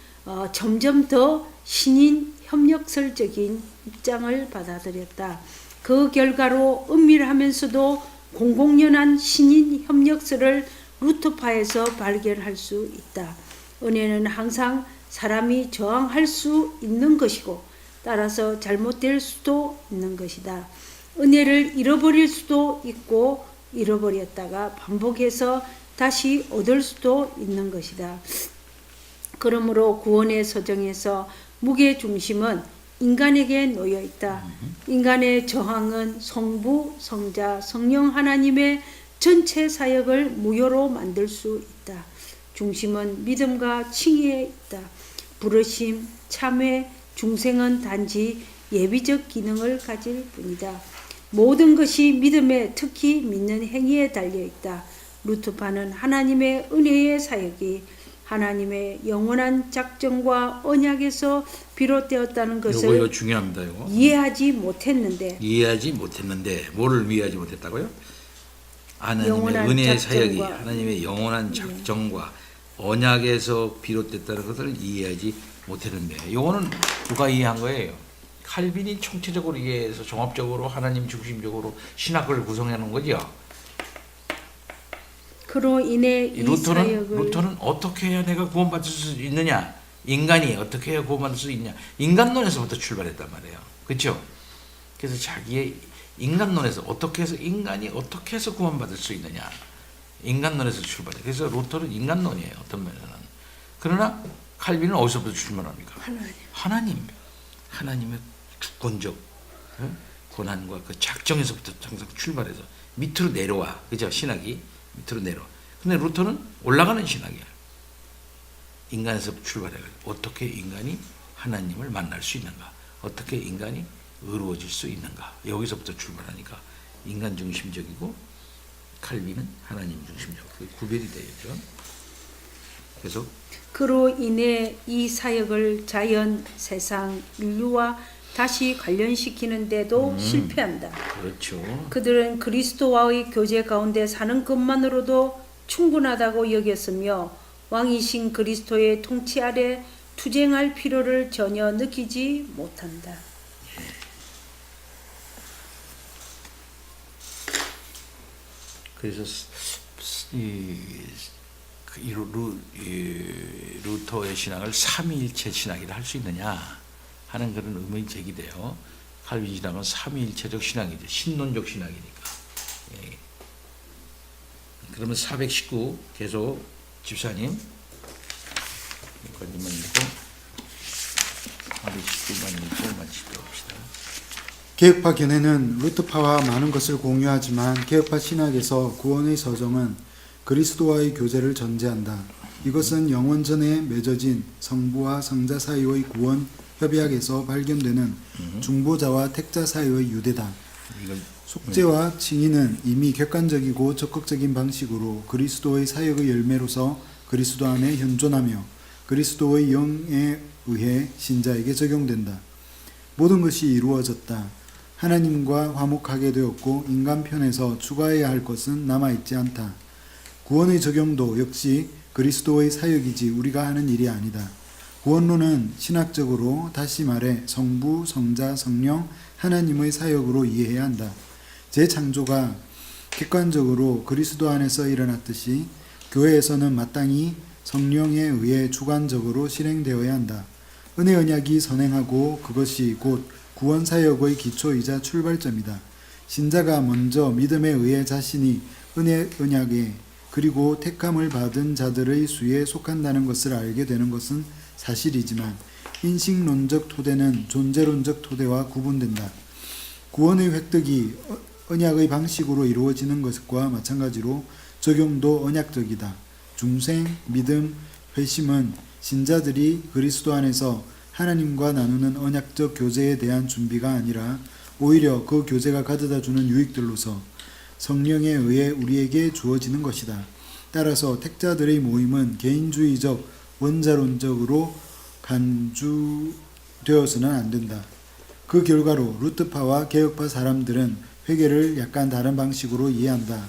점점 더 신인 협력설적인 입장을 받아들였다. 그 결과로 은밀하면서도 공공연한 신인 협력설을 루터파에서 발견할 수 있다. 은혜는 항상 사람이 저항할 수 있는 것이고 따라서 잘못될 수도 있는 것이다. 은혜를 잃어버릴 수도 있고 잃어버렸다가 반복해서 다시 얻을 수도 있는 것이다. 그러므로 구원의 서정에서 무게 중심은 인간에게 놓여 있다. 인간의 저항은 성부, 성자, 성령 하나님의 전체 사역을 무효로 만들 수 있다. 중심은 믿음과 칭의에 있다. 부르심, 참회, 중생은 단지 예비적 기능을 가질 뿐이다. 모든 것이 믿음에 특히 믿는 행위에 달려있다. 루터파는 하나님의 은혜의 사역이 하나님의 영원한 작정과 언약에서 비롯되었다는 것을 이거 중요합니다. 이거. 이해하지 못했는데 뭐를 이해하지 못했다고요? 하나님의 은혜의 사역이 하나님의 영원한 작정과 언약에서 비롯됐다는 것을 이해하지 못했는데 이거는 누가 이해한 거예요? 칼빈이 총체적으로 이해해서 종합적으로 하나님 중심적으로 신학을 구성하는 거죠. 그로 인해 이 사역을 루터는 어떻게 해야 내가 구원받을 수 있느냐? 인간이 어떻게 해야 구원받을 수 있냐? 인간론에서부터 출발했단 말이에요. 그렇죠? 그래서 자기의 인간론에서 어떻게 해서 인간이 어떻게 해서 구원받을 수 있느냐? 인간론에서 출발해. 그래서 루터는 인간론이에요. 어떤 면에서는. 그러나 칼빈은 어디서부터 출발합니까? 하나님의 주권적 권한과 그 작정에서부터 항상 출발해서 밑으로 내려와. 그죠? 신학이 밑으로 내려와. 근데 루터는 올라가는 신학이야. 인간에서 출발해가지고 어떻게 인간이 하나님을 만날 수 있는가? 어떻게 인간이 의로워질 수 있는가? 여기서부터 출발하니까 인간 중심적이고 칼빈은 하나님 중심적. 구별이 되죠. 그래서 그로 인해 이 사역을 자연, 세상, 인류와 다시 관련시키는데도 실패한다. 그렇죠. 그들은 그리스도와의 교제 가운데 사는 것만으로도 충분하다고 여겼으며 왕이신 그리스도의 통치 아래 투쟁할 필요를 전혀 느끼지 못한다. 그래서 루터의 신앙을 삼위일체 신앙이라 할 수 있느냐 하는 그런 의문이 제기돼요. 칼빈 신앙은 삼위일체적 신앙이죠. 신론적 신앙이니까. 예. 그러면 419 계속 집사님 여기까지만 읽고 419만 읽고 마치도록 합시다. 개혁파 견해는 루터파와 많은 것을 공유하지만 개혁파 신학에서 구원의 서정은 그리스도와의 교제를 전제한다. 이것은 영원전에 맺어진 성부와 성자 사이의 구원 협약에서 발견되는 중보자와 택자 사이의 유대다. 속죄와 칭의는 이미 객관적이고 적극적인 방식으로 그리스도의 사역의 열매로서 그리스도 안에 현존하며 그리스도의 영에 의해 신자에게 적용된다. 모든 것이 이루어졌다. 하나님과 화목하게 되었고 인간 편에서 추가해야 할 것은 남아있지 않다. 구원의 적용도 역시 그리스도의 사역이지 우리가 하는 일이 아니다. 구원론은 신학적으로 다시 말해 성부, 성자, 성령, 하나님의 사역으로 이해해야 한다. 재창조가 객관적으로 그리스도 안에서 일어났듯이 교회에서는 마땅히 성령에 의해 주관적으로 실행되어야 한다. 은혜 언약이 선행하고 그것이 곧 구원 사역의 기초이자 출발점이다. 신자가 먼저 믿음에 의해 자신이 은혜 언약에 그리고 택함을 받은 자들의 수에 속한다는 것을 알게 되는 것은 사실이지만 인식론적 토대는 존재론적 토대와 구분된다. 구원의 획득이 언약의 방식으로 이루어지는 것과 마찬가지로 적용도 언약적이다. 중생, 믿음, 회심은 신자들이 그리스도 안에서 하나님과 나누는 언약적 교제에 대한 준비가 아니라 오히려 그 교제가 가져다주는 유익들로서 성령에 의해 우리에게 주어지는 것이다. 따라서 택자들의 모임은 개인주의적, 원자론적으로 간주되어서는 안 된다. 그 결과로 루트파와 개혁파 사람들은 회개를 약간 다른 방식으로 이해한다.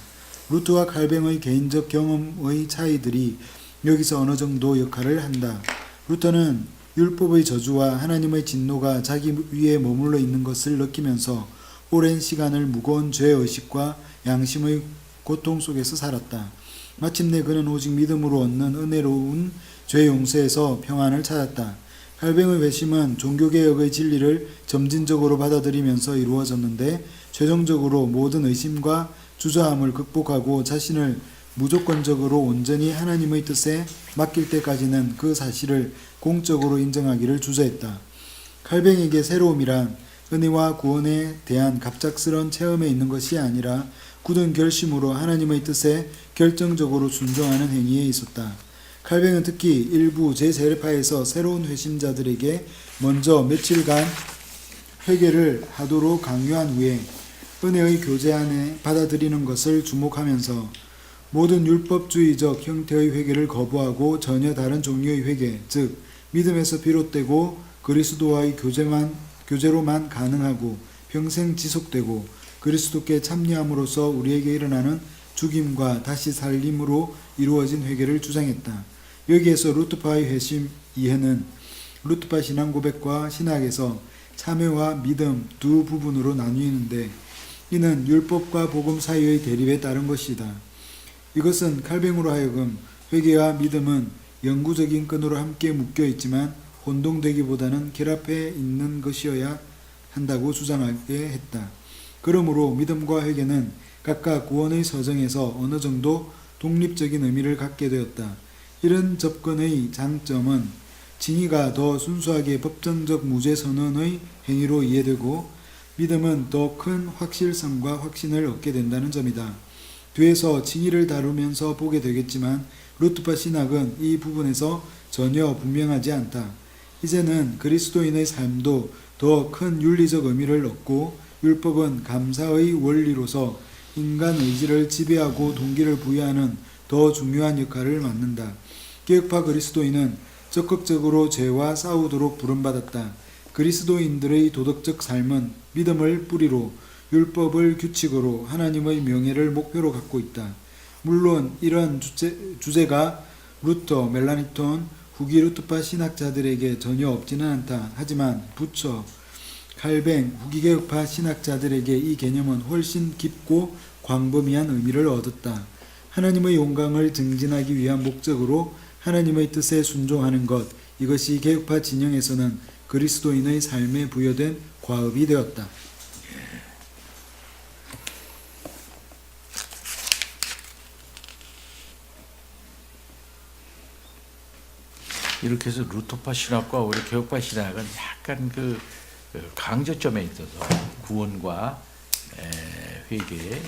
루트와 칼뱅의 개인적 경험의 차이들이 여기서 어느 정도 역할을 한다. 루터는 율법의 저주와 하나님의 진노가 자기 위에 머물러 있는 것을 느끼면서 오랜 시간을 무거운 죄의식과 양심의 고통 속에서 살았다. 마침내 그는 오직 믿음으로 얻는 은혜로운 죄 용서에서 평안을 찾았다. 칼뱅의 회심은 종교개혁의 진리를 점진적으로 받아들이면서 이루어졌는데 최종적으로 모든 의심과 주저함을 극복하고 자신을 무조건적으로 온전히 하나님의 뜻에 맡길 때까지는 그 사실을 공적으로 인정하기를 주저했다. 칼뱅에게 새로움이란 은혜와 구원에 대한 갑작스런 체험에 있는 것이 아니라 굳은 결심으로 하나님의 뜻에 결정적으로 순종하는 행위에 있었다. 칼뱅은 특히 일부 제세례파에서 새로운 회심자들에게 먼저 며칠간 회개를 하도록 강요한 후에 은혜의 교제 안에 받아들이는 것을 주목하면서 모든 율법주의적 형태의 회개를 거부하고 전혀 다른 종류의 회개, 즉 믿음에서 비롯되고 그리스도와의 교제로만 가능하고 평생 지속되고 그리스도께 참여함으로써 우리에게 일어나는 죽임과 다시 살림으로 이루어진 회개를 주장했다. 여기에서 루트파의 회심 이해는 루트파 신앙 고백과 신학에서 참여와 믿음 두 부분으로 나뉘는데 이는 율법과 복음 사이의 대립에 따른 것이다. 이것은 칼뱅으로 하여금 회개와 믿음은 영구적인 끈으로 함께 묶여 있지만 혼동되기보다는 결합해 있는 것이어야 한다고 주장하게 했다. 그러므로 믿음과 회개는 각각 구원의 서정에서 어느 정도 독립적인 의미를 갖게 되었다. 이런 접근의 장점은 징의가 더 순수하게 법정적 무죄 선언의 행위로 이해되고 믿음은 더 큰 확실성과 확신을 얻게 된다는 점이다. 뒤에서 징의를 다루면서 보게 되겠지만 루트파 신학은 이 부분에서 전혀 분명하지 않다. 이제는 그리스도인의 삶도 더 큰 윤리적 의미를 얻고 율법은 감사의 원리로서 인간 의지를 지배하고 동기를 부여하는 더 중요한 역할을 맡는다. 개혁파 그리스도인은 적극적으로 죄와 싸우도록 부름받았다. 그리스도인들의 도덕적 삶은 믿음을 뿌리로 율법을 규칙으로 하나님의 명예를 목표로 갖고 있다. 물론 이런 주제가 루터, 멜라니톤, 후기 루트파 신학자들에게 전혀 없지는 않다. 하지만 부처, 칼뱅, 후기개혁파 신학자들에게 이 개념은 훨씬 깊고 광범위한 의미를 얻었다. 하나님의 영광을 증진하기 위한 목적으로 하나님의 뜻에 순종하는 것, 이것이 개혁파 진영에서는 그리스도인의 삶에 부여된 과업이 되었다. 이렇게 해서 루터파 신학과 우리 개혁파 신학은 약간 그 강조점에 있어서 구원과 회개,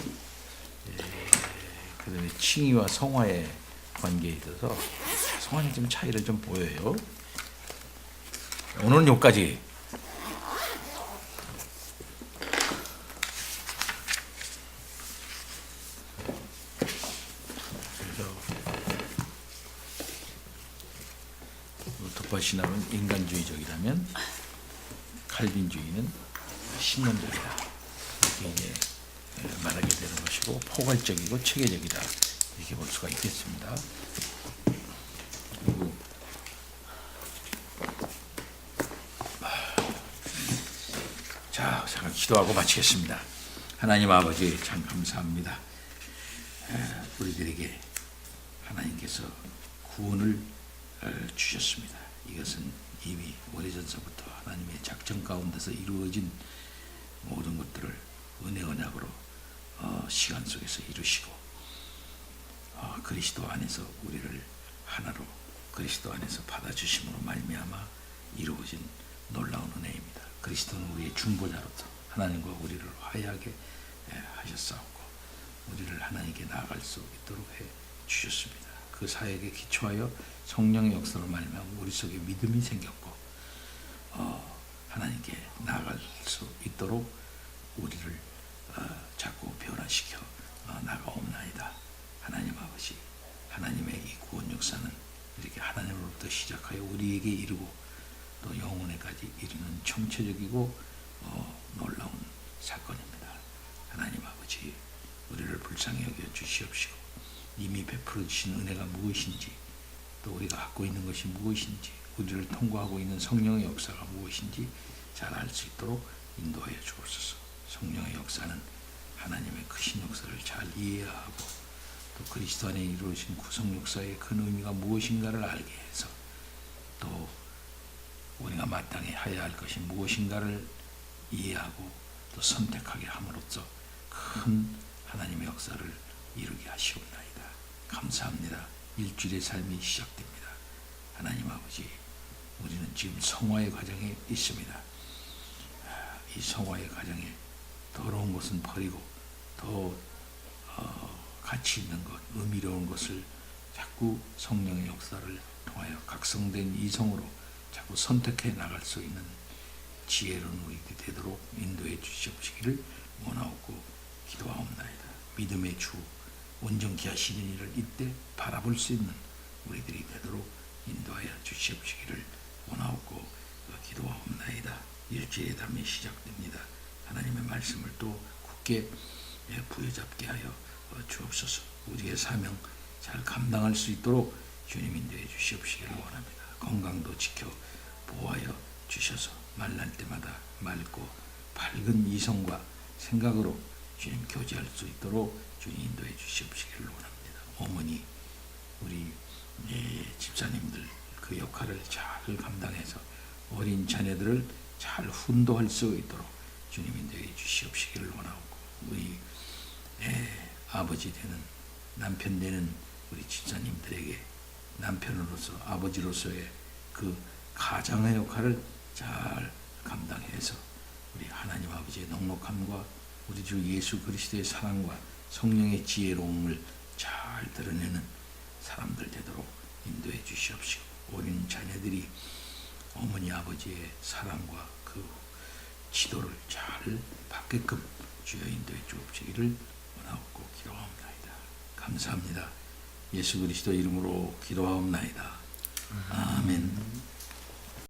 그다음에 칭의와 성화의 관계에 있어서 성화는 좀 차이를 좀 보여요. 오늘은 여기까지. 루터파 신학은 인간주의적이라면 칼빈주의는 신론적이다. 이렇게 이제 말하게 되는 것이고 포괄적이고 체계적이다. 이렇게 볼 수가 있겠습니다. 그리고 자, 잠깐 기도하고 마치겠습니다. 하나님 아버지 참 감사합니다. 우리들에게 하나님께서 구원을 주셨습니다. 이것은 이미 오래전서부터 하나님의 작전 가운데서 이루어진 모든 것들을 은혜 언약으로 시간 속에서 이루시고 그리스도 안에서 우리를 하나로 그리스도 안에서 받아주심으로 말미암아 이루어진 놀라운 은혜입니다. 그리스도는 우리의 중보자로서 하나님과 우리를 화해하게 하셨사옵고 우리를 하나님께 나아갈 수 있도록 해 주셨습니다. 그 사역에 기초하여 성령의 역사로 말미암아 우리 속에 믿음이 생겼고 하나님께 나아갈 수 있도록 우리를 자꾸 변화시켜 나가옵나이다. 하나님 아버지, 하나님의 이 구원 역사는 이렇게 하나님으로부터 시작하여 우리에게 이르고 또 영혼에까지 이르는 총체적이고 놀라운 사건입니다. 하나님 아버지, 우리를 불쌍히 여겨 주시옵시고 이미 베풀어 주신 은혜가 무엇인지 또 우리가 갖고 있는 것이 무엇인지 우리를 통과하고 있는 성령의 역사가 무엇인지 잘 알 수 있도록 인도하여 주옵소서. 성령의 역사는 하나님의 크신 역사를 잘 이해해야 하고 또 그리스도 안에 이루어진 구속 역사의 큰 의미가 무엇인가를 알게 해서 또 우리가 마땅히 해야 할 것이 무엇인가를 이해하고 또 선택하게 함으로써 큰 하나님의 역사를 이루게 하시옵나이다. 감사합니다. 일주일의 삶이 시작됩니다. 하나님 아버지, 우리는 지금 성화의 과정에 있습니다. 이 성화의 과정에 더러운 것은 버리고 더 가치 있는 것, 의미로운 것을 자꾸 성령의 역사를 통하여 각성된 이성으로 자꾸 선택해 나갈 수 있는 지혜로운 우리들이 되도록 인도해 주시옵시기를 원하옵고 기도하옵나이다. 믿음의 주 온전케 하시는 이를 이때 바라볼 수 있는 우리들이 되도록 인도하여 주시옵시기를 원하옵고 기도하옵나이다. 일주일의 담이 시작됩니다. 하나님의 말씀을 또 굳게 부여잡게 하여 주옵소서. 우리의 사명 잘 감당할 수 있도록 주님 인도해 주시옵시기를 원합니다. 건강도 지켜 보호하여 주셔서 말날 때마다 맑고 밝은 이성과 생각으로 주님 교제할 수 있도록 주님 인도해 주시옵시기를 원합니다. 어머니, 우리 집사님들 그 역할을 잘 감당해서 어린 자녀들을 잘 훈도할 수 있도록 주님 인도해 주시옵시기를 원하고 우리 아버지 되는 남편 되는 우리 집사님들에게 남편으로서 아버지로서의 그 가장의 역할을 잘 감당해서 우리 하나님 아버지의 넉넉함과 우리 주 예수 그리스도의 사랑과 성령의 지혜로움을 잘 드러내는 사람들 되도록 인도해 주시옵시고 어린 자녀들이 어머니 아버지의 사랑과 그 지도를 잘 받게끔 주여 인도해 주옵시기를 원하옵고 기도하옵나이다. 감사합니다. 예수 그리스도 이름으로 기도하옵나이다. 아멘.